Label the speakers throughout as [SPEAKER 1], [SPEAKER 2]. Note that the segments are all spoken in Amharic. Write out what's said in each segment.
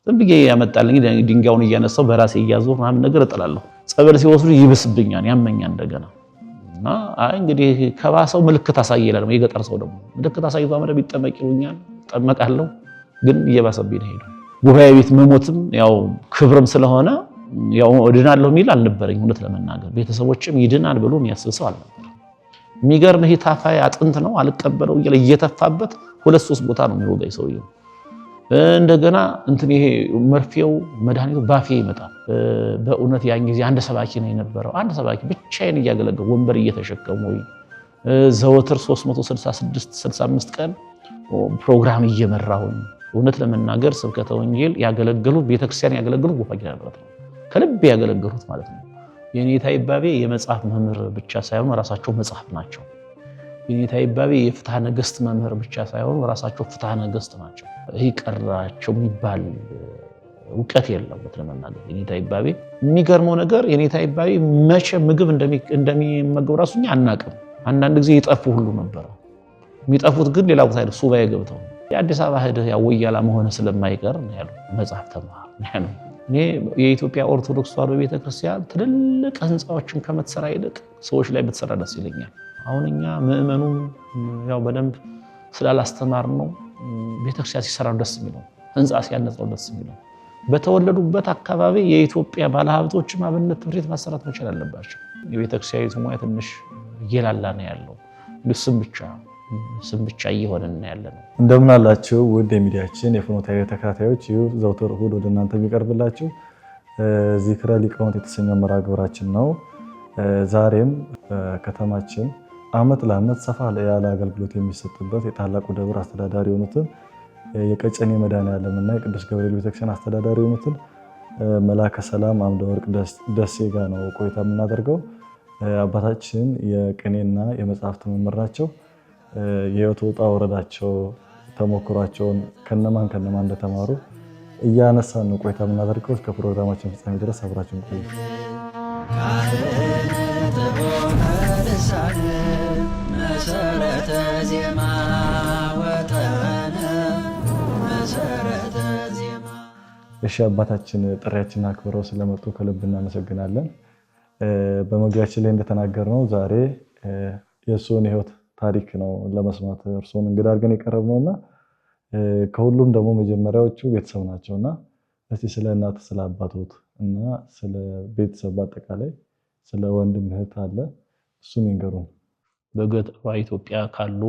[SPEAKER 1] ዝም ብዬ ያመጣልኝ ድንጋዩን እያነሳው በራሴ እያዞር ምናምን ነገር እጥላለሁ። ጸበል ሲወስዱ ይብስብኛል፣ ያመኛል እንደገና እና አይ እንግዲህ ከባሰው ምልክት አሳየላል። የገጠር ሰው ደግሞ ምልክት አሳይቶ አመረ ቢጠመቅ ይሉኛል፣ ጠመቃለሁ። ግን እየባሰብኝ ነው ሄደው ጉባኤ ቤት መሞትም ያው ክብርም ስለሆነ ያው እድናለሁ የሚል አልነበረኝ። እውነት ለመናገር ቤተሰቦችም ይድናል ብሎ የሚያስብ ሰው አልነበረ። የሚገርም ይሄ ታፋይ አጥንት ነው አልቀበለው እያለ እየተፋበት 2-3 ቦታ ነው የሚወጋኝ ሰውየው። እንደገና እንትን ይሄ መርፌው መድኃኒቱ ባፌ ይመጣል። በእውነት ያን ጊዜ አንድ ሰባኪ ነው የነበረው። አንድ ሰባኪ ብቻዬን እያገለገሉ ወንበር እየተሸከሙ ዘወትር 366-65 ቀን ፕሮግራም እየመራሁኝ እውነት ለመናገር ስብከተ ወንጌል ያገለገሉ ቤተክርስቲያን ያገለገሉ ጎፋጊና ማለት ነው። ከልብ ያገለገሉት ማለት ነው። የኔታ ይባቤ የመጽሐፍ መምህር ብቻ ሳይሆን ራሳቸው መጽሐፍ ናቸው። የኔታ ይባቤ የፍትሐ ነገሥት መምህር ብቻ ሳይሆን ራሳቸው ፍትሐ ነገሥት ናቸው። ይሄ ቀራቸው የሚባል እውቀት የለም ለመናገር። የኔታ ይባቤ የሚገርመው ነገር የኔታ ይባቤ መቼ ምግብ እንደሚመገቡ ራሱ እኛ አናውቅም። አንዳንድ ጊዜ ይጠፉ ሁሉ ነበር። የሚጠፉት ግን ሌላ ቦታ ሄደው ሱባኤ ገብተው የአዲስ አበባ ሄደህ ያው ወያላ መሆን ስለማይቀር ነው ያለው። መጽሐፍ ተማር ነው። እኔ የኢትዮጵያ ኦርቶዶክስ ተዋሕዶ ቤተክርስቲያን ትልልቅ ህንፃዎችን ከመትሰራ ይልቅ ሰዎች ላይ ብትሰራ ደስ ይለኛል። አሁን እኛ ምእመኑም ያው በደንብ ስላላስተማር ነው ቤተክርስቲያን ሲሰራ ደስ የሚለው፣ ህንፃ ሲያነጽው ደስ የሚለው። በተወለዱበት አካባቢ የኢትዮጵያ ባለሀብቶችም አብነት ትምህርት ቤት ማሰራት መቻል አለባቸው። የቤተክርስቲያኒቱ ሙያ ትንሽ እየላላ ነው ያለው። ስም ብቻ እየሆነን ያለ ነው።
[SPEAKER 2] እንደምን አላችሁ ውድ የሚዲያችን የፍኖተ ሕይወት ተከታታዮች፣ ይህ ዘውትር እሑድ ወደ እናንተ የሚቀርብላችሁ ዚክረ ሊቃውንት የተሰኘው መርሃ ግብራችን ነው። ዛሬም ከተማችን ዓመት ለዓመት ሰፋ ያለ አገልግሎት የሚሰጥበት የታላቁ ደብር አስተዳዳሪ የሆኑትን የቀጨኔ መድኃኔዓለምና የቅዱስ ገብርኤል ቤተክርስቲያን አስተዳዳሪ የሆኑትን መላከ ሰላም አምደ ወርቅ ደሴ ጋር ነው ቆይታ የምናደርገው። አባታችን የቅኔና የመጽሐፍት መምህር ናቸው። የህይወት ውጣ ወረዳቸው ተሞክሯቸውን ከነማን እንደተማሩ እያነሳን ነው ቆይታ የምናደርገው። እስከ ፕሮግራማችን ፍጻሜ ድረስ አብራችሁን ቆዩ። እሺ አባታችን ጥሪያችንን አክብረው ስለመጡ ከልብ እናመሰግናለን። በመግቢያችን ላይ እንደተናገርነው ዛሬ የእሱን የህይወት ታሪክ ነው ለመስማት እርሶን እንግዳ አድርገን የቀረብነውና ከሁሉም ደግሞ መጀመሪያዎቹ ቤተሰብ ናቸውና እስቲ ስለ እናት ስለ አባቶት እና ስለ ቤተሰብ አጠቃላይ ስለ ወንድም እህት አለ እሱን ይንገሩን።
[SPEAKER 1] በገጠሯ ኢትዮጵያ ካሉ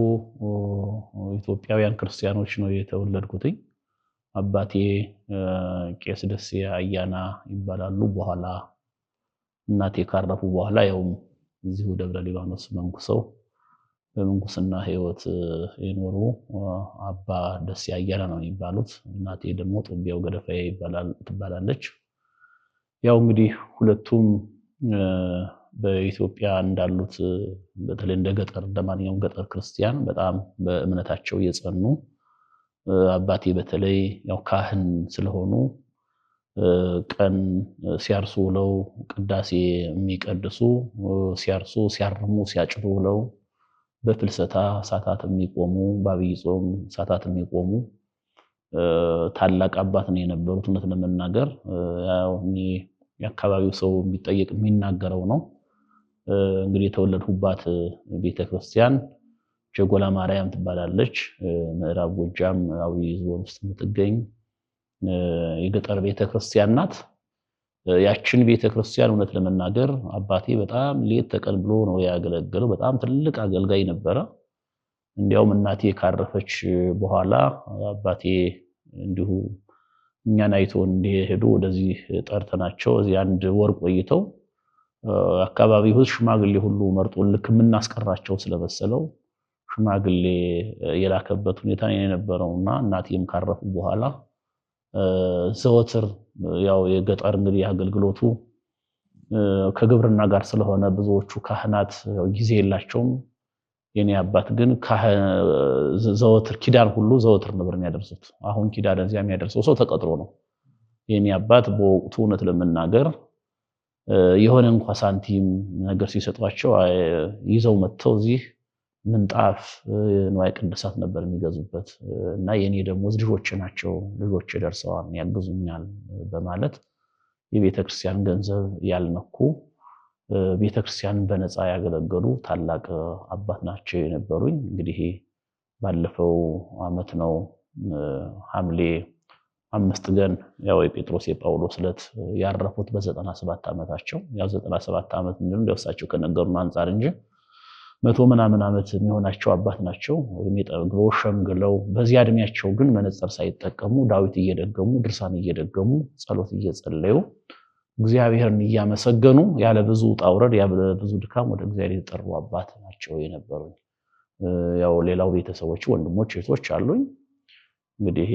[SPEAKER 1] ኢትዮጵያውያን ክርስቲያኖች ነው የተወለድኩት። አባቴ ቄስ ደሴ አያና ይባላሉ። በኋላ እናቴ ካረፉ በኋላ ያው እዚሁ ደብረ ሊባኖስ መንኩሰው በመንኩስና ህይወት የኖሩ አባ ደሴ አያና ነው የሚባሉት። እናቴ ደግሞ ጦቢያው ገደፋዬ ትባላለች። ያው እንግዲህ ሁለቱም በኢትዮጵያ እንዳሉት በተለይ እንደ ገጠር እንደማንኛውም ገጠር ክርስቲያን በጣም በእምነታቸው የጸኑ፣ አባቴ በተለይ ያው ካህን ስለሆኑ ቀን ሲያርሱ ውለው ቅዳሴ የሚቀድሱ፣ ሲያርሱ ሲያርሙ ሲያጭዱ ውለው በፍልሰታ ሰዓታት የሚቆሙ፣ በአብይ ጾም ሰዓታት የሚቆሙ ታላቅ አባት ነው የነበሩት። እውነት ለመናገር ያው የአካባቢው ሰው የሚጠየቅ የሚናገረው ነው። እንግዲህ የተወለድሁባት ቤተክርስቲያን ጀጎላ ማርያም ትባላለች። ምዕራብ ጎጃም አዊ ዞን ውስጥ የምትገኝ የገጠር ቤተክርስቲያን ናት። ያችን ቤተክርስቲያን እውነት ለመናገር አባቴ በጣም ሌት ተቀን ብሎ ነው ያገለገለው። በጣም ትልቅ አገልጋይ ነበረ። እንዲያውም እናቴ ካረፈች በኋላ አባቴ እንዲሁ እኛን አይቶ እንደሄዱ ወደዚህ ጠርተናቸው እዚህ አንድ ወር ቆይተው አካባቢው ሽማግሌ ሁሉ መርጦ ልክ የምናስቀራቸው ስለመሰለው ሽማግሌ የላከበት ሁኔታ ነው የነበረውና እናቴም ካረፉ በኋላ ዘወትር ያው የገጠር እንግዲህ አገልግሎቱ ከግብርና ጋር ስለሆነ ብዙዎቹ ካህናት ጊዜ የላቸውም። የኔ አባት ግን ዘወትር ኪዳን ሁሉ ዘወትር ነበር የሚያደርሱት። አሁን ኪዳን እዚያ የሚያደርሰው ሰው ተቀጥሮ ነው። የኔ አባት በወቅቱ እውነት ለመናገር የሆነ እንኳን ሳንቲም ነገር ሲሰጧቸው ይዘው መጥተው እዚህ ምንጣፍ ንዋየ ቅድሳት ነበር የሚገዙበት እና የኔ ደሞዝ ልጆቼ ናቸው ልጆቼ ደርሰዋል ያግዙኛል በማለት የቤተክርስቲያን ገንዘብ ያልነኩ ቤተክርስቲያንን በነፃ ያገለገሉ ታላቅ አባት ናቸው የነበሩኝ። እንግዲህ ባለፈው አመት ነው ሐምሌ 5 ቀን ያው የጴጥሮስ የጳውሎስ ዕለት ያረፉት በ97 ዓመታቸው። ያው 97 ዓመት ምንድነው እንደውሳቸው ከነገሩን አንፃር እንጂ 100 ምናምን ዓመት የሚሆናቸው አባት ናቸው። እድሜ ጠግበው ሸምግለው በዚያ እድሜያቸው ግን መነጽር ሳይጠቀሙ ዳዊት እየደገሙ ድርሳን እየደገሙ ጸሎት እየጸለዩ እግዚአብሔርን እያመሰገኑ ያለ ብዙ ጣውረድ ያለ ብዙ ድካም ወደ እግዚአብሔር የተጠሩ አባት ናቸው የነበሩኝ። ያው ሌላው ቤተሰቦች ወንድሞች እህቶች አሉኝ። እንግዲህ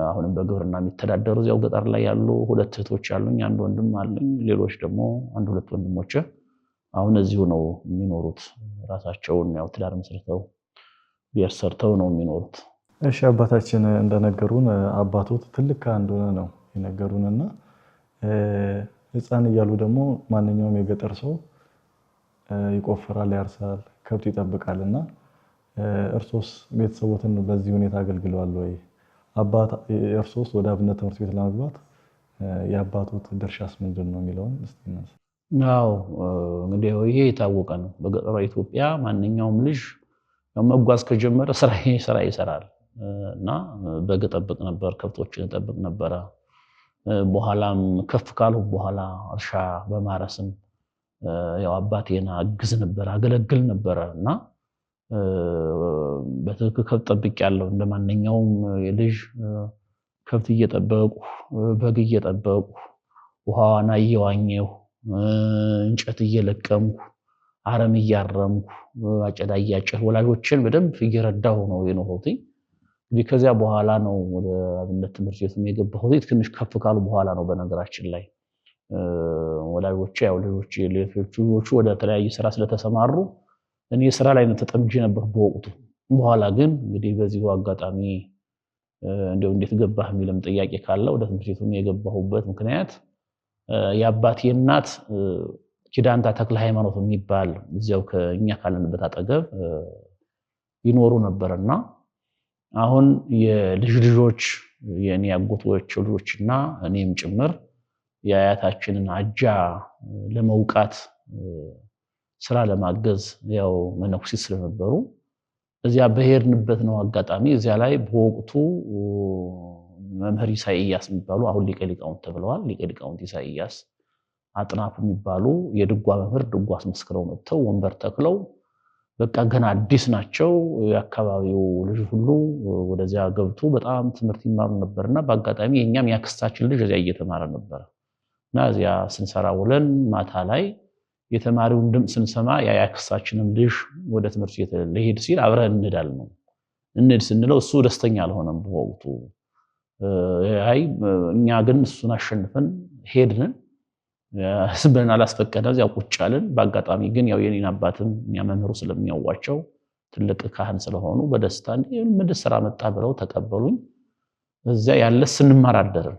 [SPEAKER 1] አሁንም በግብርና የሚተዳደሩ እዚያው ገጠር ላይ ያሉ 2 እህቶች አሉኝ፣ አንድ ወንድም አለኝ። ሌሎች ደግሞ 1-2 ወንድሞች አሁን እዚሁ ነው የሚኖሩት። ራሳቸውን ያው ትዳር መስርተው ቤት ሰርተው ነው የሚኖሩት።
[SPEAKER 2] እሺ አባታችን እንደነገሩን አባቶት ትልቅ እንደሆነ ነው የነገሩንና ህፃን እያሉ ደግሞ ማንኛውም የገጠር ሰው ይቆፍራል፣ ያርሳል፣ ከብት ይጠብቃልና እርሶስ ቤተሰቦትን በዚህ ሁኔታ አገልግለዋል ወይ? እርሶስ ወደ አብነት ትምህርት ቤት ለመግባት የአባቶት ድርሻስ ምንድን ነው የሚለውን እስቲ እናንሳ።
[SPEAKER 1] አዎ እንግዲህ ይሄ የታወቀ ነው። በገጠሯ ኢትዮጵያ ማንኛውም ልጅ መጓዝ ከጀመረ ስራ ይሰራል እና በግ እጠብቅ ነበር፣ ከብቶችን እጠብቅ ነበረ። በኋላም ከፍ ካልሁ በኋላ እርሻ በማረስም ያው አባቴን አግዝ ነበር፣ አገለግል ነበር እና በትክክል ከብት ጠብቄያለሁ። እንደማንኛውም ልጅ ከብት እየጠበቁ በግ እየጠበቁ ውሃዋን እየዋኘሁ እንጨት እየለቀምኩ አረም እያረምኩ አጨዳ እያጨድኩ ወላጆችን በደንብ እየረዳሁ ነው የኖርኩት። እንግዲህ ከዚያ በኋላ ነው ወደ አብነት ትምህርት ቤት የገባሁት። ትንሽ ከፍ ካሉ በኋላ ነው በነገራችን ላይ ወላጆቼ ያው ልጆቹ ወደ ተለያየ ስራ ስለተሰማሩ እኔ ስራ ላይ ነው ተጠምጄ ነበር በወቅቱ። በኋላ ግን እንግዲህ በዚሁ አጋጣሚ እንደው እንዴት ገባህ የሚልም ጥያቄ ካለ ወደ ትምህርት ቤቱ የገባሁበት ምክንያት የአባቴ እናት ኪዳንታ ተክለ ሃይማኖት የሚባል እዚያው ከኛ ካለንበት አጠገብ ይኖሩ ነበርና አሁን የልጆች የኔ አጎቶች ልጆችና እኔም ጭምር የአያታችንን አጃ ለመውቃት ስራ ለማገዝ ያው መነኩሴት ስለነበሩ እዚያ በሄድንበት ነው አጋጣሚ። እዚያ ላይ በወቅቱ መምህር ኢሳይያስ የሚባሉ አሁን ሊቀ ሊቃውንት ተብለዋል። ሊቀ ሊቃውንት ኢሳይያስ አጥናፉ የሚባሉ የድጓ መምህር ድጓ አስመስክረው መጥተው ወንበር ተክለው በቃ ገና አዲስ ናቸው። የአካባቢው ልጅ ሁሉ ወደዚያ ገብቶ በጣም ትምህርት ይማሩ ነበርና በአጋጣሚ የኛም ያክስታችን ልጅ እዚያ እየተማረ ነበር እና እዚያ ስንሰራ ውለን ማታ ላይ የተማሪውን ድምፅ ስንሰማ ያክስታችንን ልጅ ወደ ትምህርት ቤት ለሄድ ሲል አብረን እንሄዳል ነው። እንሂድ ስንለው እሱ ደስተኛ አልሆነም በወቅቱ። አይ እኛ ግን እሱን አሸንፈን ሄድን። ስብን አላስፈቀደ እዚያው ቁጭ አለን። በአጋጣሚ ግን ያው የኔን አባትም እኛ መምህሩ ስለሚያዋቸው ትልቅ ካህን ስለሆኑ በደስታ ምን ስራ መጣ ብለው ተቀበሉኝ። እዚያ ያለ ስንማር አደረን።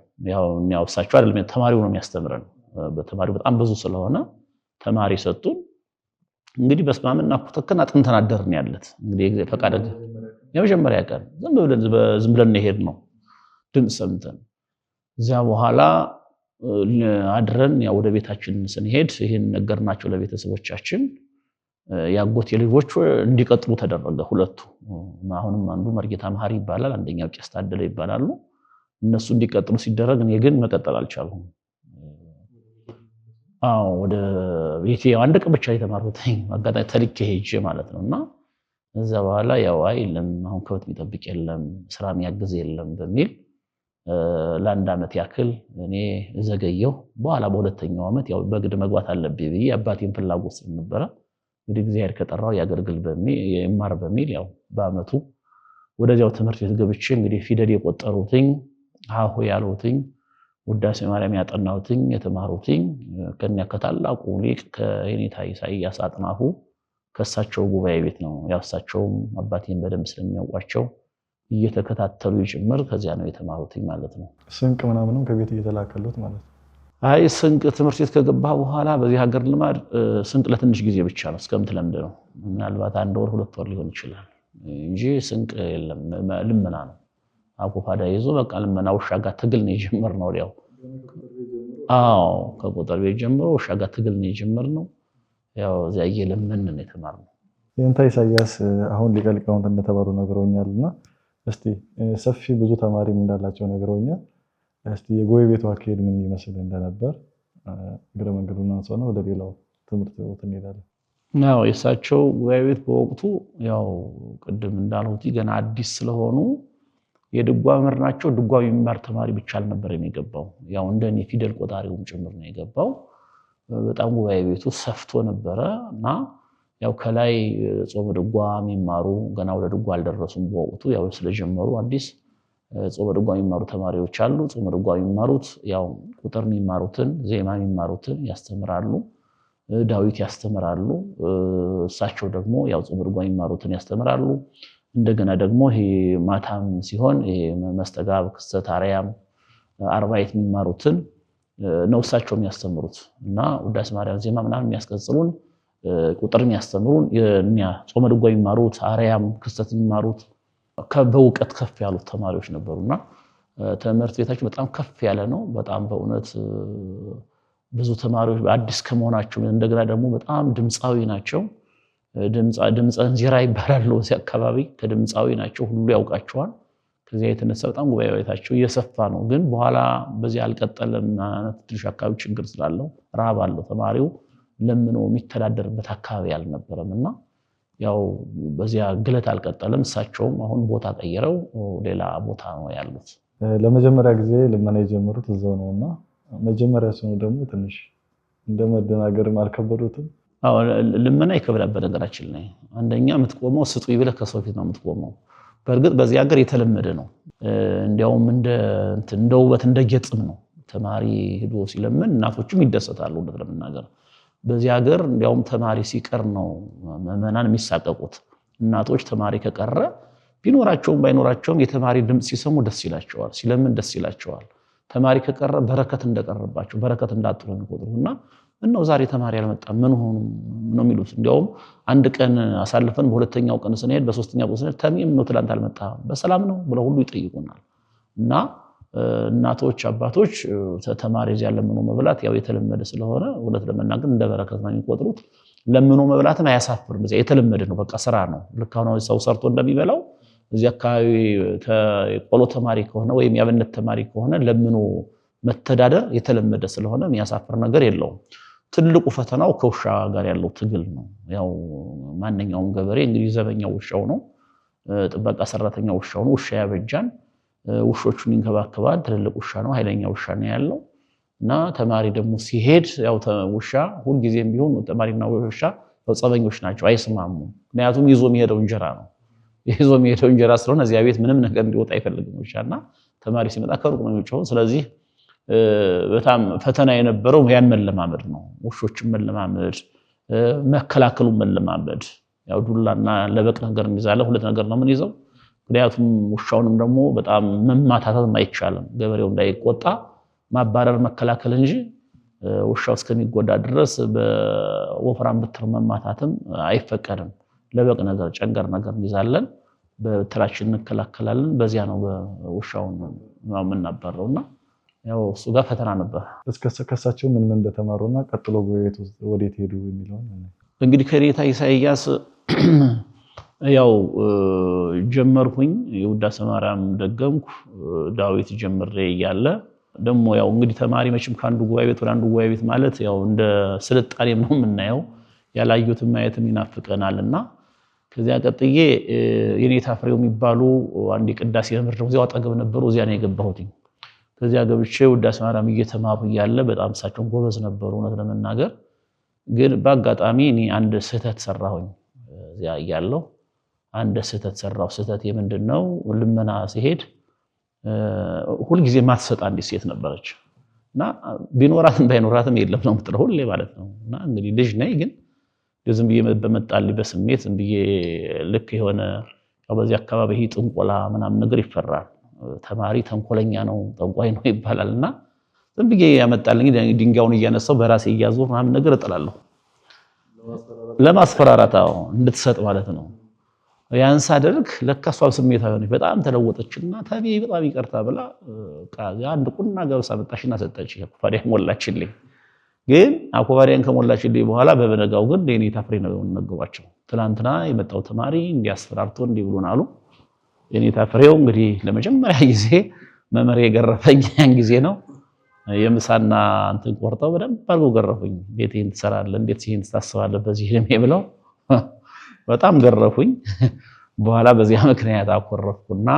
[SPEAKER 1] ያው እሳቸው አይደለም ተማሪው ነው የሚያስተምረን። በተማሪው በጣም ብዙ ስለሆነ ተማሪ ሰጡን። እንግዲህ በስማምና ኩተከና አጥንተን አደርን ያለት እንግዲህ ፈቃደ የመጀመሪያ ቀን ዝም ብለን ሄድ ነው ድምፅ ሰምተን እዚያ በኋላ አድረን ያው ወደ ቤታችን ስንሄድ ይሄን ነገርናቸው ለቤተሰቦቻችን። ያጎት የልጆች እንዲቀጥሉ ተደረገ ሁለቱ። አሁንም አንዱ መርጌታ መሐሪ ይባላል፣ አንደኛው ቄስ ታደለ ይባላሉ። እነሱ እንዲቀጥሉ ሲደረግ እኔ ግን መቀጠል አልቻልኩም። ወደ ቤቴ አንድ ቀን ብቻ የተማርኩት አጋጣሚ ተልኬ ሄጄ ማለት ነውና እዛ በኋላ ያው አይልም አሁን ከብት የሚጠብቅ የለም ስራ የሚያግዝ የለም በሚል ለአንድ ዓመት ያክል እኔ ዘገየሁ። በኋላ በሁለተኛው ዓመት ያው በግድ መግባት አለብኝ ብዬ አባቴን ፍላጎት ስለነበረ እንግዲህ እግዚአብሔር ከጠራው ያገልግል በሚል ይማር በሚል ያው በአመቱ ወደዚያው ትምህርት ቤት ገብቼ እንግዲህ ፊደል የቆጠሩትኝ ሀሁ ያሉትኝ ውዳሴ ማርያም ያጠናሁትኝ የተማሩትኝ ከኛ ከታላቁ ሊቅ ከኔታ ኢሳይያስ አጥናፉ ከሳቸው ጉባኤ ቤት ነው። ያው እሳቸውም አባቴን በደንብ ስለሚያውቋቸው እየተከታተሉ ይጭምር ከዚያ ነው የተማሩትኝ ማለት ነው።
[SPEAKER 2] ስንቅ ምናምንም ከቤት እየተላከሉት ማለት ነው።
[SPEAKER 1] አይ ስንቅ ትምህርት ቤት ከገባህ በኋላ በዚህ ሀገር ልማድ ስንቅ ለትንሽ ጊዜ ብቻ ነው እስከምትለምድ ነው። ምናልባት 1 ወር 2 ወር ሊሆን ይችላል እንጂ ስንቅ የለም። ልመና ነው። አኩፋዳ ይዞ በቃ ልመና ውሻ ጋር ትግል ነው የጀመርነው። ወዲያው አዎ ከቁጥር ቤት ጀምሮ ውሻ ጋር ትግል ነው የጀመርነው። ያው እዚያ እየለመንን ነው የተማርነው።
[SPEAKER 2] የእንታ ኢሳያስ አሁን ሊቀ ሊቃውንት እንደተባሉ ነግረውኛልና እስቲ ሰፊ ብዙ ተማሪም እንዳላቸው ነግረውኛል። እስቲ የጉባኤ ቤቱ አካሄድ ምን ይመስል እንደነበር እግረ መንገዱን አንሳና ወደ ሌላው ትምህርት ቤት እንሄዳለን።
[SPEAKER 1] ያው የእሳቸው ጉባኤ ቤት በወቅቱ ያው ቅድም እንዳልሁት ገና አዲስ ስለሆኑ የድጓ መምህር ናቸው። ድጓ የሚማር ተማሪ ብቻ አልነበረም የገባው። ያው እንደኔ ፊደል ቆጣሪውም ጭምር ነው የገባው። በጣም ጉባኤ ቤቱ ሰፍቶ ነበረ እና ያው ከላይ ጾመ ድጓ የሚማሩ ገና ወደ ድጓ አልደረሱም በወቅቱ ያው ስለጀመሩ አዲስ ጾመ ድጓ የሚማሩ ተማሪዎች አሉ። ጾመ ድጓ የሚማሩት ያው ቁጥር የሚማሩትን ዜማ የሚማሩትን ያስተምራሉ፣ ዳዊት ያስተምራሉ። እሳቸው ደግሞ ያው ጾመ ድጓ የሚማሩትን ያስተምራሉ። እንደገና ደግሞ ይሄ ማታም ሲሆን ይሄ መስተጋብ፣ ክስተት፣ አርያም፣ አርባዕት የሚማሩትን ነው እሳቸው የሚያስተምሩት እና ውዳሴ ማርያም ዜማ ምናምን የሚያስቀጽሉን ቁጥር የሚያስተምሩን እኛ ጾመ ድጓ የሚማሩት አርያም ክስተት የሚማሩት በእውቀት ከፍ ያሉት ተማሪዎች ነበሩና ትምህርት ቤታችን በጣም ከፍ ያለ ነው። በጣም በእውነት ብዙ ተማሪዎች አዲስ ከመሆናቸው እንደገና ደግሞ በጣም ድምፃዊ ናቸው። ድምፀ እንዚራ ይባላሉ እዚህ አካባቢ ከድምፃዊ ናቸው፣ ሁሉ ያውቃቸዋል። ከዚያ የተነሳ በጣም ጉባኤ ቤታቸው እየሰፋ ነው። ግን በኋላ በዚህ አልቀጠለም። ትንሽ አካባቢ ችግር ስላለው ረሃብ አለው። ተማሪው ለምኖ የሚተዳደርበት አካባቢ አልነበረም እና ያው በዚያ ግለት አልቀጠለም። እሳቸውም አሁን ቦታ ቀይረው ሌላ ቦታ ነው ያሉት።
[SPEAKER 2] ለመጀመሪያ ጊዜ ልመና የጀመሩት እዛው ነውና መጀመሪያ ሲሆኑ ደግሞ ትንሽ እንደመደናገርም አልከበዱትም?
[SPEAKER 1] አዎ ልመና ይከብዳል። በነገራችን ላይ አንደኛ የምትቆመው ስጡኝ ብለህ ከሰው ፊት ነው የምትቆመው። በእርግጥ በዚህ ሀገር የተለመደ ነው። እንዲያውም እንደ ውበት እንደ ጌጥም ነው። ተማሪ ሄዶ ሲለምን እናቶችም ይደሰታሉ። እውነት ለመናገር በዚህ ሀገር እንዲያውም ተማሪ ሲቀር ነው ምዕመናን የሚሳቀቁት። እናቶች ተማሪ ከቀረ ቢኖራቸውም ባይኖራቸውም የተማሪ ድምፅ ሲሰሙ ደስ ይላቸዋል፣ ሲለምን ደስ ይላቸዋል። ተማሪ ከቀረ በረከት እንደቀረባቸው በረከት እንዳጡ ነው የሚቆጥሩና ምነው ዛሬ ተማሪ አልመጣም ምን ሆኑ ነው የሚሉት። እንዲያውም አንድ ቀን አሳልፈን በሁለተኛው ቀን ስንሄድ በሶስተኛው ቀን ስንሄድ ተሚም ነው ትላንት አልመጣም በሰላም ነው ብለው ሁሉ ይጠይቁናል። እና እናቶች አባቶች ተማሪ እዚያ ለምኖ መብላት ያው የተለመደ ስለሆነ እውነት ለመናገር እንደ በረከት ነው የሚቆጥሩት። ለምኖ መብላትም አያሳፍርም። እዚያ የተለመደ ነው፣ በቃ ስራ ነው። ልክ አሁን ሰው ሰርቶ እንደሚበላው እዚህ አካባቢ የቆሎ ተማሪ ከሆነ ወይም የአብነት ተማሪ ከሆነ ለምኖ መተዳደር የተለመደ ስለሆነ የሚያሳፍር ነገር የለውም። ትልቁ ፈተናው ከውሻ ጋር ያለው ትግል ነው። ያው ማንኛውም ገበሬ እንግዲህ ዘበኛው ውሻው ነው፣ ጥበቃ ሰራተኛው ውሻው ነው። ውሻ ያበጃን፣ ውሾቹን ይንከባከባል። ትልልቅ ውሻ ነው፣ ኃይለኛ ውሻ ነው ያለው እና ተማሪ ደግሞ ሲሄድ ያው ውሻ ሁልጊዜም ቢሆን ተማሪና ውሻ ጸበኞች ናቸው፣ አይስማሙም። ምክንያቱም ይዞ የሚሄደው እንጀራ ነው። ይዞ የሚሄደው እንጀራ ስለሆነ እዚያ ቤት ምንም ነገር እንዲወጣ አይፈልግም ውሻና ተማሪ ሲመጣ ከሩቅ ነው የሚጮኸው። ስለዚህ በጣም ፈተና የነበረው ያን መለማመድ ነው። ውሾችን መለማመድ፣ መከላከሉን መለማመድ። ያው ዱላና ለበቅ ነገር እንይዛለን፣ ሁለት ነገር ነው ምን ይዘው። ምክንያቱም ውሻውንም ደግሞ በጣም መማታታት አይቻልም። ገበሬው እንዳይቆጣ ማባረር መከላከል እንጂ ውሻው እስከሚጎዳ ድረስ በወፍራም በትር መማታትም አይፈቀድም። ለበቅ ነገር ጨንገር ነገር እንይዛለን፣ በትራችን እንከላከላለን። በዚያ ነው በውሻውን ነው የምናባረውና ያው እሱ ጋር ፈተና ነበር።
[SPEAKER 2] ከሳቸው ምን እንደተማሩና ቀጥሎ በቤት ውስጥ ወዴት ሄዱ የሚለው
[SPEAKER 1] እንግዲህ ከኔታ ኢሳያስ ያው ጀመርኩኝ። የውዳሴ ማርያም ደገምኩ፣ ዳዊት ጀምሬ እያለ ደግሞ ያው እንግዲህ ተማሪ መቼም ከአንዱ ጉባኤ ቤት ወደ አንዱ ጉባኤ ቤት ማለት ያው እንደ ስልጣኔም ነው የምናየው። ያላዩትን ማየትም ይናፍቀናልና ከዚያ ቀጥዬ የኔታ ፍሬው የሚባሉ አንድ የቅዳሴ መምህር ነው እዚያው አጠገብ ነበሩ። እዚያ ነው የገባሁት። ከዚያ ገብቼ ውዳሴ ማርያም እየተማሩ እያለ በጣም እሳቸውን ጎበዝ ነበሩ። እውነት ለመናገር ግን በአጋጣሚ እኔ አንድ ስህተት ሰራሁኝ። እዚያ እያለሁ አንድ ስህተት ሰራሁ። ስህተት የምንድነው? ልመና ሲሄድ ሁልጊዜ ማትሰጥ አንዲት ሴት ነበረች እና ቢኖራትም ባይኖራትም የለም ነው የምትለው ሁሌ ማለት ነው። እና እንግዲህ ልጅ ነኝ ግን ዝም ብዬ በመጣልኝ በስሜት ዝም ብዬ ልክ የሆነ በዚህ አካባቢ ይሄ ጥንቆላ ምናምን ነገር ይፈራል። ተማሪ ተንኮለኛ ነው ጠንቋይ ነው ይባላልና ዝም ብዬ ያመጣልኝ ድንጋዩን እያነሳው በራሴ እያዞር ምናምን ነገር እጥላለሁ። ለማስፈራራት እንድትሰጥ ማለት ነው። ያን ሳደርግ ለካ እሷም ስሜታዊ ሆነች። በጣም ተለወጠችና ታዲያ በጣም ይቅርታ ብላ አንድ ቁና ገብስ አመጣችና ሰጠች። አኩባሪያ ሞላችልኝ። ግን አኩባሪያን ከሞላችልኝ በኋላ በበነጋው ግን የኔታ ፍሬ ነው ነገሯቸው። ትናንትና የመጣው ተማሪ እንዲያስፈራርቶ እንዲብሉን አሉ። የኔታ ፍሬው እንግዲህ ለመጀመሪያ ጊዜ መመሪያ የገረፈኝ ያን ጊዜ ነው። የምሳና እንትን ቆርጠው በደንብ አድርገው ገረፉኝ። እንዴት ይሄን ትሰራለህ? እንዴት ይሄን ታስባለህ? በዚህ እድሜ ብለው በጣም ገረፉኝ። በኋላ በዚያ ምክንያት አኮረፍኩና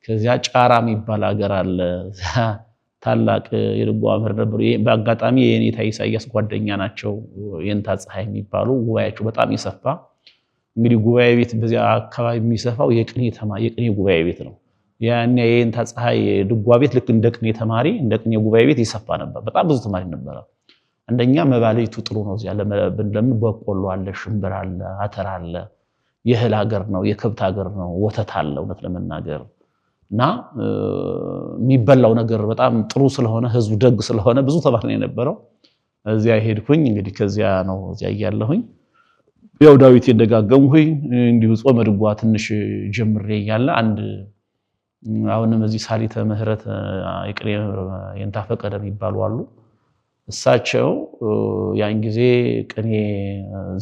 [SPEAKER 1] ከዚያ ጫራ የሚባል ሀገር አለ። ታላቅ የድጓ መምህር ነበሩ። በአጋጣሚ የኔታ ኢሳያስ ጓደኛ ናቸው። የኔታ ፀሐይ የሚባሉ ጉባኤያቸው በጣም ይሰፋ። እንግዲህ ጉባኤ ቤት በዚያ አካባቢ የሚሰፋው የቅኔ ጉባኤ ቤት ነው። ያን የኔታ ፀሐይ ድጓ ቤት ልክ እንደ ቅኔ ተማሪ እንደ ቅኔ ጉባኤ ቤት ይሰፋ ነበር። በጣም ብዙ ተማሪ ነበረ። አንደኛ መባለይቱ ጥሩ ነው። እዚያ ለምን በቆሎ አለ፣ ሽምብራ አለ፣ አተር አለ። የእህል ሀገር ነው፣ የከብት ሀገር ነው። ወተት አለ እውነት ለመናገር እና የሚበላው ነገር በጣም ጥሩ ስለሆነ ህዝቡ ደግ ስለሆነ ብዙ ተማሪ ነው የነበረው። እዚያ ሄድኩኝ። እንግዲህ ከዚያ ነው እዚያ እያለሁኝ ያው ዳዊት እንደጋገምኩኝ እንዲሁ ጾመ ድጓ ትንሽ ጀምሬ እያለ አንድ አሁንም እዚህ ሳሊተ ምህረት የቅኔ የኔታ ፈቀደ የሚባሉ አሉ። እሳቸው ያን ጊዜ ቅኔ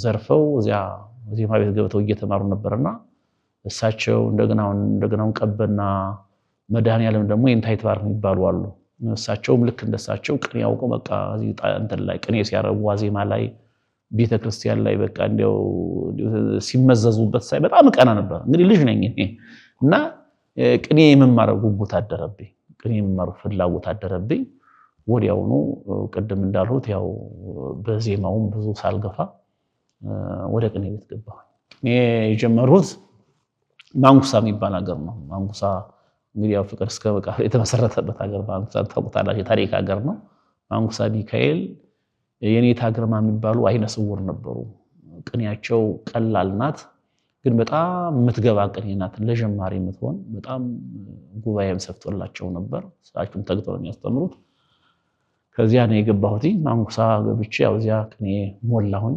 [SPEAKER 1] ዘርፈው እዚያ ዜማ ቤት ገብተው እየተማሩ ነበርና እሳቸው እንደገናውን ቀበና መድኃኔዓለም ደግሞ የኔታ ይትባረክ የሚባሉ አሉ። እሳቸውም ልክ እንደሳቸው ቅኔ ያውቀው በቃ እዚህ እንትን ላይ ቅኔ ሲያረጉ ዋዜማ ላይ ቤተክርስቲያን ላይ በቃ እንዲያው ሲመዘዙበት ሳይ በጣም ቀና ነበር። እንግዲህ ልጅ ነኝ እኔ እና ቅኔ የመማር ጉጉት አደረብኝ። ቅኔ የመማር ፍላጎት አደረብኝ። ወዲያውኑ ቅድም እንዳልሁት ያው በዜማውም ብዙ ሳልገፋ ወደ ቅኔ ቤት ገባሁ። ቅኔ የጀመርሁት ማንኩሳ የሚባል ሀገር ነው። ማንኩሳ እንግዲህ ያው ፍቅር እስከ መቃብር የተመሰረተበት ሀገር ማንኩሳ ታውቁታላችሁ፣ የታሪክ ሀገር ነው። ማንኩሳ ሚካኤል የኔታ ግርማ የሚባሉ አይነ ስውር ነበሩ። ቅኔያቸው ቀላል ናት፣ ግን በጣም የምትገባ ቅኔ ናት። ለጀማሪ የምትሆን በጣም ጉባኤም ሰፍቶላቸው ነበር። እሳቸውም ተግተው ነው የሚያስተምሩት። ከዚያ ነው የገባሁት። ማንኩሳ ገብቼ ያው እዚያ ቅኔ ሞላሁኝ።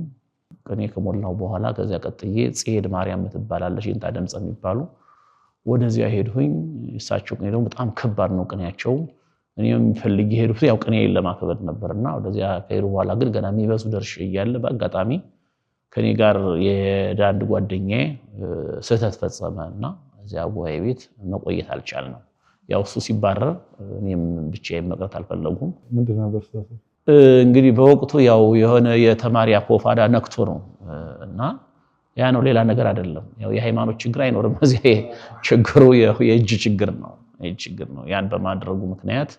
[SPEAKER 1] ቅኔ ከሞላሁ በኋላ ከዚያ ቀጥዬ ጽሄድ ማርያም ትባላለች የኔታ ደምፀ የሚባሉ ወደዚያ ሄድሁኝ። እሳቸው ቅኔ ደግሞ በጣም ከባድ ነው ቅኔያቸው። እኔም ፈልጌ ሄድኩት ያው ቅኔን ለማክበድ ነበርና ወደዚያ ከሄዱ በኋላ ግን ገና የሚበዙ ደርሼ እያለ በአጋጣሚ ከኔ ጋር የዳንድ ጓደኛዬ ስህተት ፈጸመና እዚያ ጉባኤ ቤት መቆየት አልቻልንም። ያው እሱ ሲባረር እኔም ብቻዬን መቅረት አልፈለጉም።
[SPEAKER 2] ምንድን ነበር ስህተቱ?
[SPEAKER 1] እንግዲህ በወቅቱ ያው የሆነ የተማሪ አኮፋዳ ነክቶ ነው እና ያ ነው፣ ሌላ ነገር አይደለም። ያው የሃይማኖት ችግር አይኖርም እዚህ ችግሩ የእጅ ችግር ነው። ያን በማድረጉ ምክንያት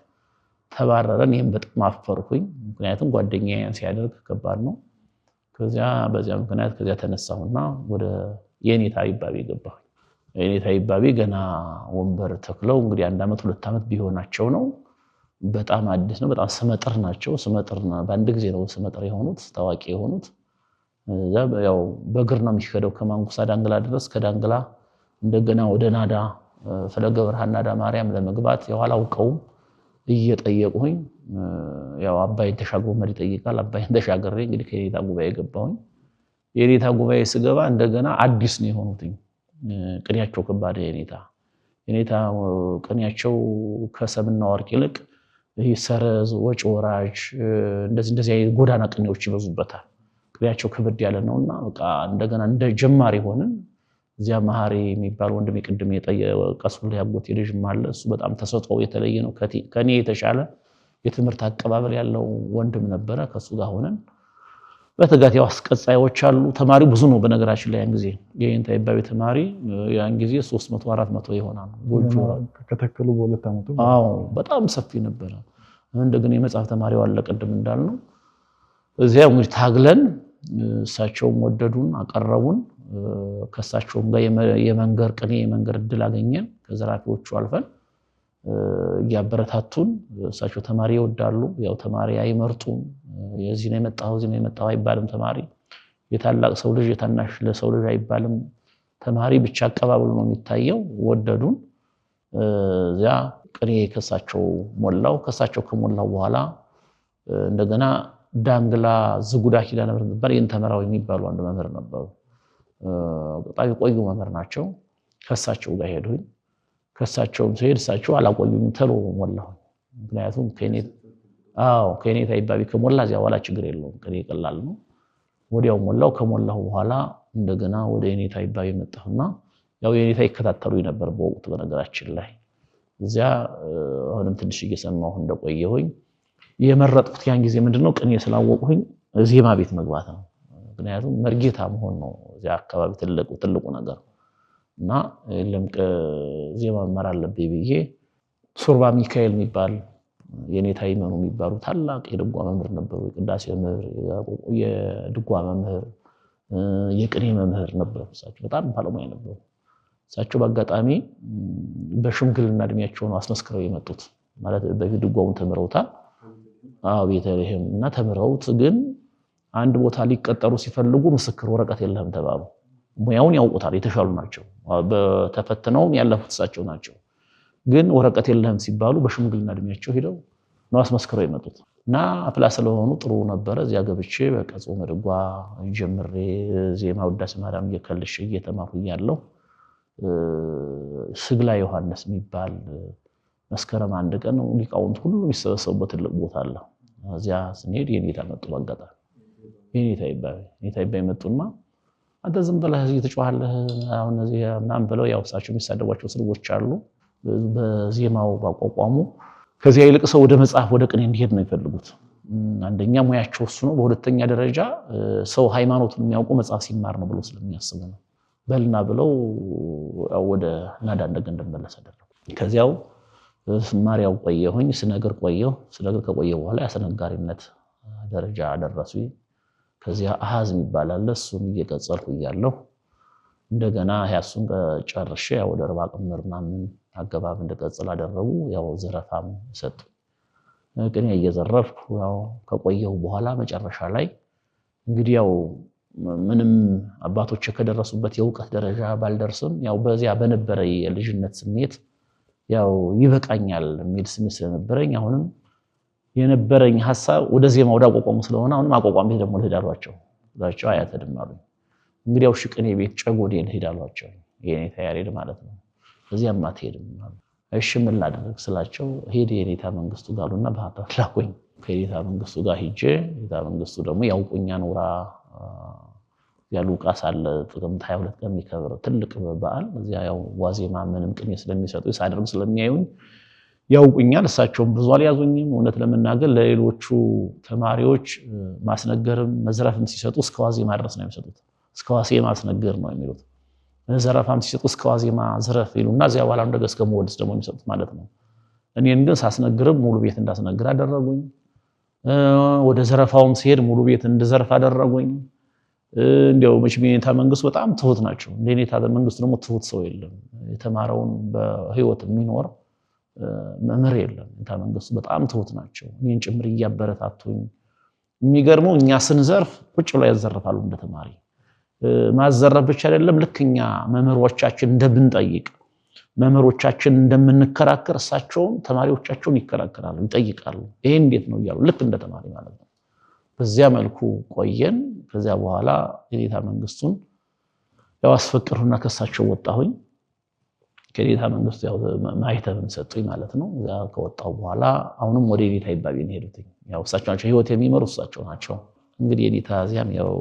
[SPEAKER 1] ተባረረን። ይሄን በጣም አፈርኩኝ። ምክንያቱም ጓደኛዬን ሲያደርግ ከባድ ነው። በዚያ ምክንያት ከዚያ ተነሳሁና ወደ የኔታ ይባቤ ገባሁ። የኔታ ይባቤ ገና ወንበር ተክለው እንግዲህ 1 ዓመት 2 ዓመት ቢሆናቸው ነው። በጣም አዲስ ነው። በጣም ስመጥር ናቸው። በአንድ ጊዜ ነው ስመጥር የሆኑት ታዋቂ የሆኑት። ያው በእግር ነው የሚሄደው ከማንኩሳ ዳንግላ ድረስ። ከዳንግላ እንደገና ወደ ናዳ ፈለገ ብርሃን ናዳ ማርያም ለመግባት የኋላ አውቀው እየጠየቁኝ ያው አባይን ተሻግሮ መሪ ይጠይቃል። አባይን ተሻግሬ እንግዲህ ከኔታ ጉባኤ ገባሁኝ። የኔታ ጉባኤ ስገባ እንደገና አዲስ ነው የሆኑት። ቅኔያቸው ከባድ የኔታ ቅኔያቸው ከሰምና ወርቅ ይልቅ ይሄ ሰረዝ ወጭ ወራጅ እንደዚህ ጎዳና ቅኔዎች ይበዙበታል። ቅኔያቸው ከበድ ያለ ነውና በቃ እንደገና እንደ ጀማሪ ሆነን እዚያ መሐሪ የሚባል ወንድም ቅድም የጠየቀሱልህ ያጎቴ ልጅም አለ። እሱ በጣም ተሰጥኦ የተለየ ነው። ከኔ የተሻለ የትምህርት አቀባበል ያለው ወንድም ነበረ። ከሱ ጋር ሆነን በትጋት ያው አስቀጻዮች አሉ። ተማሪው ብዙ ነው በነገራችን ላይ ያን ጊዜ የኔታ ይባቤ ተማሪ ያን ጊዜ 300 400 ይሆናል። ጎጆ
[SPEAKER 2] ከተከሉ በሁለት ዓመቱ
[SPEAKER 1] በጣም ሰፊ ነበረ። እንደገና የመጽሐፍ ተማሪው አለ ቅድም እንዳልነው። እዚያ እንግዲህ ታግለን እሳቸውም ወደዱን አቀረቡን። ከእሳቸውም ጋር የመንገር ቅኔ የመንገር እድል አገኘን። ከዘራፊዎቹ አልፈን እያበረታቱን። እሳቸው ተማሪ ይወዳሉ። ያው ተማሪ አይመርጡም። የዚህ ነው የመጣው አይባልም። ተማሪ የታላቅ ሰው ልጅ የታናሽ ለሰው ልጅ አይባልም። ተማሪ ብቻ አቀባበሉ ነው የሚታየው። ወደዱን። እዚያ ቅኔ ከሳቸው ሞላው። ከሳቸው ከሞላው በኋላ እንደገና ዳንግላ ዝጉዳ ኪዳነ ምሕረት ነበር የንተመራው የሚባሉ አንድ መምህር ነበሩ። በጣም የቆዩ መምህር ናቸው። ከሳቸው ጋር ሄድኩኝ። ከሳቸውም ሲሄድ እሳቸው አላቆዩኝም፣ ተሎ ሞላሁ። ምክንያቱም ከኔታ ይባቢ ከሞላ እዚያ በኋላ ችግር የለውም፣ ቅኔ ቀላል ነው። ወዲያው ሞላው። ከሞላሁ በኋላ እንደገና ወደ ኔታ ይባቢ መጣሁና ያው የኔታ ይከታተሉኝ ነበር በወቅቱ። በነገራችን ላይ እዚያ አሁንም ትንሽ እየሰማሁ እንደቆየሁኝ የመረጥኩት ያን ጊዜ ምንድነው ቅኔ ስላወቅሁኝ ዜማ ቤት መግባት ነው። ምክንያቱም መርጌታ መሆን ነው እዚያ አካባቢ ትልቁ ነገር እና ለምቀ ዜማ መማር አለብኝ ብዬ ሱርባ ሚካኤል የሚባል የኔታ ይመኑ የሚባሉ ታላቅ የድጓ መምህር ነበሩ። የቅዳሴ መምህር፣ የድጓ መምህር፣ የቅኔ መምህር ነበሩ። እሳቸው በጣም ባለሙያ ነበሩ። እሳቸው በአጋጣሚ በሽምግልና እድሜያቸው ነው አስመስክረው የመጡት። ማለት በፊት ድጓውን ተምረውታል። ቤተልሔም እና ተምረውት ግን አንድ ቦታ ሊቀጠሩ ሲፈልጉ ምስክር ወረቀት የለህም ተባሉ። ሙያውን ያውቁታል፣ የተሻሉ ናቸው። በተፈትነውም ያለፉት እሳቸው ናቸው። ግን ወረቀት የለህም ሲባሉ በሽምግልና እድሜያቸው ሄደው ነው አስመስክረው የመጡት እና አፍላ ስለሆኑ ጥሩ ነበረ። እዚያ ገብቼ በቃ ጾመ ድጓ ጀምሬ ዜማ ውዳሴ ማርያም እየከልሽ እየተማርኩ እያለሁ ስግላ ዮሐንስ የሚባል መስከረም አንድ ቀን ሊቃውንት ሁሉ የሚሰበሰቡበት ትልቅ ቦታ አለ። እዚያ ስንሄድ የኔታ መጡ። በአጋጣሚ የኔታ ይባይ መጡና አንተ ዝም ብለህ እየተጫዋለህ አሁን እዚህ ምናምን ብለው ያው እሳቸው የሚሳደቧቸው ስልቦች አሉ በዜማው ባቋቋሙ። ከዚያ ይልቅ ሰው ወደ መጽሐፍ ወደ ቅኔ እንዲሄድ ነው የሚፈልጉት። አንደኛ ሙያቸው እሱ ነው። በሁለተኛ ደረጃ ሰው ሃይማኖቱን የሚያውቁ መጽሐፍ ሲማር ነው ብሎ ስለሚያስቡ ነው። በልና ብለው ወደ ናዳ እንደገና እንደመለስ አደረጉ። ከዚያው ማርያው ቆየሁኝ። ስነግር ከቆየሁ በኋላ ያስነጋሪነት ደረጃ አደረሱኝ። ከዚያ አሃዝ የሚባል አለ። እሱን እየቀጸልኩ እያለሁ እንደገና ያሱን ጨርሼ ወደ ርባ ቅምር ምናምን አገባብ እንደቀጽል አደረጉ። ያው ዘረፋም ሰጡ። ቅኔ እየዘረፍኩ ያው ከቆየሁ በኋላ መጨረሻ ላይ እንግዲህ ያው ምንም አባቶች ከደረሱበት የእውቀት ደረጃ ባልደርስም ያው በዚያ በነበረ የልጅነት ስሜት ያው ይበቃኛል የሚል ስሜት ስለነበረኝ አሁንም የነበረኝ ሐሳብ ወደ ዜማ ወደ አቋቋሙ ስለሆነ አሁንም አቋቋም ቤት ደግሞ ልሄድ አሏቸው አያተድም አሉኝ። እንግዲህ ያው ሽቅኔ ቤት ጨጎዴ ልሄድ አሏቸው። የኔታ ያሬድ ማለት ነው። እዚያም አትሄድም አሉ። እሺ ምን ላድርግ ስላቸው ሄድ የኔታ መንግስቱ ጋሉና ባህር ዳር ላኩኝ። ከኔታ መንግስቱ ጋር ሂጄ ኔታ መንግስቱ ደግሞ ያውቁኛ ኖራ ያሉ ቃስ አለ ጥቅምት 22 ቀን የሚከብር ትልቅ በዓል እዚያ ያው ዋዜማ ምንም ቅኔ ስለሚሰጡ ሳደርግ ስለሚያዩኝ ያውቁኛል። እሳቸውም ብዙ አልያዙኝም። እውነት ለመናገር ለሌሎቹ ተማሪዎች ማስነገርም መዝረፍም ሲሰጡ እስከ ዋዜማ ድረስ ነው የሚሰጡት። እስከ ዋዜማ ማስነገር ነው የሚሉት። ዘረፋም ሲሰጡ እስከ ዋዜማ ዝረፍ ይሉና እዚያ በኋላ እንደገና እስከ መወድስ ደግሞ የሚሰጡት ማለት ነው። እኔን ግን ሳስነግርም ሙሉ ቤት እንዳስነግር አደረጉኝ። ወደ ዘረፋውም ሲሄድ ሙሉ ቤት እንድዘርፍ አደረጉኝ። እንዲያው መቼም የኔታ መንግስቱ በጣም ትሁት ናቸው። እንደ ኔታ መንግስቱ ደግሞ ትሁት ሰው የለም። የተማረውን በህይወት የሚኖር መምህር የለም። ኔታ መንግስቱ በጣም ትሁት ናቸው። እኔን ጭምር እያበረታቱኝ የሚገርመው እኛ ስንዘርፍ ቁጭ ብለው ያዘርፋሉ እንደ ተማሪ። ማዘረፍ ብቻ አይደለም፣ ልክኛ መምህሮቻችን እንደምንጠይቅ መምህሮቻችን እንደምንከራከር እሳቸውም ተማሪዎቻቸውን ይከራከራሉ፣ ይጠይቃሉ። ይሄ እንዴት ነው እያሉ ልክ እንደ ተማሪ ማለት ነው። በዚያ መልኩ ቆየን። ከዚያ በኋላ የኔታ መንግስቱን ያው አስፈቅሩና ከሳቸው ወጣሁኝ። ከኔታ መንግስቱ ያው ማይተብን ሰጡኝ ማለት ነው። እዚያ ከወጣሁ በኋላ አሁንም ወደ ኔታ ይባቢ ነው ሄዱትኝ። ያው እሳቸው ናቸው ህይወት የሚመሩ እሳቸው ናቸው። እንግዲህ የኔታ እዚያም ያው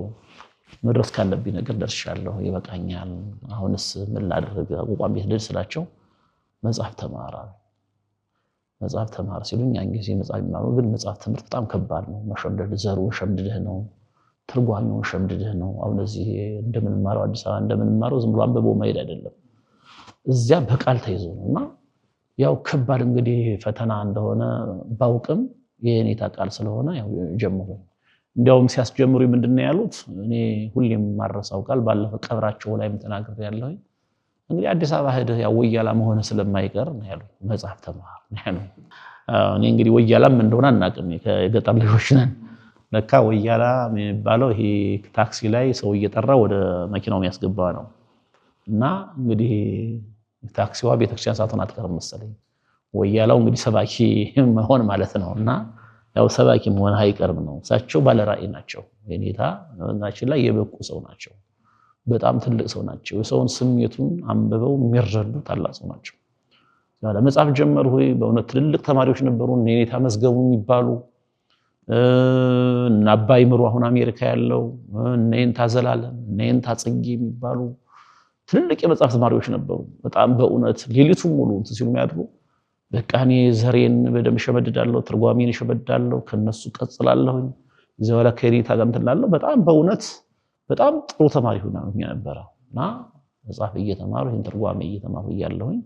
[SPEAKER 1] መድረስ ካለብኝ ነገር ደርሻለሁ፣ ይበቃኛል፣ አሁንስ ምን ላድርግ አቋቋም ቤት ልሂድ ስላቸው መጽሐፍ ተማር ሲሉኝ ያን ጊዜ መጽሐፍ ይማሩ። ግን መጽሐፍ ትምህርት በጣም ከባድ ነው። መሸምደድ ዘሩ ሸምድድህ ነው፣ ትርጓሜውን ሸምድድህ ነው። አሁን እዚህ እንደምንማረው አዲስ አበባ እንደምንማረው ዝም ብሎ አንብቦ መሄድ አይደለም። እዚያ በቃል ተይዞ ነውና ያው ከባድ እንግዲህ ፈተና እንደሆነ ባውቅም የኔታ ቃል ስለሆነ ያው ጀምሩ። እንዲያውም ሲያስጀምሩ ምንድነው ያሉት? እኔ ሁሌም ማረሳው ቃል ባለፈው ቀብራቸው ላይ ተናግሬ ያለሁኝ እንግዲህ አዲስ አበባ ሄደህ ያው ወያላ መሆን ስለማይቀር ነው ያሉት። መጽሐፍ ተማር ነው ያሉት። እኔ እንግዲህ ወያላም እንደሆነ አናውቅም፣ ከገጠር ልጆች ነን። ለካ ወያላ የሚባለው ይሄ ታክሲ ላይ ሰው እየጠራ ወደ መኪናው የሚያስገባ ነው። እና እንግዲህ ታክሲዋ ቤተክርስቲያን ሳትሆን አትቀርም መሰለኝ። ወያላው እንግዲህ ሰባኪ መሆን ማለት ነውና ያው ሰባኪ መሆን አይቀርም ነው። እሳቸው ባለ ራእይ ናቸው። የኔታ ነገራችን ላይ የበቁ ሰው ናቸው። በጣም ትልቅ ሰው ናቸው። የሰውን ስሜቱን አንብበው የሚረዱ ታላቅ ሰው ናቸው። ያለ መጽሐፍ ጀመሩ። በእውነት ትልልቅ ተማሪዎች ነበሩ። የኔታ መዝገቡ የሚባሉ እና አባይ ምሩ አሁን አሜሪካ ያለው የኔታ ዘላለም የኔታ ጽጌ የሚባሉ ትልልቅ የመጽሐፍ ተማሪዎች ነበሩ። በጣም በእውነት ሌሊቱን ሙሉ ሲሉ የሚያድሩ በቃ እኔ ዘሬን በደም ሸመድዳለሁ፣ ትርጓሜን ሸመድዳለሁ፣ ከነሱ ቀጽላለሁ፣ ዘወላ ከኔታ ጋር እንትላለሁ። በጣም በእውነት በጣም ጥሩ ተማሪ ሆና ነበርና መጽሐፍ እየተማሩ ይሄን ትርጓሜ እየተማሩ እያለሁኝ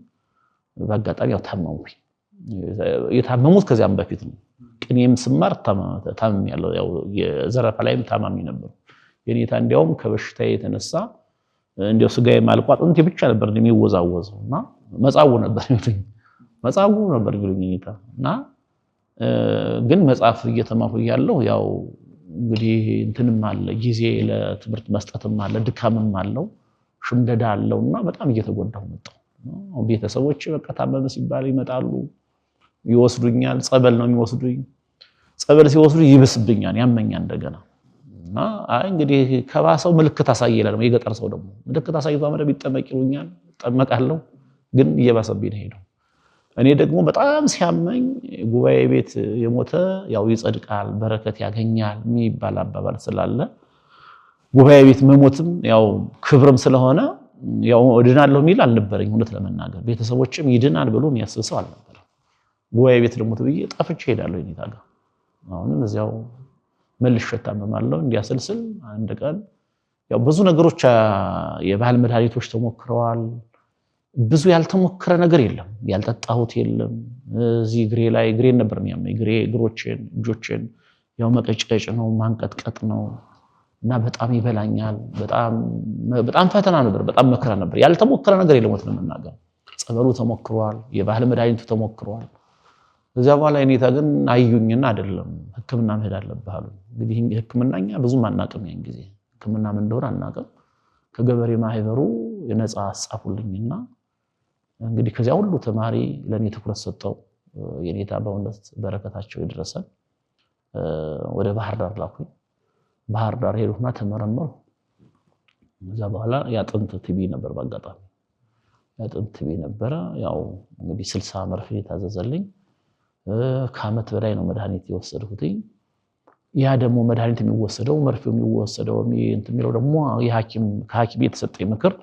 [SPEAKER 1] በአጋጣሚ ያው ታመምኩኝ። የታመሙት ከዚያም በፊት ነው። ቅኔም ስማር ታመም ያለው ያው የዘረፋ ላይም ታማሚ ነበር። የኔታ እንዲያውም ከበሽታዬ የተነሳ እንዲያው ስጋዬ ማልቋ አጥንቴ ብቻ ነበር የሚወዛወዘውና መጻጉ ነበር የሚሉኝ የኔታ እና ግን መጽሐፍ እየተማሩ እያለሁ ያው እንግዲህ እንትንም አለ ጊዜ ለትምህርት መስጠትም አለ ድካምም አለው ሽምደዳ አለውና በጣም እየተጎዳሁ መጣሁ። ቤተሰቦቼ በቃ ታመመ ሲባል ይመጣሉ፣ ይወስዱኛል። ጸበል ነው የሚወስዱኝ። ጸበል ሲወስዱ ይብስብኛል፣ ያመኛል እንደገና እና አይ እንግዲህ ከባሰው ምልክት አሳየለ ነው። የገጠር ሰው ደግሞ ምልክት አሳይቶ አመረ ቢጠመቅ ይሉኛል። ጠመቃለሁ፣ ግን እየባሰብኝ ነው ሄደው። እኔ ደግሞ በጣም ሲያመኝ ጉባኤ ቤት የሞተ ያው ይጸድቃል በረከት ያገኛል የሚባል አባባል ስላለ ጉባኤ ቤት መሞትም ያው ክብርም ስለሆነ ያው እድናለሁ የሚል አልነበረኝ። እውነት ለመናገር ቤተሰቦችም ይድናል ብሎ የሚያስብ ሰው አልነበረም። ጉባኤ ቤት ልሞት ብዬ ጠፍቼ ሄዳለሁ የኔታ ጋር። አሁንም እዚያው መልሼ እታመማለሁ። እንዲያስልስል አንድ ቀን ያው ብዙ ነገሮች የባህል መድኃኒቶች ተሞክረዋል። ብዙ ያልተሞከረ ነገር የለም፣ ያልጠጣሁት የለም። እዚህ እግሬን ነበር የሚያመኝ። እግሮቼን እጆቼን ያው መቀጨጭ ነው ማንቀጥቀጥ ነው እና በጣም ይበላኛል። በጣም ፈተና ነበር፣ በጣም መከራ ነበር። ያልተሞከረ ነገር የለም ለመናገር። ጸበሉ ተሞክሯል፣ የባህል መድኃኒቱ ተሞክሯል። ከዚያ በኋላ የኔታ ግን አዩኝና አይደለም ሕክምና መሄድ አለብህ አሉኝ። እንግዲህ ሕክምናኛ ብዙም አናውቅም፣ ያን ጊዜ ሕክምና ምን እንደሆነ አናውቅም። ከገበሬ ማህበሩ የነፃ አጻፉልኝና እንግዲህ ከዚያ ሁሉ ተማሪ ለኔ ትኩረት ሰጠው። የኔታ በእውነት በረከታቸው ይድረሰን። ወደ ባህር ዳር ላኩኝ። ባህር ዳር ሄድኩና ተመረመሩ። ከዛ በኋላ ያጥንት ቲቢ ነበር። በአጋጣሚ ያጥንት ቲቢ ነበረ። ያው እንግዲህ 60 መርፌ ታዘዘልኝ። ከዓመት በላይ ነው መድኃኒት የወሰድኩት። ያ ደግሞ መድኃኒት የሚወሰደው መርፌው የሚወሰደው የሚለው ደግሞ ከሐኪም የተሰጠኝ ምክር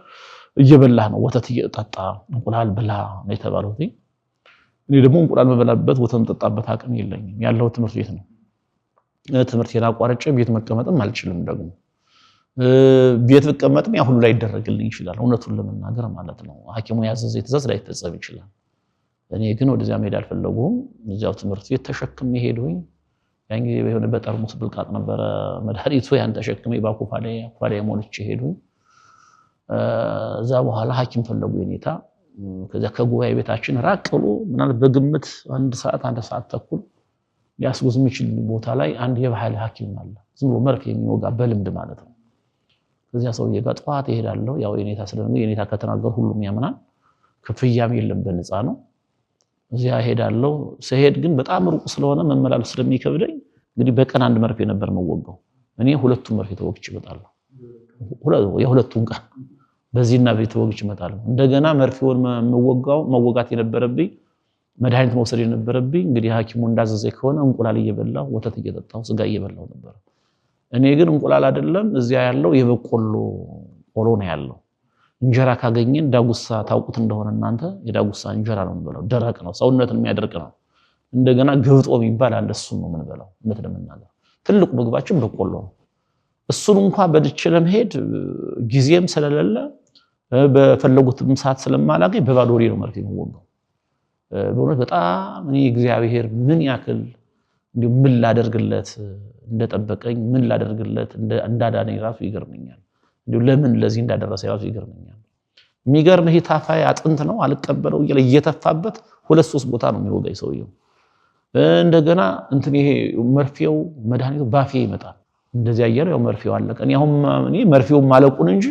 [SPEAKER 1] እየበላህ ነው፣ ወተት እየጠጣ እንቁላል ብላ ነው የተባለው። እኔ ደግሞ እንቁላል መበላበት ወተት መጠጣበት አቅም የለኝም። ያለው ትምህርት ቤት ነው። ትምህርቴን አቋርጬ ቤት መቀመጥም አልችልም። ደግሞ ቤት ብቀመጥም ያ ሁሉ ላይ ይደረግልኝ ይችላል፣ እውነቱን ለመናገር ማለት ነው። ሐኪሙ ያዘዘ ትእዛዝ ላይ ተጸብ ይችላል። እኔ ግን ወደዚያ መሄድ አልፈለጉም። እዚያው ትምህርት ቤት ተሸክሜ ሄድኩኝ። ያን ጊዜ በሆነ በጠርሙስ ብልቃጥ ነበረ መድኃኒቱ። ያን ተሸክሜ ባኩፋሌ ሞልቼ ሄድኩኝ። እዛ በኋላ ሐኪም ፈለጉ የኔታ። ከዛ ከጉባኤ ቤታችን ራቅ ብሎ ምናልባት በግምት 1 ሰዓት ተኩል ሊያስጉዝ የሚችል ቦታ ላይ አንድ የባህል ሐኪም አለ፣ ዝም ብሎ መርፌ የሚወጋ በልምድ ማለት ነው። ከዚያ ሰውዬ ጋር ጠዋት እሄዳለሁ። ያው የኔታ ስለሆነ የኔታ ከተናገሩ ሁሉም ያምናል። ክፍያም የለም፣ በነፃ ነው። እዚያ እሄዳለሁ። ስሄድ ግን በጣም ሩቅ ስለሆነ መመላለስ ስለሚከብደኝ እንግዲህ በቀን 1 መርፌ ነበር መወጋው። እኔ 2 መርፌ ተወግቼ እመጣለሁ። የሁለቱን ቀን በዚህና ቤት ተወግቼ እመጣለሁ። እንደገና መርፌውን መወጋት የነበረብኝ መድኃኒት መውሰድ የነበረብኝ እንግዲህ ሐኪሙ እንዳዘዘኝ ከሆነ እንቁላል እየበላሁ ወተት እየጠጣሁ ስጋ እየበላሁ ነበር። እኔ ግን እንቁላል አይደለም እዚያ ያለው የበቆሎ ቆሎ ነው ያለው። እንጀራ ካገኘን ዳጉሳ ታውቁት እንደሆነ እናንተ የዳጉሳ እንጀራ ነው የምንበላው። ደረቅ ነው፣ ሰውነትን የሚያደርቅ ነው። እንደገና ግብጦ የሚባል አለ፣ እሱን ነው የምንበላው። እውነት ለመናገር ትልቁ ምግባችን በቆሎ ነው። እሱን እንኳን በልቼ ለመሄድ ጊዜም ስለሌለ በፈለጉትም ሰዓት ስለማላገኝ በባዶ ወሬ ነው መርፌ የምወጋው። በእውነት በጣም እኔ እግዚአብሔር ምን ያክል እንዲሁ ምን ላደርግለት እንደጠበቀኝ ምን ላደርግለት እንዳዳነኝ ራሱ ይገርመኛል። እንዲሁ ለምን ለዚህ እንዳደረሰ ራሱ ይገርመኛል። የሚገርምህ ታፋይ አጥንት ነው አልቀበለው እያለ እየተፋበት 2-3 ቦታ ነው የሚወጋኝ ሰውየው። እንደገና እንትን ይሄ መርፌው መድኃኒቱ ባፌ ይመጣል። እንደዚህ ያየረ ያው መርፌው አለቀ። እኔ መርፌው ማለቁን እንጂ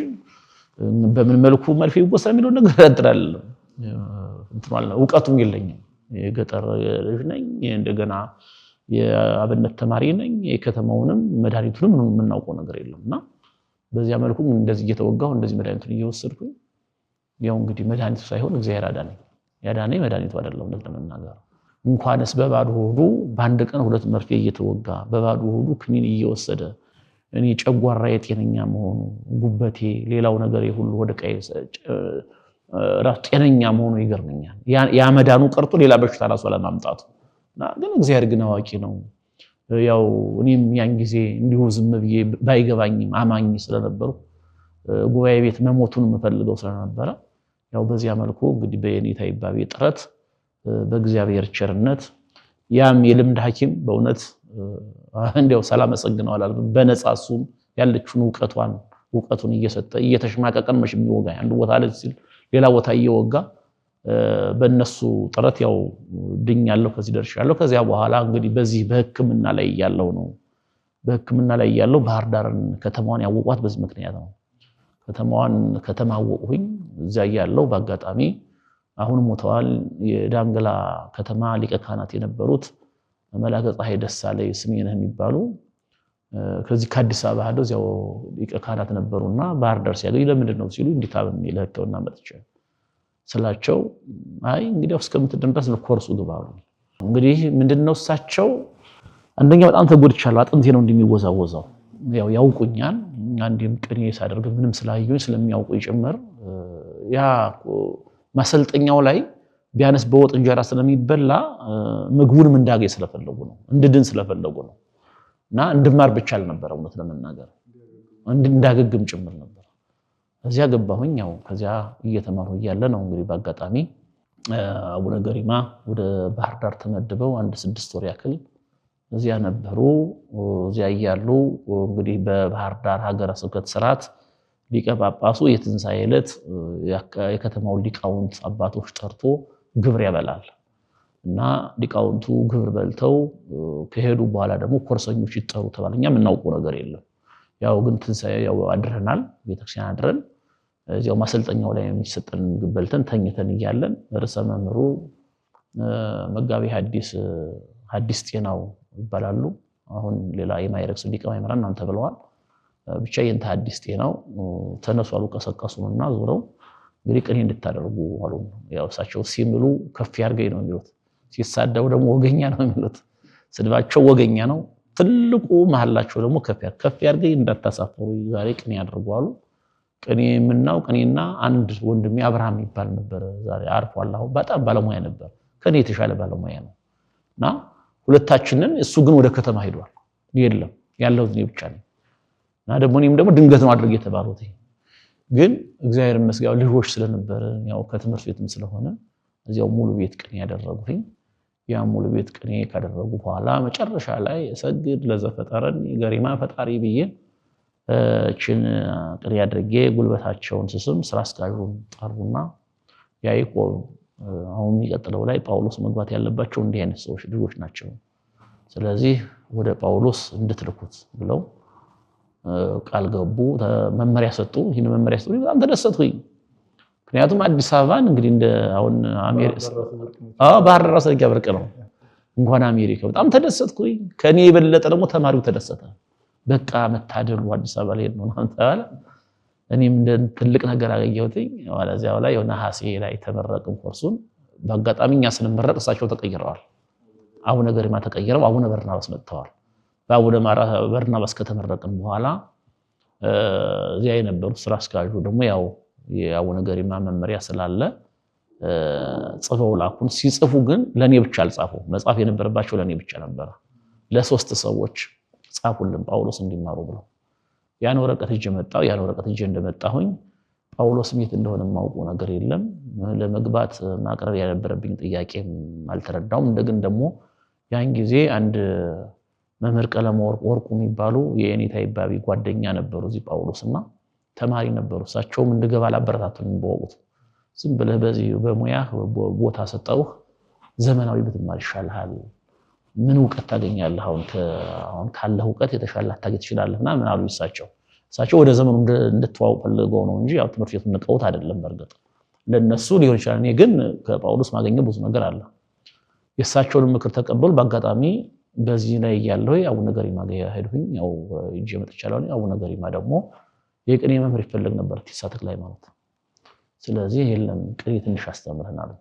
[SPEAKER 1] በምን መልኩ መርፌው ይወሰድ የሚለው ነገር አጥራለሁ እንትን ማለት እውቀቱም የለኝም። የገጠር ልጅ ነኝ፣ እንደገና የአብነት ተማሪ ነኝ። የከተማውንም መድኃኒቱንም የምናውቀው ነገር የለምና በዚያ መልኩ እንደዚህ እየተወጋሁ እንደዚህ መድኃኒቱን እየወሰድኩኝ ያው እንግዲህ መድኃኒቱ ሳይሆን እግዚአብሔር ያዳነኝ መድኃኒቱ አይደለም ለተመናገር እንኳንስ በባዶ ሆዱ በአንድ ቀን 2 መርፌ እየተወጋ በባዶ ሆዱ ክኒን እየወሰደ እኔ ጨጓራ የጤነኛ መሆኑ ጉበቴ ሌላው ነገር ሁሉ ወደ ቀይ ራስ ጤነኛ መሆኑ ይገርመኛል። ያ መዳኑ ቀርቶ ሌላ በሽታ ራሱ ለማምጣቱና ግን እግዚአብሔር ግን አዋቂ ነው። ያው እኔም ያን ጊዜ እንዲሁ ዝም ብዬ ባይገባኝም አማኝ ስለነበሩ ጉባኤ ቤት መሞቱን የምፈልገው ስለነበረ ያው በዚያ መልኩ እንግዲህ በየኔታ ይባቤ ጥረት በእግዚአብሔር ቸርነት ያም የልምድ ሐኪም በእውነት እንደው ሰላም አሰግነው አላልኩም። በነፃ እሱም ያለችውን ዕውቀቱን እየሰጠ እየተሽማቀቀን መሽም ይወጋ አንዱ ቦታ ላይ ሲል ሌላ ቦታ እየወጋ በእነሱ ጥረት ያው ድኛለሁ፣ ከዚህ ደርሻለሁ። ከዚያ በኋላ እንግዲህ በዚህ በሕክምና ላይ ያለው ባህር ዳርን ከተማዋን ያወቋት በዚህ ምክንያት ነው። ከተማ አወቅሁኝ። እዚያ ያለው በአጋጣሚ አሁን ሞተዋል። የዳንግላ ከተማ ሊቀ ካህናት የነበሩት መላከ ፀሐይ ደሳለኝ ስሜነህ የሚባሉ ከዚህ ከአዲስ አበባ ሄደው እዚያው ሊቀ ካህናት ነበሩና ባህር ዳር ሲያገኙ ለምንድን ነው ሲሉ እንዲታበም ለሕክምና መጥቼ ስላቸው አይ እንግዲህ እስከምትድን ድረስ ኮርሱ ግባሉ። እንግዲህ ምንድነው እሳቸው አንደኛ በጣም ተጎድቻለሁ። አጥንቴ ነው እንደሚወዛወዛው ያው ያውቁኛል። አንዴም ቅኔ ሳደርግ ምንም ስላዩኝ ስለሚያውቁ ይጨመር ያ ማሰልጠኛው ላይ ቢያንስ በወጥ እንጀራ ስለሚበላ ምግቡንም እንዳገኝ ስለፈለጉ ነው፣ እንድድን ስለፈለጉ ነው። እና እንድማር ብቻ አልነበረ እውነት ለመናገር እንዳገግም ጭምር ነበር። እዚያ ገባሁኝ። ያው ከዚያ እየተማርሁ እያለ ነው እንግዲህ በአጋጣሚ አቡነ ገሪማ ወደ ባህር ዳር ተመድበው 6 ወር ያክል እዚያ ነበሩ። እዚያ እያሉ እንግዲህ በባህር ዳር ሀገረ ስብከት ስርዓት ሊቀ ጳጳሱ የትንሣኤ ዕለት የከተማውን ሊቃውንት አባቶች ጠርቶ ግብር ያበላል እና ሊቃውንቱ ግብር በልተው ከሄዱ በኋላ ደግሞ ኮርሰኞች ይጠሩ ተባለ። እኛ የምናውቀው ነገር የለም። ያው ግን ትንሣኤ ያው አድረናል፣ ቤተክርስቲያን አድረን እዚያው ማሰልጠኛው ላይ የሚሰጠን ምግብ በልተን ተኝተን እያለን ርዕሰ መምህሩ መጋቢ ሐዲስ ጤናው ይባላሉ። አሁን ሌላ የማይረክስ ሊቀ ማእምራን እናንተ ብለዋል። ብቻ የእንተ ሐዲስ ጤናው ተነሱ አሉ፣ ቀሰቀሱንና ዞረው እንግዲህ ቅኔ እንድታደርጉ አሉ። ያው እሳቸው ሲምሉ ከፍ ያርገኝ ነው የሚሉት፣ ሲሳደቡ ደግሞ ወገኛ ነው የሚሉት። ስድባቸው ወገኛ ነው። ትልቁ መሐላቸው ደግሞ ከፍ ያርገኝ እንዳታሳፈሩ ዛሬ ቅኔ ያደርጉ አሉ። ቅኔ የምናው ቅኔና አንድ ወንድሜ አብርሃም ይባል ነበር፣ ዛሬ አርፏል። አሁን በጣም ባለሙያ ነበር፣ ከኔ የተሻለ ባለሙያ ነው። እና ሁለታችንን እሱ ግን ወደ ከተማ ሄዷል። የለም ያለው እኔ ብቻ ነኝ። እና ደግሞ እኔም ደግሞ ድንገት ነው አድርጌ የተባሉት። ግን እግዚአብሔር ይመስገን ልጆች ስለነበረ ያው ከትምህርት ቤትም ስለሆነ እዚያው ሙሉ ቤት ቅኔ ያደረጉኝ። ያ ሙሉ ቤት ቅኔ ካደረጉ በኋላ መጨረሻ ላይ ሰግድ ለዘፈጠረኒ ገሪማ ፈጣሪ ብዬ እችን ቅኔ አድርጌ ጉልበታቸውን ስስም ስራ አስኪያጁን ጠሩና ያዕቆብ አሁን የሚቀጥለው ላይ ጳውሎስ መግባት ያለባቸው እንዲህ አይነት ሰዎች ልጆች ናቸው፣ ስለዚህ ወደ ጳውሎስ እንድትልኩት ብለው ቃል ገቡ። መመሪያ ሰጡ። ይሄን መመሪያ ሰጡ። በጣም ተደሰትኩኝ። ምክንያቱም አዲስ አበባን እንግዲህ እንደ አሁን አሜሪካ ባህር ዳር ሰልክ ያብርቅ ነው እንኳን አሜሪካ። በጣም ተደሰትኩኝ። ከኔ የበለጠ ደግሞ ተማሪው ተደሰተ። በቃ መታደሉ አዲስ አበባ ላይ ነው ተባለ። እኔም እንደ ትልቅ ነገር አገኘሁትኝ። ወላዚያው ላይ ነሐሴ ላይ ተመረቅን ኮርሱን። በአጋጣሚ እኛ ስንመረቅ እሳቸው ተቀይረዋል። አቡነ ገሪማ ተቀይረው አቡነ በርናባስ መጥተዋል። በአቡነ በርናባስ ከተመረቅን በኋላ እዚያ የነበሩ ስራ አስኪያጁ ደግሞ ያው የአቡነ ገሪማ መመሪያ ስላለ ጽፈው ላኩን። ሲጽፉ ግን ለኔ ብቻ አልጻፉ። መጻፍ የነበረባቸው ለኔ ብቻ ነበር። ለ3 ሰዎች ጻፉልን ጳውሎስ እንዲማሩ ብለው። ያን ወረቀት ይዤ መጣሁ። ያን ወረቀት ይዤ እንደመጣሁኝ ጳውሎስ የት እንደሆነ የማውቀው ነገር የለም። ለመግባት ማቅረብ ያነበረብኝ ጥያቄም አልተረዳውም። እንደገና ደግሞ ያን ጊዜ አንድ መምህር ቀለም ወርቁ የሚባሉ የኔታ ይባቢ ጓደኛ ነበሩ እዚህ ጳውሎስና ተማሪ ነበሩ። እሳቸውም እንድገባ አላበረታቱኝ በወቅቱ። ዝም ብለህ በዚህ በሙያ ቦታ ሰጠውህ፣ ዘመናዊ ብትማር ይሻልሃል፣ ምን ዕውቀት ታገኛለህ? አሁን ካለህ ዕውቀት የተሻለ ታገኝ ትችላለህና ምን አሉ እሳቸው ወደ ዘመኑ እንድትዋው ፈልገው ነው እንጂ ያው ትምህርት ቤቱን ንቀውት አይደለም። በርግጥ ለነሱ ሊሆን ይችላል። እኔ ግን ከጳውሎስ ማገኘው ብዙ ነገር አለ። የእሳቸውን ምክር ተቀበሉ። በአጋጣሚ በዚህ ላይ ያለው አቡነ ገሪማ ጋር ሄድኩኝ። ያው እጄ መጥቻለሁ። አቡነ ገሪማ ደግሞ የቅኔ መምህር ይፈልግ ነበር ቲሳ ተክለ ሃይማኖት። ስለዚህ የለም ቅኔ ትንሽ አስተምረናል።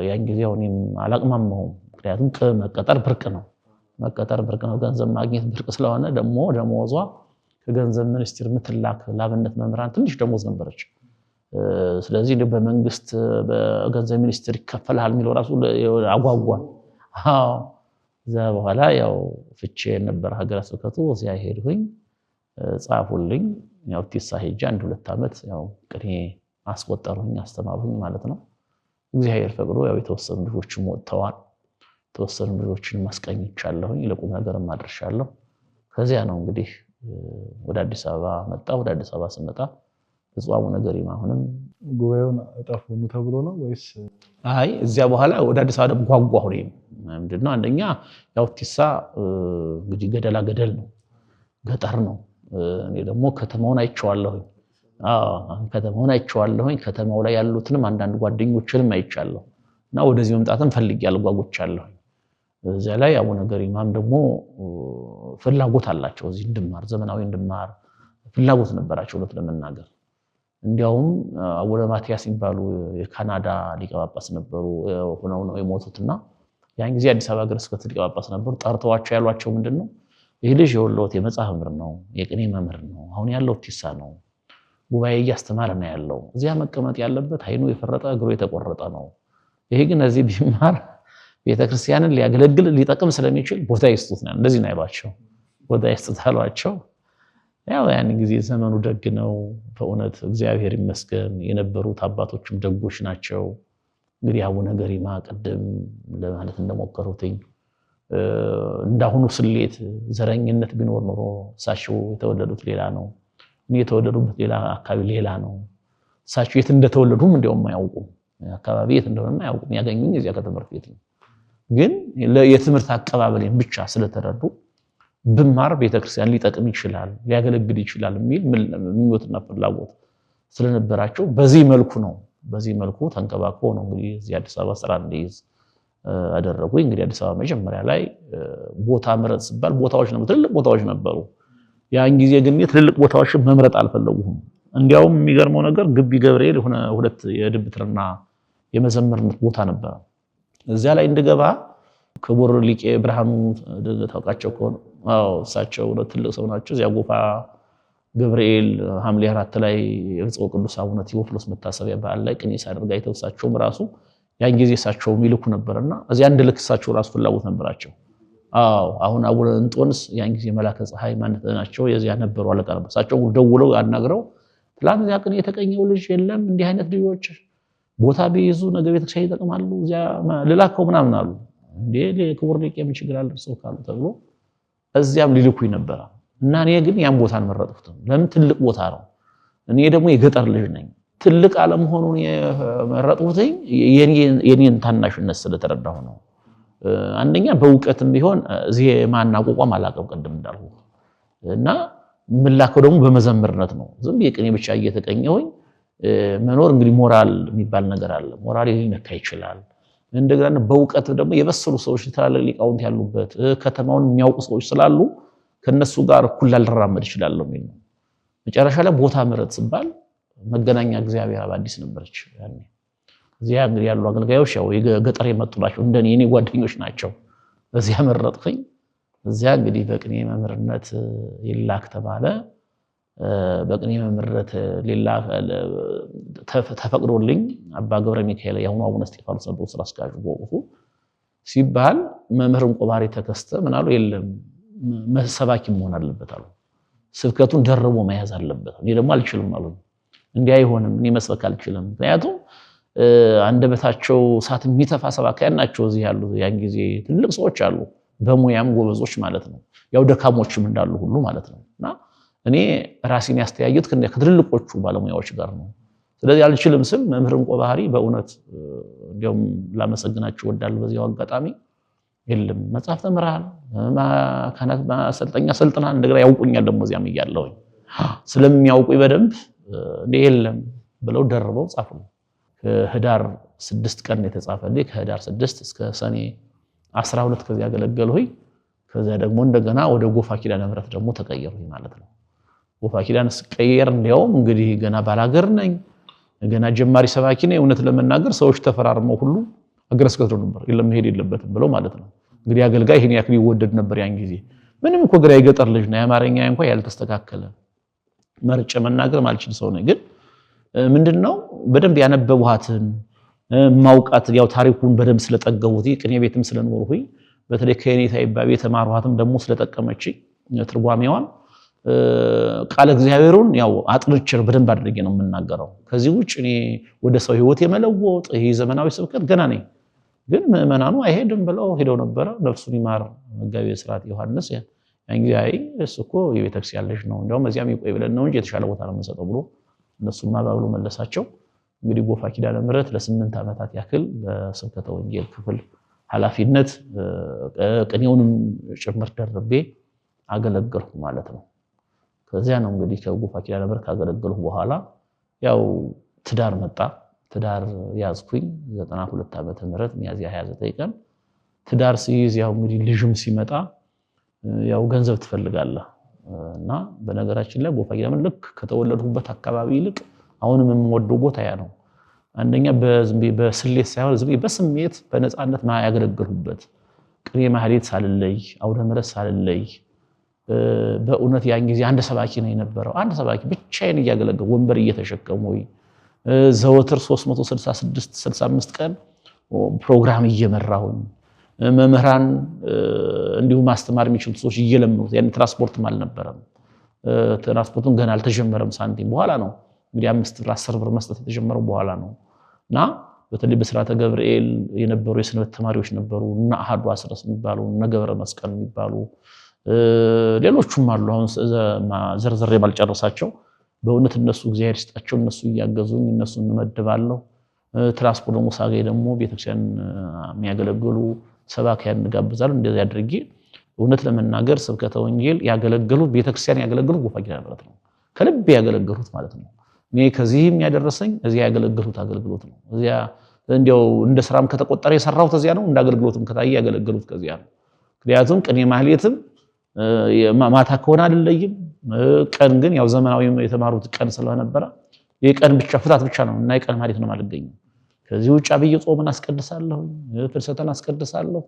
[SPEAKER 1] ያን ጊዜ እኔም አላቅማማሁም። ምክንያቱም መቀጠር ብርቅ ነው። ገንዘብ ማግኘት ብርቅ ስለሆነ ደግሞ ደሞዟ ከገንዘብ ሚኒስቴር ምትላክ ለአብነት መምህራን ትንሽ ደሞዝ ነበረች። ስለዚህ በመንግስት በገንዘብ ሚኒስቴር ይከፈላል የሚለው ራሱ አጓጓን። እዛ በኋላ ያው ፍቼ ነበር ሀገረ ስብከቱ። እዚያ ሄድኩኝ፣ ጻፉልኝ። ያው ቲሳ ሄጄ 1-2 ዓመት ያው ቅኔ አስቆጠሩኝ፣ አስተማሩኝ ማለት ነው። እግዚአብሔር ፈቅዶ ያው የተወሰኑ ልጆችም ወጥተዋል። የተወሰኑ ልጆችን ማስቀኝቻለሁኝ፣ ለቁም ነገርም አድርሻለሁ። ከዚያ ነው እንግዲህ ወደ አዲስ አበባ መጣ። ወደ አዲስ አበባ ስመጣ ብፁዕ አቡነ ገሪማ አሁንም
[SPEAKER 2] ጉባኤውን እጠፉኑ ተብሎ ነው ወይስ?
[SPEAKER 1] አይ እዚያ በኋላ ወደ አዲስ አበባ ጓጓሁ። ምንድነው አንደኛ ያው ቲሳ እንግዲህ ገደላ ገደል ነው፣ ገጠር ነው። እኔ ደግሞ ከተማውን አይቼዋለሁኝ። ከተማውን አይቼዋለሁኝ። ከተማው ላይ ያሉትንም አንዳንድ ጓደኞችንም አይቻለሁ እና ወደዚህ መምጣትም ፈልጌያለሁ፣ ጓጉቻለሁኝ። እዚያ ላይ አቡነ ገሪማም ደግሞ ፍላጎት አላቸው እዚህ እንድማር፣ ዘመናዊ እንድማር ፍላጎት ነበራቸው እውነት ለመናገር። እንዲያውም አቡነ ማቲያስ የሚባሉ የካናዳ ሊቀ ጳጳስ ነበሩ፣ ሆነው ነው የሞቱትና ያን ጊዜ አዲስ አበባ ሀገረ ስብከት ሊቀ ጳጳስ ነበሩ። ጠርተዋቸው ያሏቸው ምንድነው ይህ ልጅ የወለወት የመጽሐፍ መምህር ነው፣ የቅኔ መምህር ነው፣ አሁን ያለው ቲሳ ነው፣ ጉባኤ እያስተማረ ነው ያለው። እዚያ መቀመጥ ያለበት አይኑ የፈረጠ እግሩ የተቆረጠ ነው። ይሄ ግን እዚህ ቢማር ቤተክርስቲያንን ሊያገለግል ሊጠቅም ስለሚችል ቦታ ይስጡት ነው፣ እንደዚህ ነው ያሏቸው። ቦታ ይስጡት አሏቸው። ያው ያን ጊዜ ዘመኑ ደግ ነው በእውነት እግዚአብሔር ይመስገን። የነበሩት አባቶችም ደጎች ናቸው። እንግዲህ አቡነ ገሪማ ቅድም ለማለት እንደሞከሩትኝ እንዳሁኑ ስሌት ዘረኝነት ቢኖር ኖሮ እሳቸው የተወለዱት ሌላ ነው፣ እኔ የተወለዱበት ሌላ አካባቢ ሌላ ነው። እሳቸው የት እንደተወለዱም እንዲያውም አያውቁም፣ አካባቢ የት እንደሆነም አያውቁም። ያገኙኝ እዚያ ከትምህርት ቤት ነው። ግን የትምህርት አቀባበሌን ብቻ ስለተረዱ ብማር ቤተክርስቲያን ሊጠቅም ይችላል፣ ሊያገለግል ይችላል የሚል ምኞትና ፍላጎት ስለነበራቸው በዚህ መልኩ ተንከባክቦ ነው እንግዲህ እዚህ አዲስ አበባ ስራ እንዲይዝ አደረጉኝ። እንግዲህ አዲስ አበባ መጀመሪያ ላይ ቦታ ምረጥ ሲባል ቦታዎች ነበሩ፣ ትልልቅ ቦታዎች ነበሩ። ያን ጊዜ ግን ትልልቅ ቦታዎችን መምረጥ አልፈለጉም። እንዲያውም የሚገርመው ነገር ግቢ ገብርኤል የሆነ 2 የድብትርና የመዘመርነት ቦታ ነበረ። እዚያ ላይ እንድገባ ክቡር ሊቄ ብርሃኑ ታውቃቸው ከሆነ እሳቸው ትልቅ ሰው ናቸው። እዚያ ጎፋ ገብርኤል ሐምሌ 4 ላይ የብፁዕ ቅዱስ አቡነ ቴዎፍሎስ መታሰቢያ በዓል ላይ ቅኔ ሳደርግ አይተው እሳቸውም ራሱ ያን ጊዜ እሳቸው ይልኩ ነበርና እዚያ እንድልክ እሳቸው ራሱ ፍላጎት ነበራቸው። አሁን አቡነ እንጦንስ ያን ጊዜ መላከ ፀሐይ ማለት ናቸው፣ የዚያ ነበሩ አለቃ ነበር። እሳቸው ደውለው አናግረው ትላንት እዚያ ቅኔ የተቀኘው ልጅ የለም እንዲህ አይነት ልጆች ቦታ ቢይዙ ነገ ቤተክርስቲያን ይጠቅማሉ፣ እዚያ ልላከው ምናምን አሉ። እንዴ ክቡር ሊቄ ምን ችግር አለ እርሶ ካሉ ተብሎ እዚያም ሊልኩኝ ነበር። እና እኔ ግን ያን ቦታ አልመረጥኩትም። ለምን? ትልቅ ቦታ ነው። እኔ ደግሞ የገጠር ልጅ ነኝ። ትልቅ አለመሆኑን የመረጥኩት የኔን ታናሽነት ስለተረዳሁ ነው። አንደኛ በእውቀትም ቢሆን እዚህ ማን አቋቋም አላውቅም ቅድም እንዳልኩ እና ምላከው ደግሞ በመዘምርነት ነው። ዝም የቅኔ ብቻ እየተቀኘሁኝ መኖር እንግዲህ ሞራል የሚባል ነገር አለ። ሞራል ሊነካ ይችላል። እንደገና በእውቀት ደግሞ የበሰሉ ሰዎች ትላልቅ ሊቃውንት ያሉበት ከተማውን የሚያውቁ ሰዎች ስላሉ ከነሱ ጋር እኩል ላልራመድ እችላለሁ የሚል ነው። መጨረሻ ላይ ቦታ ምረጥ ሲባል መገናኛ እግዚአብሔር አዲስ ነበረች ያኔ። እዚያ እንግዲህ ያሉ አገልጋዮች ያው የገጠር የመጡ ናቸው፣ እንደኔ የኔ ጓደኞች ናቸው። እዚያ መረጥኩኝ። እዚያ እንግዲህ በቅኔ መምህርነት ይላክ ተባለ። በቅኔ መምህርነት ሊላክ ተፈቅዶልኝ አባ ገብረ ሚካኤል ያሁኑ አቡነ እስጢፋኖስ ነበሩ ስራ አስኪያጁ በወቅቱ ሲባል መምህር እንቆባሪ ተከስተ ምን አሉ፣ የለም ሰባኪ መሆን አለበት አሉ። ስብከቱን ደርቦ መያዝ አለበት። እኔ ደግሞ አልችልም አሉ። እንዲህ አይሆንም፣ እኔ መስበክ አልችልም። ምክንያቱም አንደበታቸው እሳት የሚተፋ ሰባኪያን ናቸው እዚህ ያሉ። ያን ጊዜ ትልቅ ሰዎች አሉ፣ በሙያም ጎበዞች ማለት ነው፣ ያው ደካሞችም እንዳሉ ሁሉ ማለት ነው። እና እኔ ራሴን ያስተያየሁት ከትልልቆቹ ባለሙያዎች ጋር ነው። ስለዚህ አልችልም ስም መምህር እንቆባሪ በእውነት እንዲያውም ላመሰግናቸው እወዳለሁ በዚያው አጋጣሚ። የለም መጽሐፍ ተምረሃል፣ ካህናት ማሰልጠኛ ሰልጥናል፣ እንደገና ያውቁኛል ደግሞ እዚያም እያለሁኝ ስለሚያውቁኝ በደንብ የለም ብለው ደርበው ጻፉ። ከህዳር 6 ቀን የተጻፈልኝ ከህዳር 6 እስከ ሰኔ 12 ከዚያ ያገለገልሁኝ። ከዚያ ደግሞ እንደገና ወደ ጎፋ ኪዳነ ምህረት ደግሞ ተቀየርሁኝ ማለት ነው። ጎፋ ኪዳነ ስቀየር እንዲያውም እንግዲህ ገና ባላገር ነኝ፣ ገና ጀማሪ ሰባኪ ነኝ። እውነት ለመናገር ሰዎች ተፈራርመው ሁሉ አገረ ስብከት ነበር የለም መሄድ የለበትም ብለው ማለት ነው። እንግዲህ አገልጋይ ይሄን ያክል ይወደድ ነበር ያን ጊዜ። ምንም እኮ ግራ የገጠር ልጅ ነው፣ የአማርኛ እንኳን ያልተስተካከለ መርጬ መናገር ማልችል ሰው ነኝ። ግን ምንድነው በደንብ ያነበብኋትን ማውቃትን ያው ታሪኩን በደንብ ስለጠገቡት ቅኔ ቤትም ስለኖርሁኝ በተለይ ከኔታ ይባቤ የተማርኋትም ደግሞ ስለጠቀመችኝ ትርጓሜዋን ቃለ እግዚአብሔሩን ያው አጥንቼ በደንብ አድርጌ ነው የምናገረው። ከዚህ ውጭ እኔ ወደ ሰው ህይወት የመለወጥ ይሄ ዘመናዊ ስብከት ገና ነኝ። ግን ምዕመናኑ አይሄድም ብለው ሄደው ነበረ። ነፍሱን ይማር መጋቤ ሥርዓት ዮሐንስ ያን ጊዜ አይ እሱ እኮ የቤተክርስቲያን ልጅ ነው እንደውም እዚያም ይቆይ ብለን ነው እንጂ የተሻለ ቦታ ነው የምንሰጠው ብሎ እነሱም ማባብሎ መለሳቸው። እንግዲህ ጎፋ ኪዳነ ምህረት ለ8 ዓመታት ያክል በስብከተ ወንጌል ክፍል ኃላፊነት ቅኔውንም ጭምር ደርቤ አገለገልኩ ማለት ነው። ከዚያ ነው እንግዲህ ከጎፋ ኪዳነ ምህረት ካገለገልኩ በኋላ ያው ትዳር መጣ። ትዳር ያዝኩኝ 92 ዓመተ ምህረት ሚያዝያ 29 ቀን ትዳር ሲይዝ ያው እንግዲህ ልጅም ሲመጣ ያው ገንዘብ ትፈልጋለህ እና በነገራችን ላይ ጎፋ ኪዳነ ምህረት ልክ ከተወለድኩበት አካባቢ ይልቅ አሁንም የምወደው ቦታ ያ ነው። አንደኛ በስሌት ሳይሆን ዝም በስሜት በነፃነት ያገለገልሁበት ቅኔ ማህሌት ሳልለይ አውደ ምህረት ሳልለይ በእውነት ያን ጊዜ አንድ ሰባኪ ነው የነበረው። አንድ ሰባኪ ብቻዬን እያገለገልኩ ወንበር እየተሸከሙኝ ዘወትር 366 65 ቀን ፕሮግራም እየመራሁኝ መምህራን እንዲሁም ማስተማር የሚችሉ ሰዎች እየለመኑት ያን ትራንስፖርትም አልነበረም። ትራንስፖርቱን ገና አልተጀመረም። ሳንቲም በኋላ ነው እንግዲህ 5 ብር 10 ብር መስጠት የተጀመረው በኋላ ነው። እና በተለይ በስራተ ገብርኤል የነበሩ የሰንበት ተማሪዎች ነበሩ እና አሃዱ አስረስ የሚባሉ እና ገብረ መስቀል የሚባሉ ሌሎቹም አሉ። አሁን ዘርዘር ባልጨረሳቸው በእውነት እነሱ እግዚአብሔር ይስጣቸው እነሱ እያገዙኝ እነሱ እንመድባለሁ። ትራንስፖርት ደግሞ ሳገኝ ደግሞ ቤተክርስቲያን የሚያገለግሉ ሰባኪያን እንጋብዛለን። እንደዚህ አድርጌ እውነት ለመናገር ስብከተ ወንጌል ያገለግሉት ቤተክርስቲያን ያገለግሉት ጎፋ ኪዳነ ምህረት ነው። ከልብ ያገለግሉት ማለት ነው። እኔ ከዚህም ያደረሰኝ እዚያ ያገለግሉት አገልግሎት ነው። እዚያ እንዲያው እንደ ስራም ከተቆጠረ የሰራሁት እዚያ ነው። እንደ አገልግሎትም ከታየ ያገለግሉት ከዚያ ነው። ምክንያቱም ቅኔ ማህሌትም ማታ ከሆነ አይደለም፣ ቀን ግን ያው ዘመናዊ የተማሩት ቀን ስለነበረ የቀን ብቻ ፍታት ብቻ ነው እና የቀን ማህሌት ነው የማልገኘው። ከዚህ ውጭ አብይ ጾምን አስቀድሳለሁ፣ ፍልሰተን አስቀድሳለሁ፣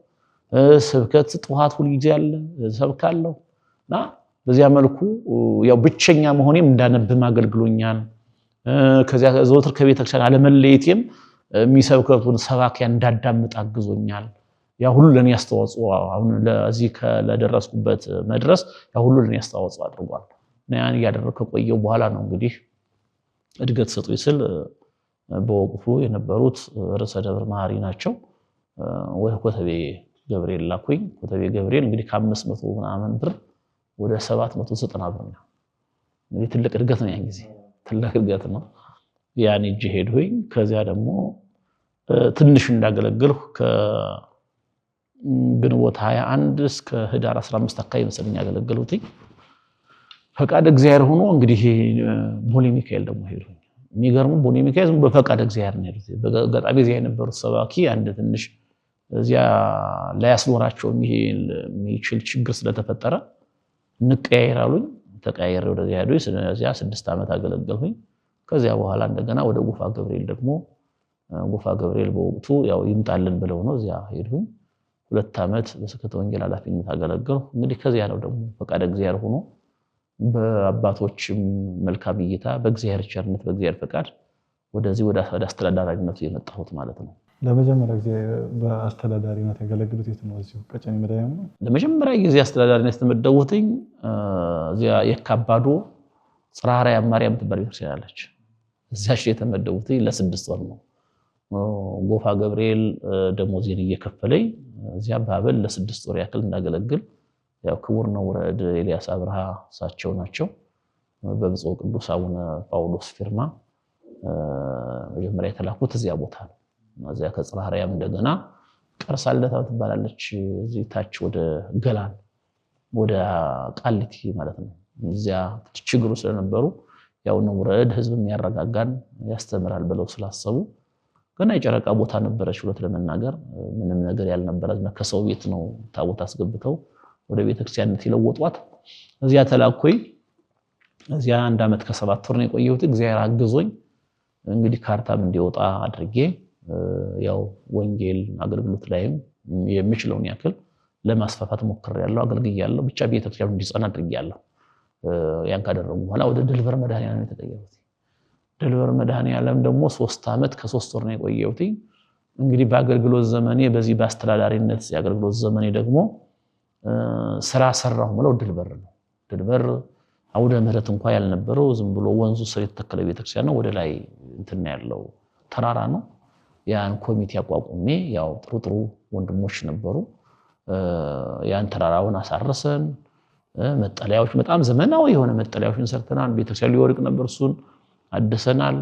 [SPEAKER 1] ስብከት ጠዋት ሁሉ ጊዜ አለ ሰብካለሁ እና በዚያ መልኩ ያው ብቸኛ መሆኔም እንዳነብም አገልግሎኛል። ከዚያ ዘወትር ከቤተክርስቲያን አለመለየቴም የሚሰብከቱን ሰባኪያን እንዳዳምጥ አግዞኛል። ያ ሁሉ ለኔ ያስተዋጽኦ አሁን ለዚህ ለደረስኩበት መድረስ ያ ሁሉ ለኔ ያስተዋጽኦ አድርጓል። እና ያን ያደረከ ቆየው በኋላ ነው እንግዲህ እድገት ሰጡኝ ስል በወቅቱ የነበሩት ርዕሰ ደብር መሐሪ ናቸው። ወደ ኮተቤ ገብርኤል ላኩኝ። ኮተቤ ገብርኤል እንግዲህ ከ500 ምናምን ብር ወደ 790 ብር ነው። እንግዲህ ትልቅ እድገት ነው ያን ጊዜ ትልቅ እድገት ነው። ያን እጅ ሄድሁኝ። ከዚያ ደግሞ ትንሽ እንዳገለግልሁ ከግንቦት 21 እስከ ህዳር 15 አካባቢ መሰለኝ ያገለግሉት። ፈቃድ እግዚአብሔር ሆኖ እንግዲህ ቦሌ ሚካኤል ደግሞ ሄድሁኝ። የሚገርሙ ቦሌ ሚካኤል ዝም በፈቃድ እግዚአብሔር ነው ሄዱት። በገጣሚ እዚያ የነበሩት ሰባኪ አንድ ትንሽ እዚያ ላይ ያስኖራቸው የሚችል ችግር ስለተፈጠረ እንቀያየራሉኝ። ተቀያየረ ወደዚያ ሄዱኝ። ስለዚያ 6 ዓመት አገለገልሁኝ። ከዚያ በኋላ እንደገና ወደ ጎፋ ገብርኤል ደግሞ ጎፋ ገብርኤል በወቅቱ ያው ይምጣልን ብለው ነው እዚያ ሄድሁኝ። 2 ዓመት በስብከተ ወንጌል ኃላፊነት አገለገልሁ። እንግዲህ ከዚያ ነው ደግሞ ፈቃድ እግዚአብሔር ሆኖ በአባቶችም መልካም እይታ በእግዚአብሔር ቸርነት በእግዚአብሔር ፈቃድ ወደዚህ ወደ አስተዳዳሪነቱ የመጣሁት ማለት ነው።
[SPEAKER 2] ለመጀመሪያ ጊዜ በአስተዳዳሪነት ያገለግሉት የት ነው? እዚሁ ቀጨኔ መድኃኔዓለም ነው።
[SPEAKER 1] ለመጀመሪያ ጊዜ አስተዳዳሪነት የተመደቡትኝ እዚያ የካባዶ ጽርሐ አርያም ማርያም ትባል ቤተክርስቲያን አለች። እዚያሽ የተመደቡትኝ ለ6 ወር ነው። ጎፋ ገብርኤል ደሞዜን እየከፈለኝ እዚያ ባበል ለ6 ወር ያክል እንዳገለግል ያው ክቡር ነው ወረድ ኤልያስ አብርሃ እሳቸው ናቸው በብፁዕ ቅዱስ አቡነ ጳውሎስ ፊርማ መጀመሪያ የተላኩት እዚያ ቦታ ነው። እዚያ ከጽርሐ አርያም እንደገና ቀርሳለታ ትባላለች እዚህ ታች ወደ ገላን ወደ ቃሊቲ ማለት ነው። እዚያ ችግሩ ስለነበሩ ያው ነው ወረድ ህዝብ የሚያረጋጋን ያስተምራል ብለው ስላሰቡ ገና የጨረቃ ቦታ ነበረች ሁለት ለመናገር ምንም ነገር ያልነበረ ከሰው ቤት ነው ታቦት አስገብተው ወደ ቤተክርስቲያንነት ይለወጧት እዚያ ተላኮይ እዚያ 1 ዓመት ከ7 ወር ነው የቆየሁት እግዚአብሔር አግዞኝ እንግዲህ ካርታም እንዲወጣ አድርጌ ያው ወንጌል አገልግሎት ላይም የሚችለውን ያክል ለማስፋፋት ሞክሬያለሁ አገልግያለሁ ብቻ ቤተክርስቲያኑ እንዲጸና አድርጌያለሁ ያን ካደረጉ በኋላ ወደ ድልበር መድኃኔዓለም ተቀየርኩት ድልበር መድኃኔዓለም ደግሞ 3 ዓመት ከ3 ወር ነው የቆየሁት እንግዲህ በአገልግሎት ዘመኔ በዚህ በአስተዳዳሪነት የአገልግሎት ዘመኔ ደግሞ ስራ ሰራሁ ማለት ድልበር ነው ድልበር አውደ ምህረት እንኳን ያልነበረው ዝም ብሎ ወንዙ ስር የተተከለ ቤተክርስቲያን ነው ወደ ላይ እንትን ያለው ተራራ ነው ያን ኮሚቴ አቋቁሜ ያው ጥሩ ወንድሞች ነበሩ ያን ተራራውን አሳርሰን መጠለያዎች በጣም ዘመናዊ የሆነ መጠለያዎችን ሰርተናል ቤተክርስቲያን ሊወርቅ ነበር እሱን አደሰናል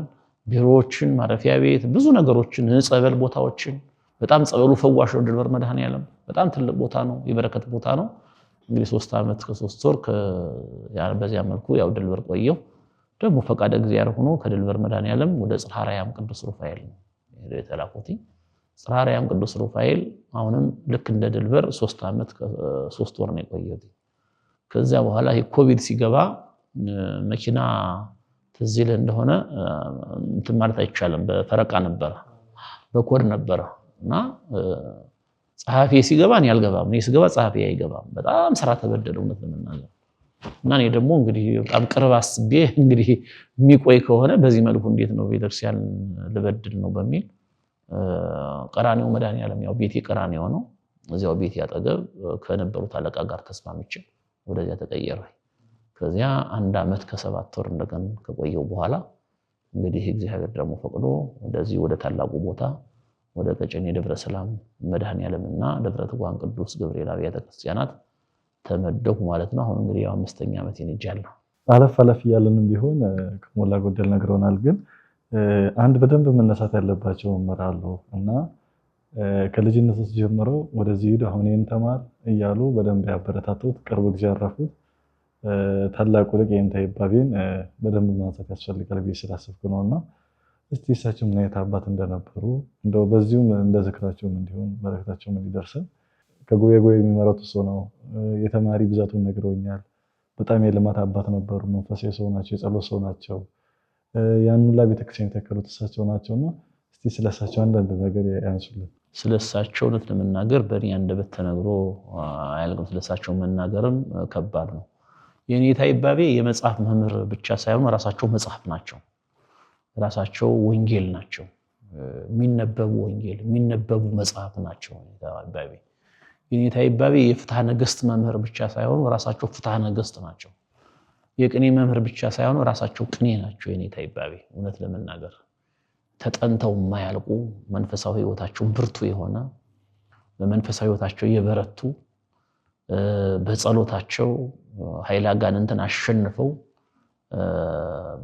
[SPEAKER 1] ቢሮዎችን ማረፊያ ቤት ብዙ ነገሮችን ጸበል ቦታዎችን በጣም ጸበሉ ፈዋሽ ነው ድልበር መድኃኔዓለም በጣም ትልቅ ቦታ ነው የበረከት ቦታ ነው እንግዲህ 3 ዓመት ከ3 ወር በዚያ መልኩ ያው ድልበር ቆየው ደግሞ ፈቃደ እግዚአብሔር ሆኖ ከድልበር መድኃኔዓለም ወደ ጽርሐ አርያም ቅዱስ ሩፋኤል ነው የተላኩት ጽርሐ አርያም ቅዱስ ሩፋኤል አሁንም ልክ እንደ ድልበር 3 ዓመት ከ3 ወር ነው የቆየሁት ከዛ በኋላ ኮቪድ ሲገባ መኪና ትዝል እንደሆነ እንትን ማለት አይቻልም በፈረቃ ነበር በኮድ ነበር እና ጸሐፊ ሲገባን ያልገባም እኔ ሲገባ ጸሐፊ አይገባም በጣም ስራ ተበደለው እውነት ለመናገር እና እኔ ደግሞ እንግዲህ በጣም ቅርብ አስቤ እንግዲህ የሚቆይ ከሆነ በዚህ መልኩ እንዴት ነው ቤተክርስቲያን ልበድል ነው በሚል ቀራኒዮ መድኃኔዓለም ያው ቤቴ ቀራኒዮ ነው እዚያው ቤቴ ያጠገብ ከነበሩት አለቃ ጋር ተስማምቼ ወደዚያ ተቀየረ ከዚያ 1 ዓመት ከ7 ወር እንደገና ከቆየው በኋላ እንግዲህ እግዚአብሔር ደግሞ ፈቅዶ ወደዚህ ወደ ታላቁ ቦታ ወደ ቀጨኔ ደብረ ሰላም መድኃኔዓለምና ደብረ ትጉሃን ቅዱስ ገብርኤል አብያተ ክርስቲያናት ተመደኩ ማለት ነው አሁን እንግዲህ ያው 5ኛ ዓመቴን ይጃለሁ
[SPEAKER 2] አለፍ ያለንም ቢሆን ከሞላ ጎደል ነግሮናል ግን አንድ በደንብ መነሳት ያለባቸው መራሉ እና ከልጅነቱ ጀምሮ ወደዚህ ሄዱ አሁን ይሄን ተማር እያሉ በደንብ ያበረታቱት ቅርብ ጊዜ ያረፉት ታላቁ ልጅ የእንታ ይባቤን በደንብ ማንሳት ያስፈልጋል ብዬ ስላሰብኩ ነውና እስቲ እሳቸው ምን አይነት አባት እንደነበሩ እንደው በዚሁም እንደ ዝክራቸውም እንዲሆን በረከታቸውም እንዲደርሰን ከጎየ የሚመረቱ ሰው ነው የተማሪ ብዛቱን ነግረውኛል በጣም የልማት አባት ነበሩ መንፈሳዊ ሰው ናቸው የጸሎት ሰው ናቸው ያን ሁላ ቤተክርስቲያን የተከሉት እሳቸው ናቸውና እስቲ ስለሳቸው አንዳንድ ነገር ያንሱልን
[SPEAKER 1] ስለሳቸው እውነት ለመናገር በእኔ አንደበት ተነግሮ አያልቅም ስለሳቸው መናገርም ከባድ ነው የኔታ ይባቤ የመጽሐፍ መምህር ብቻ ሳይሆን ራሳቸው መጽሐፍ ናቸው ራሳቸው ወንጌል ናቸው የሚነበቡ ወንጌል የሚነበቡ መጽሐፍ ናቸው ይባቤ የኔታ ይባቤ የፍትሐ ነገሥት መምህር ብቻ ሳይሆን ራሳቸው ፍትሐ ነገሥት ናቸው የቅኔ መምህር ብቻ ሳይሆን ራሳቸው ቅኔ ናቸው የኔታ ይባቤ እውነት ለመናገር ተጠንተው የማያልቁ መንፈሳዊ ህይወታቸው ብርቱ የሆነ በመንፈሳዊ ህይወታቸው የበረቱ በጸሎታቸው ኃይለ አጋንንትን አሸንፈው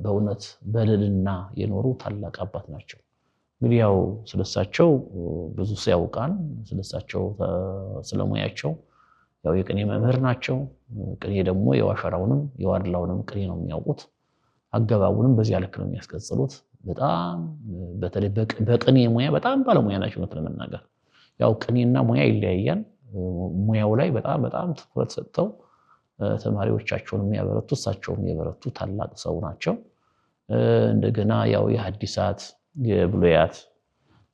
[SPEAKER 1] በእውነት በልልና የኖሩ ታላቅ አባት ናቸው እንግዲህ ያው ስለሳቸው ብዙ ሰው ያውቃል ስለሳቸው ስለሙያቸው ያው የቅኔ መምህር ናቸው ቅኔ ደግሞ የዋሸራውንም የዋድላውንም ቅኔ ነው የሚያውቁት አገባቡንም በዚያ ልክ ነው የሚያስቀጽሉት በጣም በተለይ በቅኔ ሙያ በጣም ባለሙያ ናቸው ነው ለመናገር ያው ቅኔና ሙያ ይለያያል ሙያው ላይ በጣም ትኩረት ሰጥተው ተማሪዎቻቸውን የሚያበረቱ እሳቸውም የበረቱ ታላቅ ሰው ናቸው እንደገና ያው የሐዲሳት የብሉያት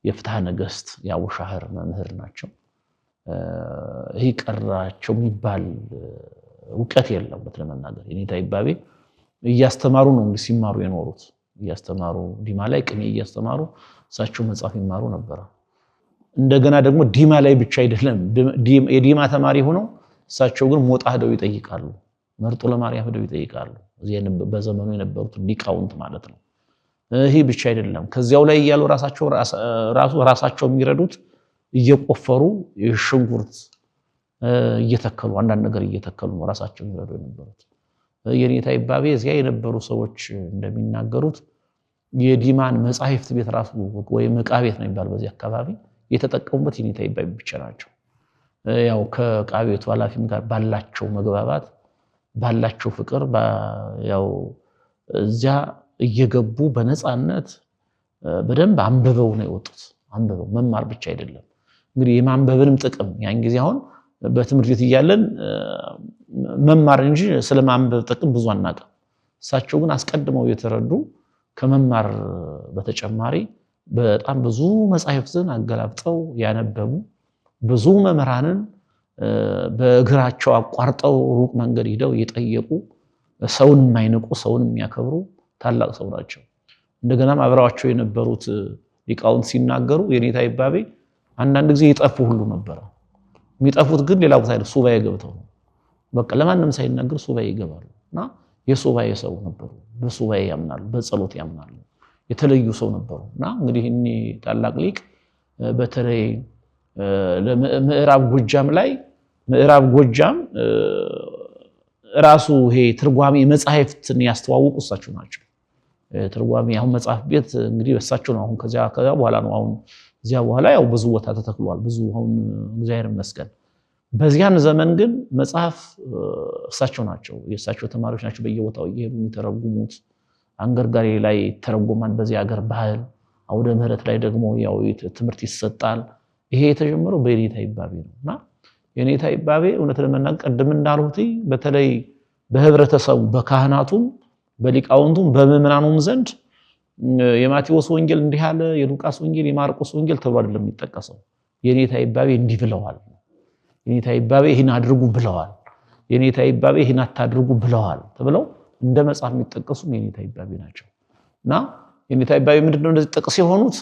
[SPEAKER 1] የፍትሐ ነገሥት ያውሻህር መምህር ናቸው ይሄ ቀራቸው የሚባል ዕውቀት የለም ለመናገር የኔታ ይባቤ እያስተማሩ ነው እንግዲህ ሲማሩ የኖሩት እያስተማሩ ዲማ ላይ ቅኔ እያስተማሩ እሳቸው መጽሐፍ ይማሩ ነበር እንደገና ደግሞ ዲማ ላይ ብቻ አይደለም የዲማ ተማሪ ሆነው እሳቸው ግን ሞጣ ሄደው ይጠይቃሉ መርጦ ለማርያም ሄደው ይጠይቃሉ እዚህ በዘመኑ የነበሩት ሊቃውንት ማለት ነው ይሄ ብቻ አይደለም ከዚያው ላይ ያለው ራሳቸው የሚረዱት እየቆፈሩ የሽንኩርት እየተከሉ አንዳንድ ነገር እየተከሉ ነው ራሳቸው የሚረዱ የነበሩት የኔታ ይባቤ እዚያ የነበሩ ሰዎች እንደሚናገሩት የዲማን መጻሕፍት ቤት ራሱ ወይም ዕቃ ቤት ነው የሚባል በዚህ አካባቢ የተጠቀሙበት የኔታ ይባቤ ብቻ ናቸው ያው ከዕቃ ቤቱ ኃላፊም ጋር ባላቸው መግባባት ባላቸው ፍቅር ያው እዚያ እየገቡ በነፃነት በደንብ አንብበው ነው የወጡት። አንብበው መማር ብቻ አይደለም እንግዲህ የማንበብንም ጥቅም ያን ጊዜ አሁን በትምህርት ቤት እያለን መማር እንጂ ስለማንበብ ጥቅም ብዙ አናውቅም። እሳቸው ግን አስቀድመው የተረዱ ከመማር በተጨማሪ በጣም ብዙ መጻሕፍትን አገላብጠው ያነበቡ ብዙ መምህራንን በእግራቸው አቋርጠው ሩቅ መንገድ ሄደው የጠየቁ ሰውን የማይንቁ ሰውን የሚያከብሩ ታላቅ ሰው ናቸው። እንደገናም አብረዋቸው የነበሩት ሊቃውንት ሲናገሩ የኔታ ይባቤ አንዳንድ ጊዜ ይጠፉ ሁሉ ነበር። የሚጠፉት ግን ሌላ ቦታ አይደለም፣ ሱባኤ ገብተው ነው። በቃ ለማንም ሳይናገር ሱባኤ ይገባሉ እና የሱባኤ ሰው ነበሩ። በሱባኤ ያምናሉ፣ በጸሎት ያምናሉ። የተለዩ ሰው ነበሩ እና እንግዲህ እኔ ታላቅ ሊቅ በተለይ ምዕራብ ጎጃም ላይ ምዕራብ ጎጃም ራሱ ይሄ ትርጓሜ መጻሕፍትን ያስተዋወቁ እሳቸው ናቸው። ትርጓሜ አሁን መጽሐፍ ቤት እንግዲህ በእሳቸው ነው። አሁን ከዚያ በኋላ ነው አሁን እዚያ በኋላ ያው ብዙ ቦታ ተተክሏል። ብዙ አሁን እግዚአብሔር ይመስገን። በዚያን ዘመን ግን መጽሐፍ እሳቸው ናቸው፣ የእሳቸው ተማሪዎች ናቸው በየቦታው እየሄዱ የሚተረጉሙት። አንገርጋሪ ላይ ይተረጎማል በዚህ ሀገር ባህል። አውደ ምሕረት ላይ ደግሞ ያው ትምህርት ይሰጣል። ይሄ የተጀመረው በኔታ ይባቤ ነውና የኔታ ይባቤ እውነት ለመናገር ቀደም እንዳልሁት በተለይ በህብረተሰቡ በካህናቱም በሊቃውንቱም በምዕመናኑም ዘንድ የማቴዎስ ወንጌል እንዲህ አለ፣ የሉቃስ ወንጌል፣ የማርቆስ ወንጌል ተብሎ አይደለም የሚጠቀሰው። የኔታ ይባቤ እንዲህ ብለዋል፣ የኔታ ይባቤ ይህን አድርጉ ብለዋል፣ የኔታ ይባቤ ይህን አታድርጉ ብለዋል ተብለው እንደ መጽሐፍ የሚጠቀሱ የኔታ ይባቤ ናቸው። እና የኔታ ይባቤ ምንድነው እንደዚህ ጥቅስ የሆኑት?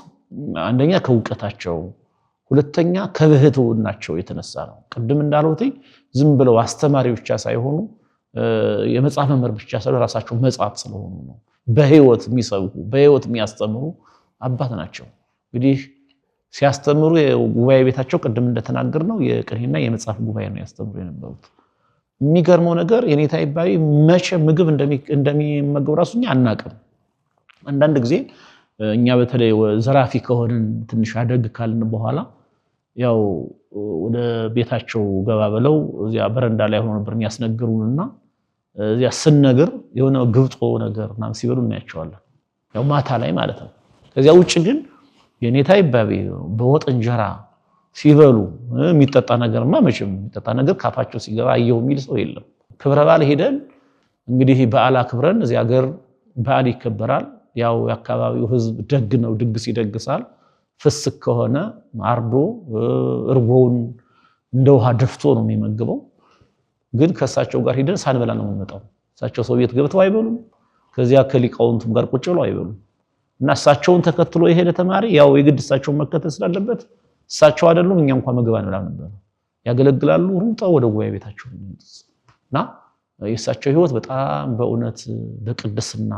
[SPEAKER 1] አንደኛ ከእውቀታቸው፣ ሁለተኛ ከብህትውናቸው የተነሳ ነው። ቅድም እንዳልሁት ዝም ብለው አስተማሪ ብቻ ሳይሆኑ የመጽሐፍ መምህር ብቻ ሳይሆኑ ራሳቸው መጽሐፍ ስለሆኑ ነው። በህይወት የሚሰብኩ በህይወት የሚያስተምሩ አባት ናቸው። እንግዲህ ሲያስተምሩ የጉባኤ ቤታቸው ቅድም እንደተናገር ነው የቅኔና የመጽሐፍ ጉባኤ ነው ያስተምሩ የነበሩት። የሚገርመው ነገር የኔታ ይባቤ መቼ ምግብ እንደሚመገቡ ራሱ እኛ አናውቅም። አንዳንድ ጊዜ እኛ በተለይ ዘራፊ ከሆንን ትንሽ አደግ ካልን በኋላ ያው ወደ ቤታቸው ገባ ብለው እዚያ በረንዳ ላይ ሆኖ ነበር የሚያስነግሩንና እዚያ ስንነግር የሆነ ግብጦ ነገር ምናምን ሲበሉ እናያቸዋለን። ያው ማታ ላይ ማለት ነው። ከዚያ ውጭ ግን የኔታ ይባቤ በወጥ እንጀራ ሲበሉ የሚጠጣ ነገርማ መቼም የሚጠጣ ነገር ካፋቸው ሲገባ አየው የሚል ሰው የለም። ክብረ በዓል ሄደን እንግዲህ በዓል አክብረን እዚያ ሀገር በዓል ይከበራል። ያው የአካባቢው ህዝብ ደግ ነው፣ ድግስ ይደግሳል። ፍስክ ከሆነ አርዶ እርጎውን እንደ ውሃ ደፍቶ ነው የሚመግበው። ግን ከእሳቸው ጋር ሂደን ሳንበላ ነው የምንመጣው። እሳቸው ሰው ቤት ገብተው አይበሉም፣ ከዚያ ከሊቃውንቱም ጋር ቁጭ ብለው አይበሉም። እና እሳቸውን ተከትሎ የሄደ ተማሪ ያው የግድ እሳቸውን መከተል ስላለበት እሳቸው አይደሉም እኛ እንኳን ምግብ አንበላም ነበር። ያገለግላሉ፣ ሩጠው ወደ ጉባኤ ቤታቸው የሚመጡት እና የእሳቸው ህይወት በጣም በእውነት በቅድስና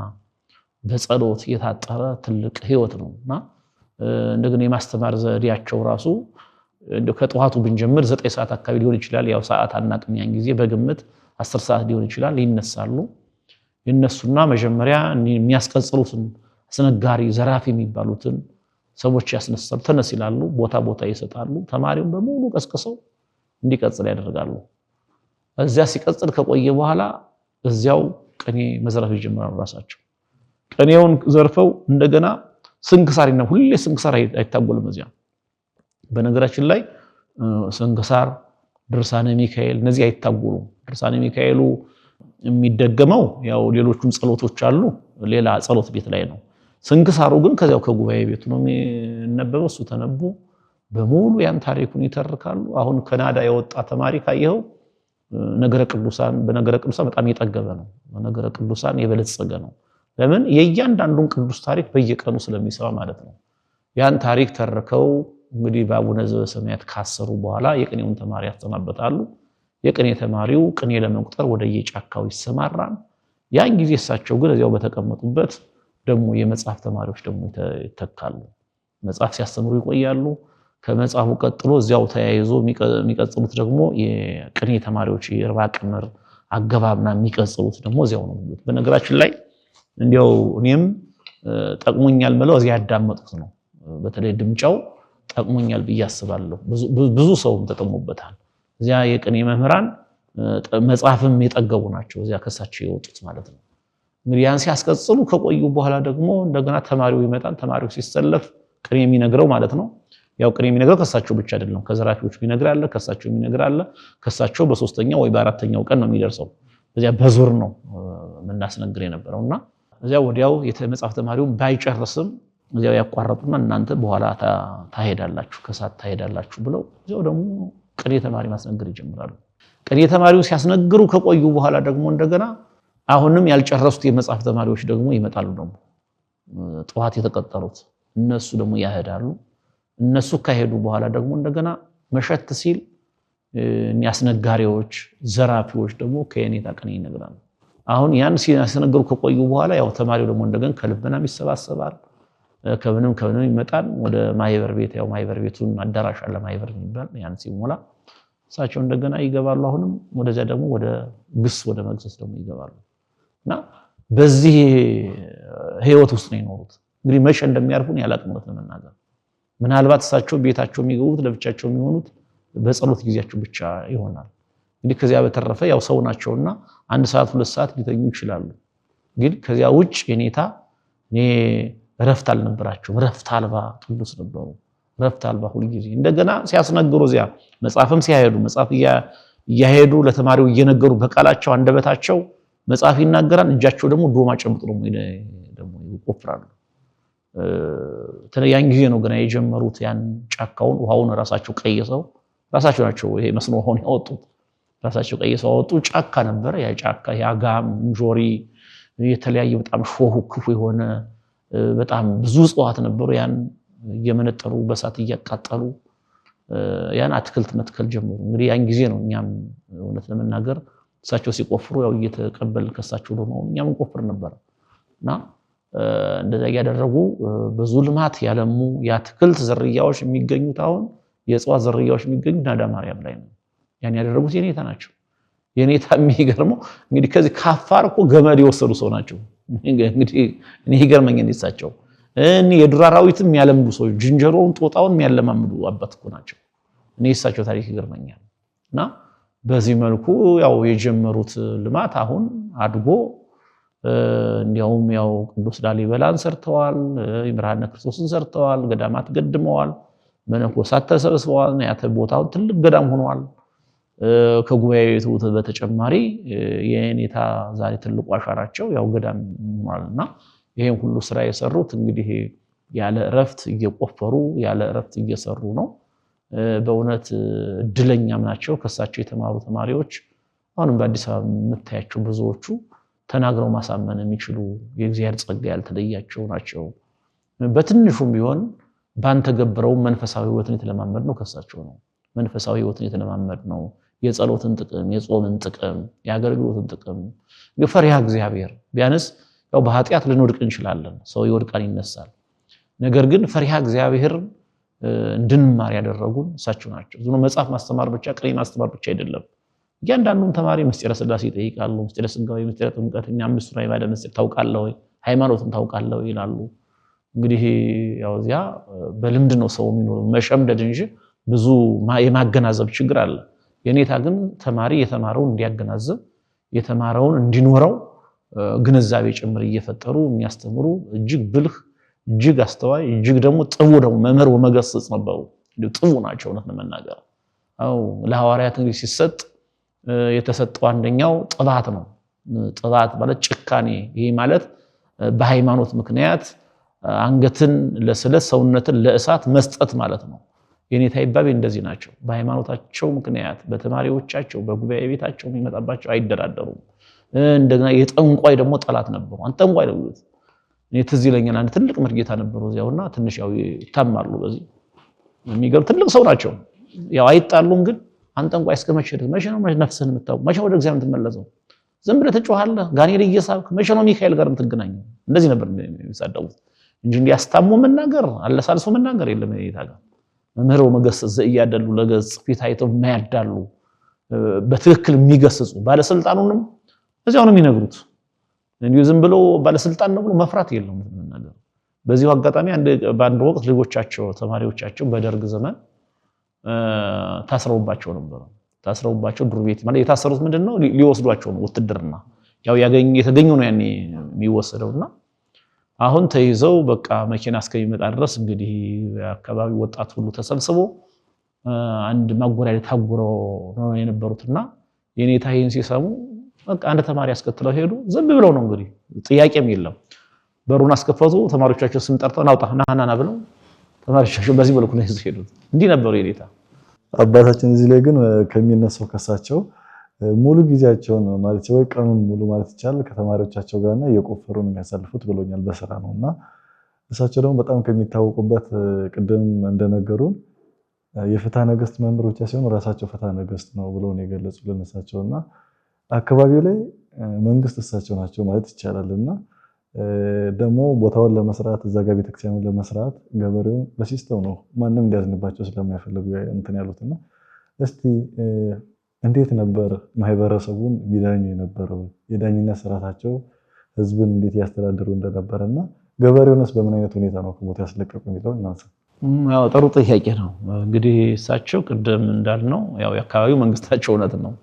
[SPEAKER 1] በጸሎት የታጠረ ትልቅ ህይወት ነውና እንደገና የማስተማር ዘዴያቸው ራሱ እንደው ከጠዋቱ ብንጀምር 9 ሰዓት አካባቢ ሊሆን ይችላል። ያው ሰዓት አናውቅም ያን ጊዜ በግምት 10 ሰዓት ሊሆን ይችላል። ይነሳሉ። ይነሱና መጀመሪያ የሚያስቀጽሉትን አስነጋሪ ዘራፊ የሚባሉትን ሰዎች ያስነሳሉ። ተነስ ይላሉ፣ ቦታ ይሰጣሉ። ተማሪውን በሙሉ ቀስቅሰው እንዲቀጽል ያደርጋሉ። እዚያ ሲቀጽል ከቆየ በኋላ እዚያው ቅኔ መዝረፍ ይጀምራሉ ራሳቸው። ቅኔውን ዘርፈው እንደገና ስንክሳር ነው። ሁሌ ስንክሳር አይታጎልም እዚያ። በነገራችን ላይ ስንክሳር፣ ድርሳነ ሚካኤል እነዚህ አይታጎሉም። ድርሳነ ሚካኤሉ የሚደገመው ያው ሌሎቹም ጸሎቶች አሉ፣ ሌላ ጸሎት ቤት ላይ ነው። ስንክሳሩ ግን ከዚያው ከጉባኤ ቤቱ ነው የሚነበበው። እሱ ተነቦ በሙሉ ያን ታሪኩን ይተርካሉ። አሁን ከናዳ የወጣ ተማሪ ካየኸው ነገረ ቅዱሳን በነገረ ቅዱሳን በጣም የጠገበ ነው። በነገረ ቅዱሳን የበለጸገ ነው። ለምን? የእያንዳንዱን ቅዱስ ታሪክ በየቀኑ ስለሚሰማ ማለት ነው። ያን ታሪክ ተርከው እንግዲህ በአቡነ ዘበሰማያት ካሰሩ በኋላ የቅኔውን ተማሪ ያስተናበታሉ። የቅኔ ተማሪው ቅኔ ለመቁጠር ወደ የጫካው ይሰማራል። ያን ጊዜ እሳቸው ግን እዚያው በተቀመጡበት ደግሞ የመጽሐፍ ተማሪዎች ደግሞ ይተካሉ። መጽሐፍ ሲያስተምሩ ይቆያሉ። ከመጽሐፉ ቀጥሎ እዚያው ተያይዞ የሚቀጽሉት ደግሞ የቅኔ ተማሪዎች የርባ ቅምር አገባብና የሚቀጽሉት ደግሞ እዚያው ነው። በነገራችን ላይ እንዲያው እኔም ጠቅሞኛል ብለው እዚያ ያዳመጡት ነው። በተለይ ድምጫው ጠቅሞኛል ብዬ አስባለሁ። ብዙ ሰውም ተጠቅሞበታል። እዚያ የቅኔ መምህራን መጽሐፍም የጠገቡ ናቸው፣ እዚያ ከሳቸው የወጡት ማለት ነው። እንግዲህ ያን ሲያስቀጽሉ ከቆዩ በኋላ ደግሞ እንደገና ተማሪው ይመጣል። ተማሪው ሲሰለፍ ቅኔ የሚነግረው ማለት ነው። ያው ቅኔ የሚነግረው ከሳቸው ብቻ አይደለም፣ ከዘራፊዎች ይነግራል፣ ከሳቸው ይነግራል። ከሳቸው በሶስተኛው ወይ በአራተኛው ቀን ነው የሚደርሰው። በዚያ በዙር ነው የምናስነግር የነበረውና እዚያ ወዲያው የመጽሐፍ ተማሪውን ባይጨርስም እዚያው ያቋረጡና እናንተ በኋላ ታሄዳላችሁ፣ ከሳት ታሄዳላችሁ ብለው እዚያው ደግሞ ቅኔ ተማሪ ማስነገር ይጀምራሉ። ቅኔ ተማሪው ሲያስነግሩ ከቆዩ በኋላ ደግሞ እንደገና አሁንም ያልጨረሱት የመጽሐፍ ተማሪዎች ደግሞ ይመጣሉ። ደግሞ ጠዋት የተቀጠሩት እነሱ ደግሞ ያሄዳሉ። እነሱ ከሄዱ በኋላ ደግሞ እንደገና መሸት ሲል አስነጋሪዎች፣ ዘራፊዎች ደግሞ ከየኔታ ቅኔ ይነግራሉ። አሁን ያን ሲያስነግሩ ከቆዩ በኋላ ያው ተማሪው ደግሞ እንደገና ከልብናም ይሰባሰባል፣ ከምንም ይመጣል ወደ ማህበር ቤት። ያው ማህበር ቤቱን አዳራሽ አለ ማህበር የሚባል ያን ሲሞላ እሳቸው እንደገና ይገባሉ። አሁንም ወደዚያ ደግሞ ወደ ግስ ወደ መግሰስ ደግሞ ይገባሉ እና በዚህ ህይወት ውስጥ ነው የኖሩት። እንግዲህ መቼ እንደሚያርፉን ያላቅሙት ለመናገር ምናልባት እሳቸው ቤታቸው የሚገቡት ለብቻቸው የሚሆኑት በጸሎት ጊዜያቸው ብቻ ይሆናል። እንግዲህ ከዚያ በተረፈ ያው ሰው ናቸውና 1 ሰዓት 2 ሰዓት ሊተኙ ይችላሉ። ግን ከዚያ ውጭ የኔታ እኔ ረፍት አልነበራቸውም። ረፍት አልባ ቅዱስ ነበሩ። ረፍት አልባ ሁሉ ጊዜ እንደገና ሲያስነግሩ እዚያ መጽሐፍም ሲያሄዱ መጽሐፍ እያሄዱ ለተማሪው እየነገሩ በቃላቸው አንደበታቸው መጽሐፍ ይናገራል። እጃቸው ደግሞ ዶማ ጨብጦ ደግሞ ይቆፍራሉ። ያን ጊዜ ነው ገና የጀመሩት ያን ጫካውን ውሃውን ራሳቸው ቀይሰው ራሳቸው ናቸው ይሄ መስኖ ውሃውን ያወጡት ራሳቸው ቀይሰው አወጡ። ጫካ ነበር ያ ጫካ ያጋም እንጆሪ የተለያየ በጣም ሾሁ ክፉ የሆነ በጣም ብዙ እጽዋት ነበሩ። ያን እየመነጠሩ በሳት እያቃጠሉ ያን አትክልት መትከል ጀመሩ። እንግዲህ ያን ጊዜ ነው እኛም እውነት ለመናገር እሳቸው ሲቆፍሩ ያው እየተቀበል ከሳቸው ደግሞ እኛም እንቆፍር ነበር እና እንደዛ ያደረጉ ብዙ ልማት ያለሙ የአትክልት ዝርያዎች የሚገኙት አሁን የእጽዋት ዝርያዎች የሚገኙት ናዳ ማርያም ላይ ነው። ያን ያደረጉት የኔታ ናቸው። የኔታ የሚገርመው እንግዲህ ከዚህ ካፋር እኮ ገመድ የወሰዱ ሰው ናቸው። እንግዲህ እኔ ይገርመኛል እሳቸው የዱር አራዊትም ያለምዱ ሰው ዝንጀሮውን ጦጣውን የሚያለማምዱ አባት እኮ ናቸው። እኔ እሳቸው ታሪክ ይገርመኛል እና በዚህ መልኩ ያው የጀመሩት ልማት አሁን አድጎ እንዲያውም ያው ቅዱስ ላሊበላን ሰርተዋል፣ ይምርሃነ ክርስቶስን ሰርተዋል፣ ገዳማት ገድመዋል፣ መነኮሳት ተሰብስበዋል። ያተ ቦታው ትልቅ ገዳም ሆኗል። ከጉባኤ ቤቱ በተጨማሪ የኔታ ዛሬ ትልቁ አሻራቸው ያው ገዳም ሆኗልና ይሄን ሁሉ ስራ የሰሩት እንግዲህ ያለ እረፍት እየቆፈሩ ያለ እረፍት እየሰሩ ነው። በእውነት እድለኛም ናቸው። ከሳቸው የተማሩ ተማሪዎች አሁንም በአዲስ አበባ የምታያቸው ብዙዎቹ ተናግረው ማሳመን የሚችሉ የእግዚአብሔር ጸጋ ያልተለያቸው ናቸው። በትንሹም ቢሆን ባንተገብረው መንፈሳዊ ህይወትን የተለማመድ ነው ከሳቸው ነው። መንፈሳዊ ህይወትን የተለማመድ ነው። የጸሎትን ጥቅም፣ የጾምን ጥቅም፣ የአገልግሎትን ጥቅም፣ ፈሪሃ እግዚአብሔር ቢያንስ ያው በኃጢአት ልንወድቅ እንችላለን። ሰው ይወድቃል ይነሳል። ነገር ግን ፈሪሃ እግዚአብሔር እንድንማር ያደረጉን እሳቸው ናቸው። ዝም መጽሐፍ ማስተማር ብቻ ቅኔ ማስተማር ብቻ አይደለም። እያንዳንዱን ተማሪ ምስጢረ ሥላሴ ይጠይቃሉ። ምስጢረ ሥጋዌ፣ ምስጢረ ጥምቀት፣ አምስቱን አዕማደ ምስጢር ታውቃለህ ወይ? ሃይማኖትን ታውቃለህ ወይ ይላሉ። እንግዲህ ያው እዚያ በልምድ ነው ሰው የሚኖረው መሸምደድ እንጂ ብዙ የማገናዘብ ችግር አለ። የኔታ ግን ተማሪ የተማረውን እንዲያገናዘብ የተማረውን እንዲኖረው ግንዛቤ ጭምር እየፈጠሩ የሚያስተምሩ እጅግ ብልህ እጅግ አስተዋይ እጅግ ደግሞ ጥቡ ደግሞ መምህር ወመገሰጽ ነበሩ። ጥቡ ናቸው እውነት ለመናገር። አው ለሐዋርያት እንግዲህ ሲሰጥ የተሰጠው አንደኛው ጥባት ነው። ጥባት ማለት ጭካኔ። ይሄ ማለት በሃይማኖት ምክንያት አንገትን ለስለት ሰውነትን ለእሳት መስጠት ማለት ነው። የኔታ ይባቤ እንደዚህ ናቸው። በሃይማኖታቸው ምክንያት በተማሪዎቻቸው በጉባኤ ቤታቸው የሚመጣባቸው አይደራደሩም። እንደገና የጠንቋይ ደግሞ ጠላት ነበሩ። አንጠንቋይ ነው ይሉት። እኔ ትዝ ይለኛል አንድ ትልቅ መርጌታ ነበሩ እዚያውና ትንሽ ያው ይታማሉ። በዚህ የሚገርም ትልቅ ሰው ናቸው። ያው አይጣሉም። ግን አንጠንቋይ እስከመቼ ድረስ መቼ ነው ነፍስህን የምታውቅ? መቼ ወደ እግዚአብሔር የምትመለሰው? ዝም ብለህ ትጮሃለህ ጋኔል እየሳብክ መቼ ነው ሚካኤል ጋር የምትገናኘው? እንደዚህ ነበር የሚሳደቡት እንጂ እንዲያስታሙ መናገር አለሳልሶ መናገር የለም። የኔታ ጋር መምህር ወመገሰጽ ዘእያደሉ ለገጽ ፊት አይተው የማያዳሉ በትክክል የሚገስጹ ባለስልጣኑንም እዚያው ነው የሚነግሩት። እንዲሁ ዝም ብሎ ባለስልጣን ነው ብሎ መፍራት የለም ነገር። በዚሁ አጋጣሚ በአንድ ወቅት ልጆቻቸው ተማሪዎቻቸው በደርግ ዘመን ታስረውባቸው ነበር። ታስረውባቸው ዱር ቤት ማለት የታሰሩት ምንድነው ሊወስዷቸው ነው ውትድርና። ያው የተገኘው ነው ያኔ የሚወሰደውና አሁን ተይዘው በቃ መኪና እስከሚመጣ ድረስ እንግዲህ አካባቢ ወጣት ሁሉ ተሰብስቦ አንድ ማጎሪያ ታጉረው ነው የነበሩትና የኔታ ይሄን ሲሰሙ በቃ አንድ ተማሪ አስከትለው ሄዱ። ዝም ብለው ነው እንግዲህ ጥያቄም የለም። በሩን አስከፈቱ። ተማሪዎቻቸው ስም ጠርተው ናውጣ ናና ብለው ተማሪዎቻቸው በዚህ መልኩ ነው ሄዱት። እንዲህ ነበሩ የኔታ
[SPEAKER 2] አባታችን። እዚህ ላይ ግን ከሚነሳው ከሳቸው ሙሉ ጊዜያቸውን ማለት ወይ ቀኑን ሙሉ ማለት ይቻላል ከተማሪዎቻቸው ጋርና እየቆፈሩ ነው የሚያሳልፉት ብሎኛል በስራ ነውና እሳቸው ደግሞ በጣም ከሚታወቁበት ቅድም እንደነገሩን የፍትሐ ነገሥት መምህር ብቻ ሳይሆን ራሳቸው ፍትሐ ነገሥት ነው ብለው ነው የገለጹልን እሳቸውና አካባቢው ላይ መንግስት እሳቸው ናቸው ማለት ይቻላልና ደግሞ ቦታውን ለመስራት እዛ ጋር ቤተክርስቲያኑን ለመስራት ገበሬውን በሲስተም ነው ማንም እንዲያዝንባቸው ስለማይፈልጉ እንትን ያሉትና እስቲ እንዴት ነበር ማህበረሰቡን ቢዳኙ የነበረው የዳኝነት ስርዓታቸው ህዝብን እንዴት ያስተዳድሩ እንደነበረና ገበሬውንስ በምን አይነት ሁኔታ ነው ከሞት ያስለቀቁ የሚለው እናንሳ።
[SPEAKER 1] ያው ጥሩ ጥያቄ ነው። እንግዲህ እሳቸው ቅድም እንዳልነው ያው የአካባቢው መንግስታቸው እውነት ነው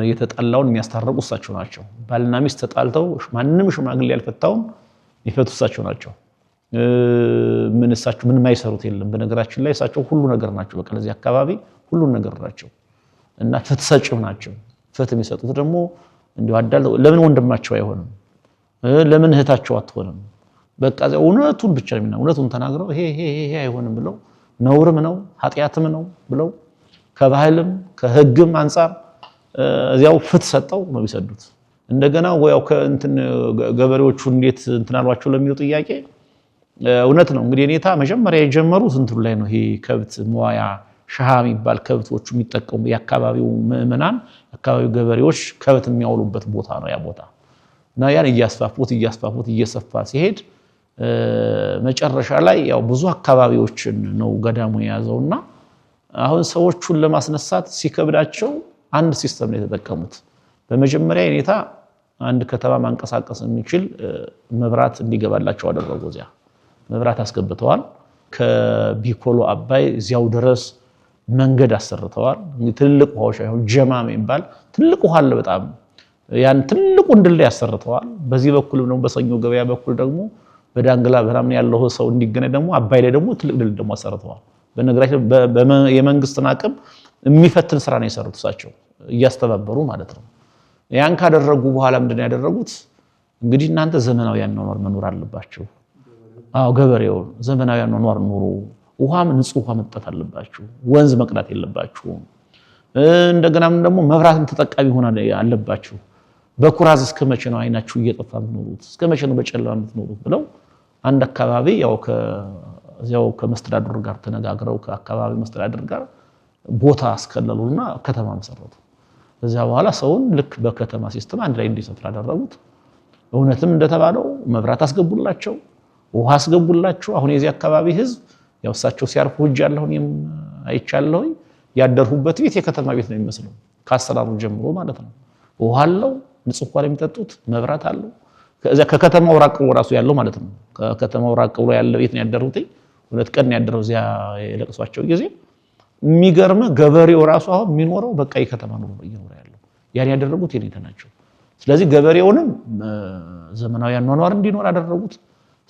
[SPEAKER 1] የተጣላውን የሚያስታርቁ እሳቸው ናቸው። ባልና ሚስት ተጣልተው ማንም ሽማግሌ ያልፈታውን ይፈቱ እሳቸው ናቸው። እሳቸው ምን የማይሰሩት የለም። በነገራችን ላይ እሳቸው ሁሉ ነገር ናቸው። በቃ ለዚህ አካባቢ ሁሉ ነገር ናቸው እና ፍትህ ሰጪው ናቸው። ፍትህ የሚሰጡት ደግሞ እንዲሁ አዳልተው ለምን ወንድማቸው አይሆንም? ለምን እህታቸው አትሆንም? በቃ እውነቱን ብቻ ነው እውነቱን ተናግረው ይሄ አይሆንም ብለው ነውርም ነው ኃጢያትም ነው ብለው ከባህልም ከህግም አንፃር እዚያው ፍትህ ሰጠው ነው የሚሰዱት። እንደገና ወያው ከእንትን ገበሬዎቹ እንዴት እንትን አሏቸው ለሚለው ጥያቄ እውነት ነው። እንግዲህ የኔታ መጀመሪያ የጀመሩት እንትን ላይ ነው። ይሄ ከብት መዋያ ሻሃ የሚባል ከብቶቹ የሚጠቀሙ የአካባቢው ምዕመናን አካባቢው ገበሬዎች ከብት የሚያውሉበት ቦታ ነው ያ ቦታ እና ያን እያስፋፉት እየሰፋ ሲሄድ መጨረሻ ላይ ያው ብዙ አካባቢዎችን ነው ገዳሙ የያዘውና አሁን ሰዎቹን ለማስነሳት ሲከብዳቸው አንድ ሲስተም ነው የተጠቀሙት። በመጀመሪያ የኔታ አንድ ከተማ ማንቀሳቀስ የሚችል መብራት እንዲገባላቸው አደረጉ። እዚያ መብራት አስገብተዋል። ከቢኮሎ አባይ እዚያው ድረስ መንገድ አሰርተዋል። ትልቅ ውሃዎች አይሆን ጀማም የሚባል ትልቅ ውሃ አለ በጣም ያን ትልቁን ድልድይ አሰርተዋል። በዚህ በኩል ነው በሰኞ ገበያ በኩል ደግሞ በዳንግላ በራምን ያለው ሰው እንዲገናኝ ደግሞ አባይ ላይ ደግሞ ትልቅ ድልድይ ደግሞ አሰርተዋል። በነገራችን የመንግስትን አቅም የሚፈትን ስራ ነው የሰሩት እሳቸው እያስተባበሩ ማለት ነው። ያን ካደረጉ በኋላ ምንድነው ያደረጉት? እንግዲህ እናንተ ዘመናዊ አኗኗር መኖር አለባችሁ። ገበሬው ዘመናዊ አኗኗር ኑሩ። ውሃም ንጹህ ውሃ መጠጣት አለባችሁ። ወንዝ መቅዳት የለባችሁም። እንደገናም ደግሞ መብራትን ተጠቃሚ ሆና አለባችሁ። በኩራዝ እስከመቼ ነው አይናችሁ እየጠፋ የምትኖሩት? እስከመቼ ነው በጨለማ የምትኖሩት? ብለው አንድ አካባቢ ያው ከመስተዳድሩ ጋር ተነጋግረው ከአካባቢ መስተዳድር ጋር ቦታ አስከለሉና ከተማ መሰረቱ። ከዚያ በኋላ ሰውን ልክ በከተማ ሲስተም አንድ ላይ እንዲሰፍር አደረጉት። እውነትም እንደተባለው መብራት አስገቡላቸው፣ ውሃ አስገቡላቸው። አሁን የዚህ አካባቢ ህዝብ ያው እሳቸው ሲያርፉ ሄጃለሁ እኔም አይቻለሁ። ያደርሁበት ቤት የከተማ ቤት ነው የሚመስለው ከአሰራሩ ጀምሮ ማለት ነው። ውሃ አለው፣ ንጹህ ውሃ የሚጠጡት፣ መብራት አለው። ከዚያ ከከተማው ራቅ ብሎ ራሱ ያለው ማለት ነው። ከከተማው ራቅ ብሎ ያለ ቤት ነው ያደሩት። ሁለት ቀን ያደረው እዚያ የለቅሷቸው ጊዜ የሚገርም ገበሬው ራሱ አሁን የሚኖረው በቃ የከተማ ኑሮ እየኖረ ያለው ያን ያደረጉት የኔታ ናቸው። ስለዚህ ገበሬውንም ዘመናዊ አኗኗር እንዲኖር አደረጉት።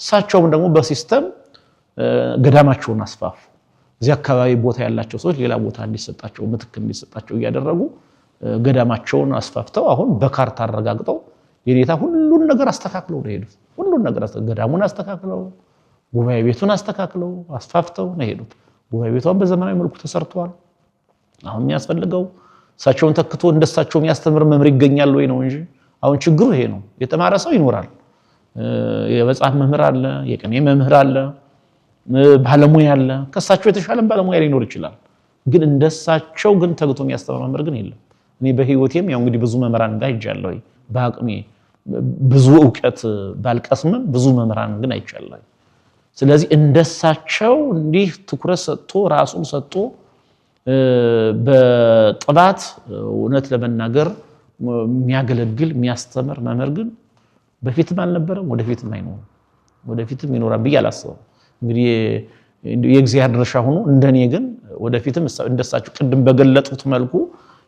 [SPEAKER 1] እሳቸውም ደግሞ በሲስተም ገዳማቸውን አስፋፉ። እዚህ አካባቢ ቦታ ያላቸው ሰዎች ሌላ ቦታ እንዲሰጣቸው ምትክ እንዲሰጣቸው እያደረጉ ገዳማቸውን አስፋፍተው አሁን በካርታ አረጋግጠው የኔታ ሁሉን ነገር አስተካክለው ነው ሄዱት። ሁሉን ነገር ገዳሙን አስተካክለው ጉባኤ ቤቱን አስተካክለው አስፋፍተው ነው ሄዱት። ጉባኤ ቤቷን በዘመናዊ መልኩ ተሰርቷል። አሁን የሚያስፈልገው እሳቸውን ተክቶ እንደሳቸው የሚያስተምር መምህር ይገኛል ወይ ነው እንጂ አሁን ችግሩ ይሄ ነው። የተማረ ሰው ይኖራል። የመጽሐፍ መምህር አለ፣ የቅኔ መምህር አለ፣ ባለሙያ አለ። ከሳቸው የተሻለ ባለሙያ ሊኖር ይችላል። ግን እንደሳቸው ግን ተግቶ የሚያስተምር መምህር ግን የለም። እኔ በህይወቴም ያው እንግዲህ ብዙ መምህራን ጋር ሄጃለሁ። በአቅሜ ብዙ ዕውቀት ባልቀስምም ብዙ መምህራን ግን አይቻለሁ። ስለዚህ እንደሳቸው እንዲህ ትኩረት ሰጥቶ ራሱን ሰጥቶ በጥባት እውነት ለመናገር የሚያገለግል የሚያስተምር መምህር ግን በፊትም አልነበረም፣ ወደፊትም አይኖርም። ወደፊትም ይኖራል ብዬ አላስብም። እንግዲህ የእግዚአብሔር ድርሻ ሆኖ እንደኔ ግን ወደፊትም እንደሳቸው ቅድም በገለጡት መልኩ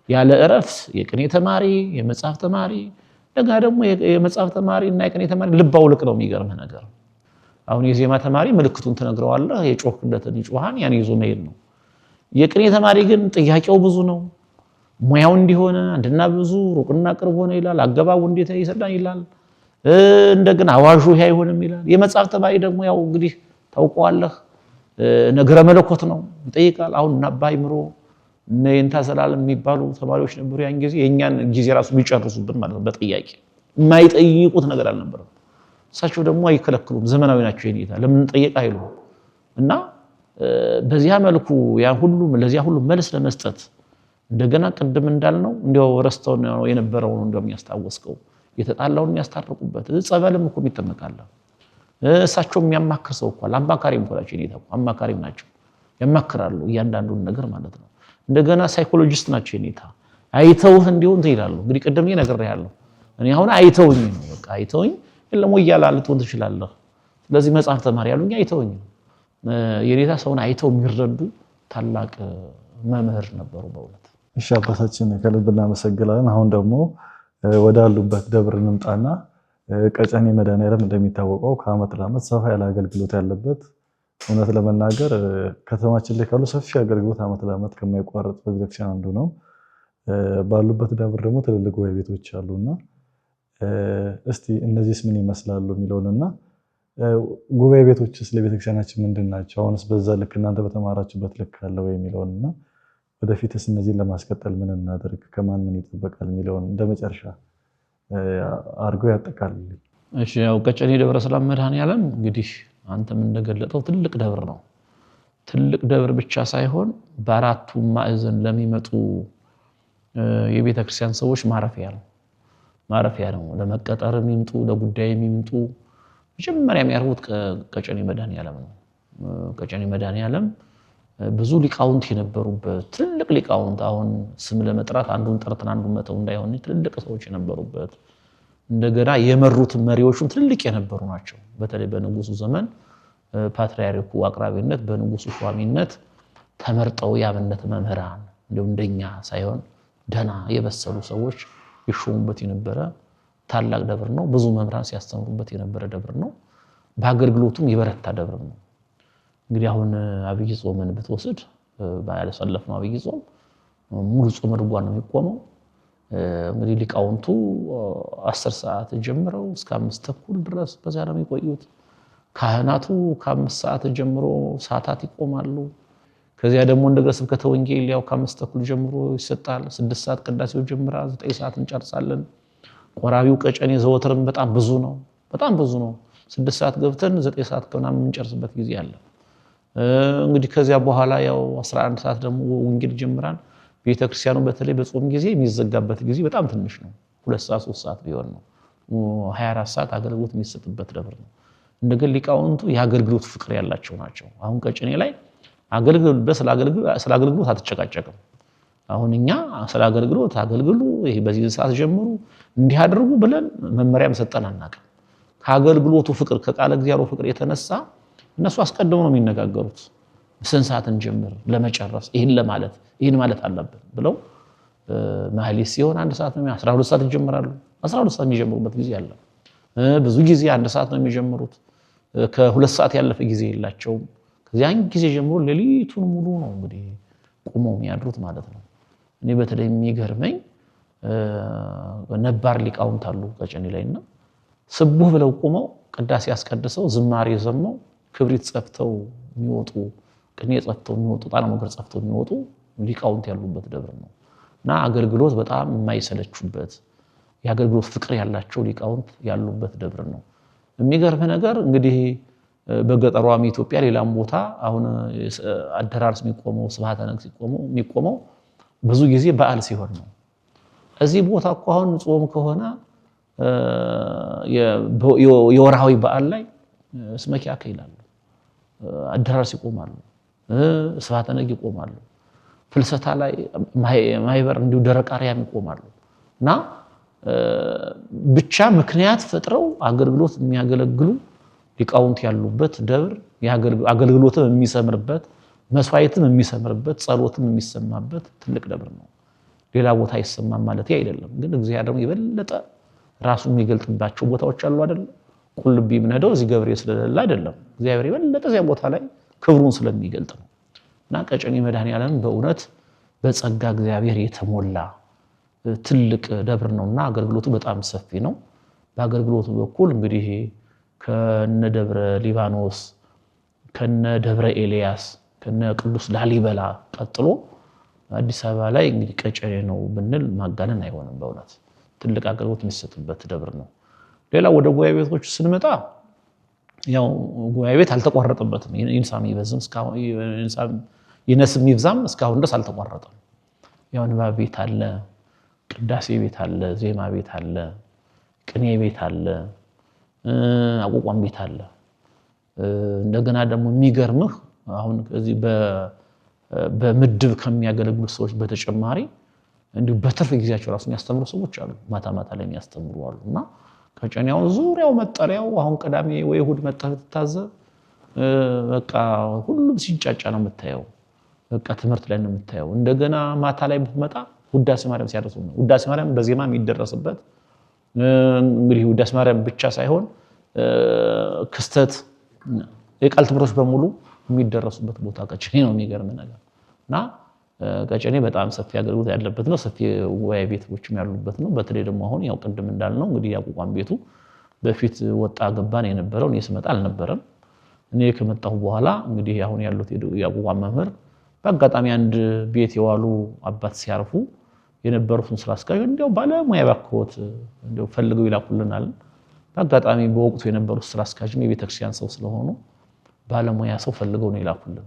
[SPEAKER 1] ያለ እረፍት የቅኔ ተማሪ የመጽሐፍ ተማሪ ለጋ ደግሞ የመጽሐፍ ተማሪ እና የቅኔ ተማሪ ልባው ልቅ ነው የሚገርምህ ነገር አሁን የዜማ ተማሪ ምልክቱን ተነግረዋለህ የጮህለትን ይጮሃን ያን ይዞ መሄድ ነው የቅኔ ተማሪ ግን ጥያቄው ብዙ ነው ሙያው እንዲሆነ አንድና ብዙ ሩቅና ቅርብ ሆነ ይላል አገባቡ እንዴት ይሰዳን ይላል እንደገና አዋዡ ይሄ አይሆንም ይላል የመጽሐፍ ተማሪ ደግሞ ያው እንግዲህ ታውቀዋለህ ነገረ መለኮት ነው ይጠይቃል አሁን ናባይምሮ ነይንታ ሰላለም የሚባሉ ተማሪዎች ነበሩ ያን ጊዜ የኛን ጊዜ ራሱ ቢጨርሱብን ማለት ነው በጥያቄ የማይጠይቁት ነገር አልነበረም እሳቸው ደግሞ አይከለክሉም ዘመናዊ ናቸው የኔታ ለምን ጠይቃ አይሉ እና በዚያ መልኩ ያ ሁሉ ለዚያ ሁሉ መልስ ለመስጠት እንደገና ቀደም እንዳልነው እንዲያው ረስተው ነው የነበረው እንደሚያስታውስከው የተጣላውን የሚያስታርቁበት ጸበልም እኮ የሚጠመቃለ እሳቸው የሚያማክር ሰው እኮ አማካሪም ሆናቸው የኔታ አማካሪም ናቸው ያማክራሉ እያንዳንዱን ነገር ማለት ነው እንደገና ሳይኮሎጂስት ናቸው የኔታ አይተውህ እንዲሆን ይላሉ እንግዲህ ቀደም ነገር ያለው እኔ አሁን አይተውኝ ነው በቃ አይተውኝ ለሞ ይያላልቱን ትችላለህ ስለዚህ መጽሐፍ ተማሪ ያሉኝ አይተውኝ የኔታ ሰውን አይተው የሚረዱ ታላቅ መምህር ነበሩ በእውነት
[SPEAKER 2] እሺ አባታችን ከልብ እናመሰግናለን አሁን ደግሞ ወዳሉበት ደብር እንምጣና ቀጨኔ መድኃኔዓለም እንደሚታወቀው ከአመት ለአመት ሰፋ ያለ አገልግሎት ያለበት እውነት ለመናገር ከተማችን ላይ ካሉ ሰፊ አገልግሎት አመት ለአመት ከማይቋረጥ በቤተክርስቲያን አንዱ ነው ባሉበት ደብር ደግሞ ትልልቅ ጉባኤ ቤቶች አሉና እስቲ እነዚህስ ምን ይመስላሉ የሚለውንና ጉባኤ ቤቶችስ ለቤተክርስቲያናችን ምንድናቸው አሁንስ በዛ ልክ እናንተ በተማራችሁበት ልክ አለ ወይ የሚለውንና ወደፊትስ እነዚህን ለማስቀጠል ምን እናደርግ ከማን ምን ይጠበቃል የሚለውን እንደመጨረሻ አርጎ ያጠቃልል
[SPEAKER 1] እሺ ያው ቀጨኔ ደብረ ሰላም መድኃኔዓለም እንግዲህ አንተም እንደገለጠው ትልቅ ደብር ነው ትልቅ ደብር ብቻ ሳይሆን በአራቱ ማዕዘን ለሚመጡ የቤተክርስቲያን ሰዎች ማረፊያ ነው ለመቀጠር የሚምጡ ለጉዳይ የሚምጡ መጀመሪያ የሚያርፉት ቀጨኔ መድኃኔዓለም ነው ቀጨኔ መድኃኔዓለም ብዙ ሊቃውንት የነበሩበት ትልቅ ሊቃውንት አሁን ስም ለመጥራት አንዱን ጠርተን አንዱን መተው እንዳይሆን ትልልቅ ሰዎች የነበሩበት እንደገና የመሩት መሪዎችም ትልልቅ የነበሩ ናቸው በተለይ በንጉሱ ዘመን ፓትርያርኩ አቅራቢነት በንጉሱ ሿሚነት ተመርጠው ያብነት መምህራን እንደኛ ሳይሆን ደና የበሰሉ ሰዎች ይሾሙበት የነበረ ታላቅ ደብር ነው ብዙ መምህራን ሲያስተምሩበት የነበረ ደብር ነው በአገልግሎቱም የበረታ ደብር ነው እንግዲህ አሁን አብይ ጾምን ብትወስድ ባያለ ሰለፍነው አብይ ጾም ሙሉ ጾም ድጓን ነው የሚቆመው እንግዲህ ሊቃውንቱ 10 ሰዓት ጀምረው እስከ 5 ተኩል ድረስ በዛ ነው የሚቆዩት ካህናቱ ከ5 ሰዓት ጀምሮ ሰዓታት ይቆማሉ ከዚያ ደግሞ እንደገና ስብከተ ወንጌል ያው ከ5 ተኩል ጀምሮ ይሰጣል 6 ሰዓት ቅዳሴው ጀምራ 9 ሰዓት እንጨርሳለን ቆራቢው ቀጨኔ ዘወትርም በጣም ብዙ ነው 6 ሰዓት ገብተን 9 ሰዓት ከምናምን እንጨርስበት ጊዜ አለ እንግዲህ ከዚያ በኋላ ያው 11 ሰዓት ደግሞ ወንጌል ጀምራን ቤተክርስቲያኑ በተለይ በጾም ጊዜ የሚዘጋበት ጊዜ በጣም ትንሽ ነው 2 ሰዓት 3 ሰዓት ቢሆን ነው 24 ሰዓት አገልግሎት የሚሰጥበት ደብር ነው እንደገና ሊቃውንቱ የአገልግሎት ፍቅር ያላቸው ናቸው አሁን ቀጨኔ ላይ ስለ አገልግሎት አትጨቃጨቅም አሁን እኛ ስለ አገልግሎት አገልግሉ ይሄ በዚህ ሰዓት ጀምሩ እንዲህ አድርጉ ብለን መመሪያም ሰጠን አናውቅም ከአገልግሎቱ ፍቅር ከቃለ እግዚአብሔር ፍቅር የተነሳ እነሱ አስቀድመው ነው የሚነጋገሩት ስንት ሰዓት እንጀምር ለመጨረስ ይሄን ማለት አለብን ብለው ማህሌት ሲሆን 1 ሰዓት ነው 12 ሰዓት ይጀምራሉ 12 ሰዓት የሚጀምሩበት ጊዜ አለ ብዙ ጊዜ 1 ሰዓት ነው የሚጀምሩት ከ2 ሰዓት ያለፈ ጊዜ የላቸውም ከዚያን ጊዜ ጀምሮ ሌሊቱን ሙሉ ነው እንግዲህ ቆመው የሚያድሩት ማለት ነው እኔ በተለይ የሚገርመኝ ነባር ሊቃውንት አሉ ቀጨኔ ላይና ስቡህ ብለው ቆመው ቅዳሴ ያስቀድሰው ዝማሬ ዘመው ክብሪት ጸፍተው የሚወጡ ቅኔ ጸፍተው የሚወጡ ጣና ሞገር ጸፍተው የሚወጡ ሊቃውንት ያሉበት ደብር ነውና አገልግሎት በጣም የማይሰለቹበት የአገልግሎት ፍቅር ያላቸው ሊቃውንት ያሉበት ደብር ነው የሚገርም ነገር እንግዲህ በገጠሯም ኢትዮጵያ ሌላም ቦታ አሁን አደራርስ የሚቆመው ስብሐተ ነግስ የሚቆመው ብዙ ጊዜ በዓል ሲሆን ነው እዚህ ቦታ እኮ አሁን ጾም ከሆነ የወርሃዊ በዓል ላይ ስመኪያከ ይላሉ አደራርስ ይቆማሉ ስብሐተ ነግስ ይቆማሉ ፍልሰታ ላይ ማይበር እንዲሁ ደረቅ አርያም ይቆማሉና ብቻ ምክንያት ፈጥረው አገልግሎት የሚያገለግሉ ሊቃውንት ያሉበት ደብር አገልግሎትም የሚሰምርበት መስዋዕትም የሚሰምርበት ጸሎትም የሚሰማበት ትልቅ ደብር ነው ሌላ ቦታ አይሰማም ማለት አይደለም ግን እግዚአብሔር ደግሞ የበለጠ ራሱን የሚገልጥባቸው ቦታዎች አሉ አይደል? ቁልቢ ምንሄደው እዚህ ገብርኤል ስለሌለ አይደለም። እግዚአብሔር የበለጠ እዚያ ቦታ ላይ ክብሩን ስለሚገልጥ ነው። እና ቀጨኔ መድኃኔዓለም በእውነት በጸጋ እግዚአብሔር የተሞላ ትልቅ ደብር ነውና አገልግሎቱ በጣም ሰፊ ነው። በአገልግሎቱ በኩል እንግዲህ ከነ ደብረ ሊባኖስ ከነ ደብረ ኤልያስ ከነ ቅዱስ ላሊበላ ቀጥሎ አዲስ አበባ ላይ እንግዲህ ቀጨኔ ነው ብንል ማጋነን አይሆንም። በእውነት ትልቅ አገልግሎት የሚሰጥበት ደብር ነው። ሌላ ወደ ጉባኤ ቤቶች ስንመጣ ያው ጉባኤ ቤት አልተቋረጠበትም። ይንሳም ይበዝም እስካሁን ይነስም ይብዛም እስካሁን ድረስ አልተቋረጠም። ያው ንባብ ቤት አለ፣ ቅዳሴ ቤት አለ፣ ዜማ ቤት አለ፣ ቅኔ ቤት አለ፣ አቋቋም ቤት አለ። እንደገና ደግሞ የሚገርምህ አሁን እዚህ በምድብ ከሚያገለግሉ ሰዎች በተጨማሪ እንዲሁ በትርፍ ጊዜያቸው ራሱ የሚያስተምሩ ሰዎች አሉ። ማታ ማታ ላይ የሚያስተምሩ አሉና ቀጨኔው ዙሪያው መጠሪያው አሁን ቅዳሜ ወይ እሑድ መጣህ ትታዘብ በቃ ሁሉም ሲንጫጫ ነው የምታየው። በቃ ትምህርት ላይ ነው የምታየው። እንደገና ማታ ላይ ብትመጣ ውዳሴ ማርያም ሲያደርሱ ነው። ውዳሴ ማርያም በዜማ የሚደረስበት እንግዲህ ውዳሴ ማርያም ብቻ ሳይሆን ክስተት የቃል ትምህርቶች በሙሉ የሚደረሱበት ቦታ ቀጨኔ ነው። የሚገርም ነገር እና ቀጨኔ በጣም ሰፊ አገልግሎት ያለበት ነው። ሰፊ ጉባኤ ቤቶችም ያሉበት ነው። በተለይ ደግሞ አሁን ያው ቅድም እንዳልነው እንግዲህ ያቋቋም ቤቱ በፊት ወጣ ገባን የነበረው እኔ ስመጣ አልነበረም። እኔ ከመጣሁ በኋላ እንግዲህ አሁን ያሉት ያቋቋም መምህር በአጋጣሚ አንድ ቤት የዋሉ አባት ሲያርፉ የነበሩትን ስራ አስኪያጅ እንዲያው ባለሙያ ባክዎት እንዲያው ፈልገው ይላኩልናል። በአጋጣሚ በወቅቱ የነበሩት ስራ አስኪያጅም የቤተክርስቲያን ሰው ስለሆኑ ባለሙያ ሰው ፈልገው ነው ይላኩልን።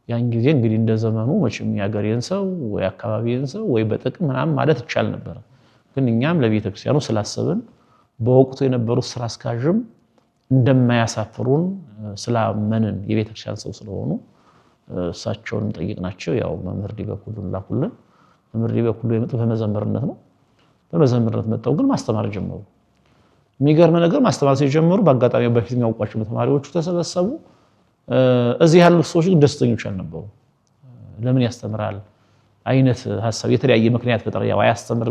[SPEAKER 1] ያን ጊዜ እንግዲህ እንደ ዘመኑ መቼም ያገሬን ሰው ወይ አካባቢን ሰው ወይ በጥቅም ምናምን ማለት ይቻል ነበር። ግን እኛም ለቤተክርስቲያኑ ስላሰብን በወቅቱ የነበሩት ስራ አስኪያጅም እንደማያሳፍሩን ስላመንን የቤተክርስቲያን ሰው ስለሆኑ እሳቸውን ጠይቅናቸው። ያው መምህር ዲበኩሉን ላኩልን። መምህር ዲበኩሉ የመጡት በመዘምርነት ነው። በመዘምርነት መጣው ግን ማስተማር ጀመሩ። የሚገርም ነገር ማስተማር ሲጀምሩ በአጋጣሚ በፊት የሚያውቋቸው ተማሪዎቹ ተሰበሰቡ። እዚህ ያሉ ሰዎች ግን ደስተኞች አልነበሩ። ለምን ያስተምራል አይነት ሐሳብ የተለያየ ምክንያት ፈጠረ። ያው አያስተምር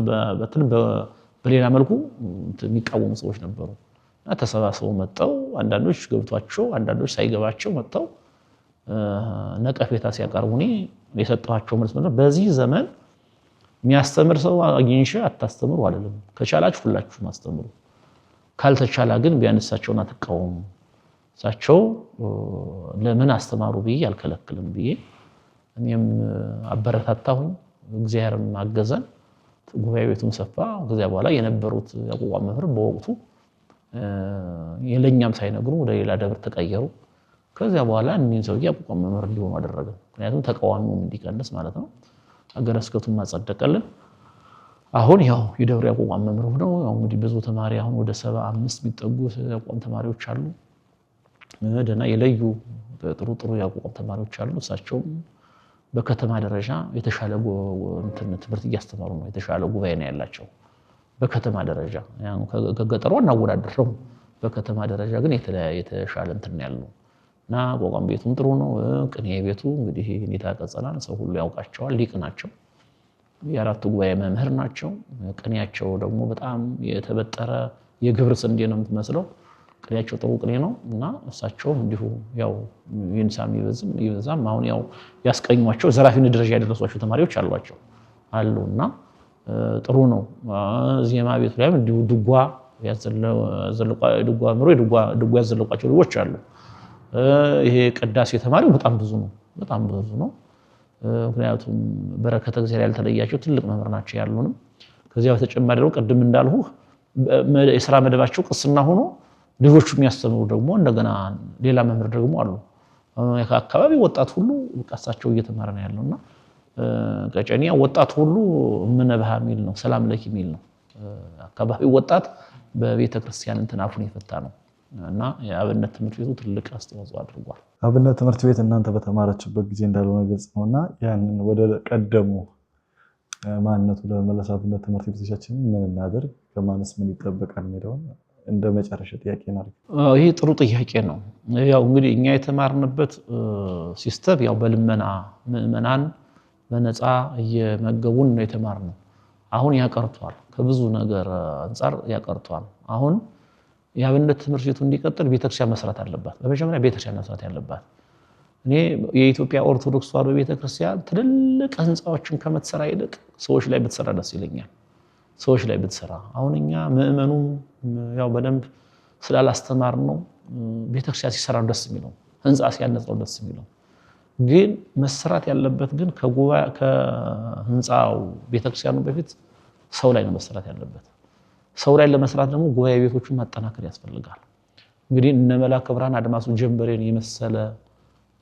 [SPEAKER 1] በሌላ መልኩ የሚቃወሙ ሰዎች ነበሩ። እና ተሰባስበው መጣው አንዳንዶች ገብቷቸው አንዳንዶች ሳይገባቸው መጣው ነቀፌታ ሲያቀርቡኝ የሰጠኋቸው መልስ ነው በዚህ ዘመን የሚያስተምር ሰው አግኝቼ አታስተምሩ አይደለም። ከቻላችሁ ሁላችሁ ማስተምሩ፣ ካልተቻላ ግን ቢያንሳቸውና ተቃወሙ። እሳቸው ለምን አስተማሩ ብዬ አልከለክልም ብዬ እኔም አበረታታሁኝ። እግዚአብሔርም አገዘን። ጉባኤ ቤቱም ሰፋ። ከዚያ በኋላ የነበሩት ያቋቋም መምህር በወቅቱ የለኛም ሳይነግሩ ወደ ሌላ ደብር ተቀየሩ። ከዚያ በኋላ እኒህን ሰውዬ ያቋቋም መምህር እንዲሆኑ አደረገ። ምክንያቱም ተቃዋሚውም እንዲቀንስ ማለት ነው። ሀገረ ስብከቱም አጸደቀልን። አሁን ያው የደብሩ ያቋቋም መምህር ሆነው ያው እንግዲህ ብዙ ተማሪ አሁን ወደ 75 የሚጠጉ ያቋቋም ተማሪዎች አሉ። ደና የለዩ ጥሩ ያቋቋም ተማሪዎች አሉ። እሳቸውም በከተማ ደረጃ የተሻለ ትምህርት እያስተማሩ ነው። የተሻለ ጉባኤ ነው ያላቸው በከተማ ደረጃ። ያው ከገጠሩ እናወዳድረው በከተማ ደረጃ ግን የተሻለ እንትን ያለው እና ያቋቋም ቤቱም ጥሩ ነው። ቅኔ ቤቱ እንግዲህ ኔታ ቀጸላን ሰው ሁሉ ያውቃቸዋል። ሊቅ ናቸው። የአራቱ ጉባኤ መምህር ናቸው። ቅኔያቸው ደግሞ በጣም የተበጠረ የግብር ስንዴ ነው የምትመስለው። ቅኔያቸው ጥሩ ቅኔ ነው እና እሳቸውም እንዲሁ ያው ይንሳም ይበዛም አሁን ያው ያስቀኟቸው ዘራፊነት ደረጃ ያደረሷቸው ተማሪዎች አሏቸው አሉና ጥሩ ነው። ዜማ ቤቱ ላይም እንዲሁ ድጓ ያዘለቋቸው ልጆች አሉ። ይሄ ቅዳሴ ተማሪው በጣም ብዙ ነው። ምክንያቱም በረከተ እግዚአብሔር ያልተለያቸው ትልቅ መምህር ናቸው ያሉንም። ከዚያ በተጨማሪ ደግሞ ቅድም እንዳልሁ የሥራ መደባቸው ቅስና ሆኖ ልጆቹ የሚያስተምሩ ደግሞ እንደገና ሌላ መምህር ደግሞ አሉ። አካባቢ ወጣት ሁሉ እሳቸው እየተማረ ነው ያለውና ቀጨኔ ወጣት ሁሉ ምንባህ የሚል ነው፣ ሰላም ለኪ የሚል ነው። አካባቢ ወጣት በቤተ ክርስቲያን እንትን አፉን የፈታ ነው እና የአብነት ትምህርት ቤቱ ትልቅ አስተዋጽኦ አድርጓል።
[SPEAKER 2] አብነት ትምህርት ቤት እናንተ በተማራችሁበት ጊዜ እንዳልሆነ ግልጽ ነውና ያንን ወደ ቀደሙ ማንነቱ ለመመለስ አብነት ትምህርት ቤቶቻችን ምን እናደርግ ከማንስ ምን ይጠበቃል የሚለውን እንደ መጨረሻ ጥያቄ ነው።
[SPEAKER 1] ይሄ ጥሩ ጥያቄ ነው። ያው እንግዲህ እኛ የተማርንበት ሲስተም ያው በልመና ምዕመናን በነፃ እየመገቡን ነው የተማርነው። አሁን ያቀርቷል ከብዙ ነገር አንፃር ያቀርቷል አሁን የአብነት ትምህርት ቤቱ እንዲቀጥል ቤተክርስቲያን መስራት አለባት በመጀመሪያ ቤተክርስቲያን መስራት ያለባት እኔ የኢትዮጵያ ኦርቶዶክስ ተዋሕዶ ቤተክርስቲያን ትልልቅ ህንጻዎችን ከመትሰራ ይልቅ ሰዎች ላይ ብትሰራ ደስ ይለኛል ሰዎች ላይ ብትሰራ አሁን እኛ ምእመኑም ያው በደንብ ስላላስተማር ነው ቤተክርስቲያን ሲሰራ ደስ የሚለው ህንጻ ሲያነጻው ደስ የሚለው ግን መስራት ያለበት ግን ከህንጻው ቤተክርስቲያኑ በፊት ሰው ላይ ነው መስራት ያለበት ሰው ላይ ለመስራት ደግሞ ጉባኤ ቤቶችን ማጠናከር ያስፈልጋል እንግዲህ እነ መላከ ብርሃን አድማሱ ጀንበሬን የመሰለ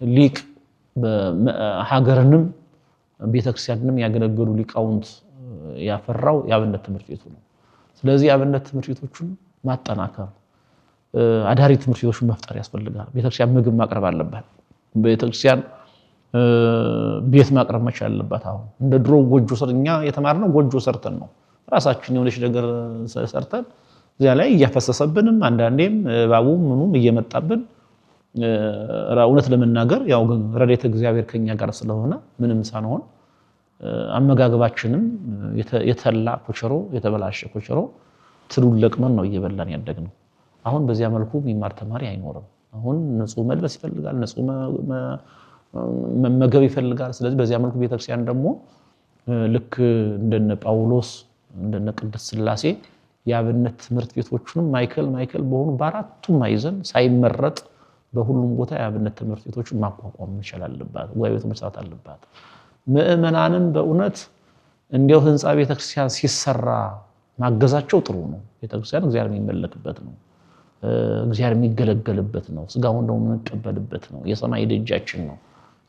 [SPEAKER 1] ሊቅ በሀገርንም ቤተክርስቲያንንም ያገለገሉ ሊቃውንት ያፈራው የአብነት ትምህርት ቤቱ ነው ስለዚህ የአብነት ትምህርት ቤቶችን ማጠናከር አዳሪ ትምህርት ቤቶችን መፍጠር ያስፈልጋል ቤተክርስቲያን ምግብ ማቅረብ አለባት ቤተክርስቲያን ቤት ማቅረብ መቻል አለባት አሁን እንደ ድሮ ጎጆ ሰርኛ የተማርነው ጎጆ ሰርተን ነው ራሳችን የሆነች ነገር ሰርተን እዚያ ላይ እያፈሰሰብንም አንዳንዴም ባቡ ምኑም እየመጣብን እውነት ለመናገር ያው ግን ረድኤተ እግዚአብሔር ከኛ ጋር ስለሆነ ምንም ሳንሆን አመጋገባችንም የተላ ኮቸሮ የተበላሸ ኮቸሮ ትሉን ለቅመን ነው እየበላን ያደግነው አሁን በዚያ መልኩ የሚማር ተማሪ አይኖርም አሁን ንጹህ መልበስ ይፈልጋል ንጹህ መመገብ ይፈልጋል ስለዚህ በዚያ መልኩ ቤተክርስቲያን ደግሞ ልክ እንደነ ጳውሎስ እንደነ ቅድስት ሥላሴ የአብነት ትምህርት ቤቶቹንም ማይከል በሆኑ በአራቱም ማዕዘን ሳይመረጥ በሁሉም ቦታ የአብነት ትምህርት ቤቶችን ማቋቋም መቻል አለባት ጉባኤ ቤት መስራት አለባት ምእመናንም በእውነት እንዲያው ህንጻ ቤተክርስቲያን ሲሰራ ማገዛቸው ጥሩ ነው ቤተክርስቲያን እግዚአብሔር የሚመለክበት ነው እግዚአብሔር የሚገለገልበት ነው ስጋውን ደግሞ የምንቀበልበት ነው የሰማይ ደጃችን ነው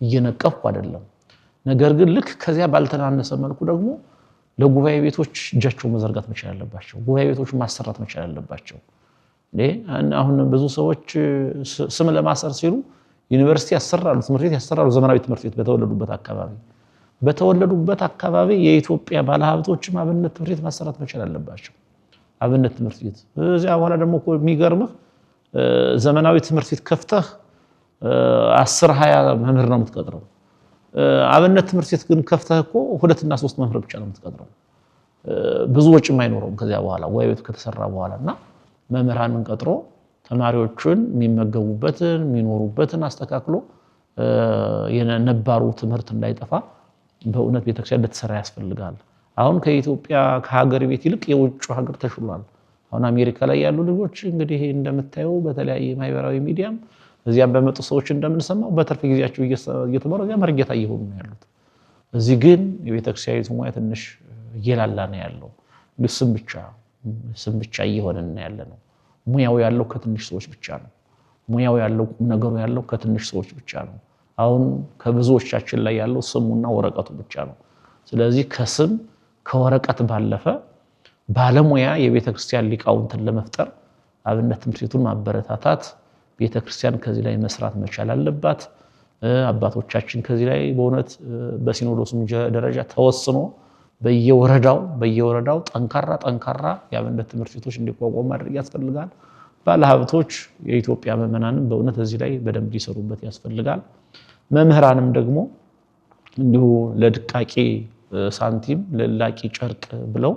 [SPEAKER 1] እየነቀፍኩ አይደለም ነገር ግን ልክ ከዚያ ባልተናነሰ መልኩ ደግሞ ለጉባኤ ቤቶች እጃቸው መዘርጋት መቻል አለባቸው ጉባኤ ቤቶችን ማሰራት መቻል አለባቸው አሁን ብዙ ሰዎች ስም ለማሰር ሲሉ ዩኒቨርሲቲ ያሰራሉ ትምህርት ቤት ያሰራሉ ዘመናዊ ትምህርት ቤት በተወለዱበት አካባቢ የኢትዮጵያ ባለሀብቶችም አብነት ትምህርት ቤት ማሰራት መቻል አለባቸው አብነት ትምህርት ቤት እዚያ በኋላ ደግሞ እኮ የሚገርምህ ዘመናዊ ትምህርት ቤት ከፍተህ 10-20 መምህር ነው የምትቀጥረው አብነት ትምህርት ቤት ግን ከፍተህ እኮ 2 እና 3 መምህር ብቻ ነው የምትቀጥረው ብዙ ወጪም አይኖርም ከዚያ በኋላ ወይ ቤት ከተሰራ በኋላና መምህራንን ቀጥሮ ተማሪዎችን የሚመገቡበትን የሚኖሩበትን አስተካክሎ የነባሩ ትምህርት እንዳይጠፋ በእውነት ቤተክርስቲያን ልትሰራ ያስፈልጋል አሁን ከኢትዮጵያ ከሀገር ቤት ይልቅ የውጭ ሀገር ተሽሏል አሁን አሜሪካ ላይ ያሉ ልጆች እንግዲህ እንደምታየው በተለያየ ማህበራዊ ሚዲያም እዚያም በመጡ ሰዎች እንደምንሰማው በትርፍ ጊዜያቸው እየተማሩ እዚያ መርጌታ እየሆኑ ነው ያሉት እዚህ ግን የቤተክርስቲያኒቱ ሙያ ትንሽ እየላላ ነው ያለው ስም ብቻ እየሆነን ያለነው ሙያው ያለው ከትንሽ ሰዎች ብቻ ነው ሙያው ያለው ቁም ነገሩ ያለው ከትንሽ ሰዎች ብቻ ነው አሁን ከብዙዎቻችን ላይ ያለው ስሙና ወረቀቱ ብቻ ነው ስለዚህ ከስም ከወረቀት ባለፈ ባለሙያ የቤተክርስቲያን ሊቃውንትን ለመፍጠር አብነት ትምህርት ቤቱን ማበረታታት ቤተክርስቲያን ከዚህ ላይ መስራት መቻል አለባት አባቶቻችን ከዚህ ላይ በእውነት በሲኖዶስም ደረጃ ተወስኖ በየወረዳው ጠንካራ የአብነት ትምህርት ቤቶች እንዲቋቋሙ ማድረግ ያስፈልጋል ባለሀብቶች የኢትዮጵያ ምዕመናንም በእውነት እዚህ ላይ በደንብ ሊሰሩበት ያስፈልጋል መምህራንም ደግሞ እንዲሁ ለድቃቂ ሳንቲም ለላቂ ጨርቅ ብለው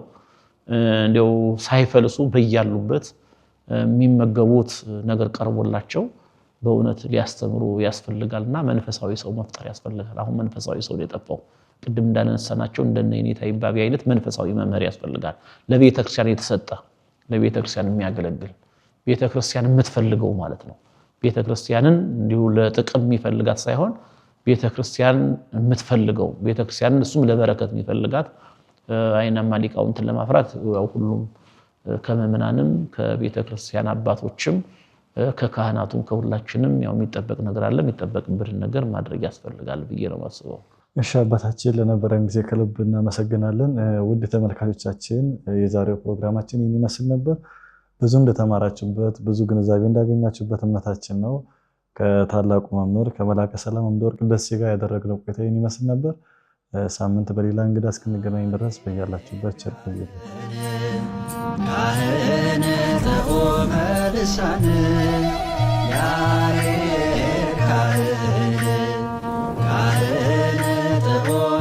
[SPEAKER 1] እንዲው ሳይፈልሱ በያሉበት የሚመገቡት ነገር ቀርቦላቸው በእውነት ሊያስተምሩ ያስፈልጋልና መንፈሳዊ ሰው መፍጠር ያስፈልጋል አሁን መንፈሳዊ ሰው የጠፋው ቅድም እንዳነሳናቸው እንደነ የኔታ ይባቢ አይነት መንፈሳዊ መምህር ያስፈልጋል ለቤተክርስቲያን የተሰጠ ለቤተክርስቲያን የሚያገለግል ቤተክርስቲያን የምትፈልገው ማለት ነው ቤተክርስቲያንን እንዲሁ ለጥቅም የሚፈልጋት ሳይሆን ቤተክርስቲያን የምትፈልገው ቤተክርስቲያንን እሱም ለበረከት የሚፈልጋት አይናማ ሊቃውንትን ለማፍራት ያው ሁሉም ከመምናንም ከቤተክርስቲያን አባቶችም ከካህናቱም ከሁላችንም ያው የሚጠበቅ ነገር አለ የሚጠበቅብን ነገር ማድረግ ያስፈልጋል ብዬ ነው ማስበው
[SPEAKER 2] እሺ አባታችን ለነበረን ጊዜ ከልብ እናመሰግናለን ውድ ተመልካቾቻችን የዛሬው ፕሮግራማችን ይህን ይመስል ነበር ብዙ እንደተማራችሁበት ብዙ ግንዛቤ እንዳገኛችሁበት እምነታችን ነው ከታላቁ መምህር ከመላከ ሰላም አምደወርቅ ደሴ ጋር ያደረግነው ቆይታ ይህን ይመስል ነበር ሳምንት በሌላ እንግዳ እስክንገናኝ ድረስ በያላችሁበት ቸር ቆዩ ካህነ ተቆመ ልሳነ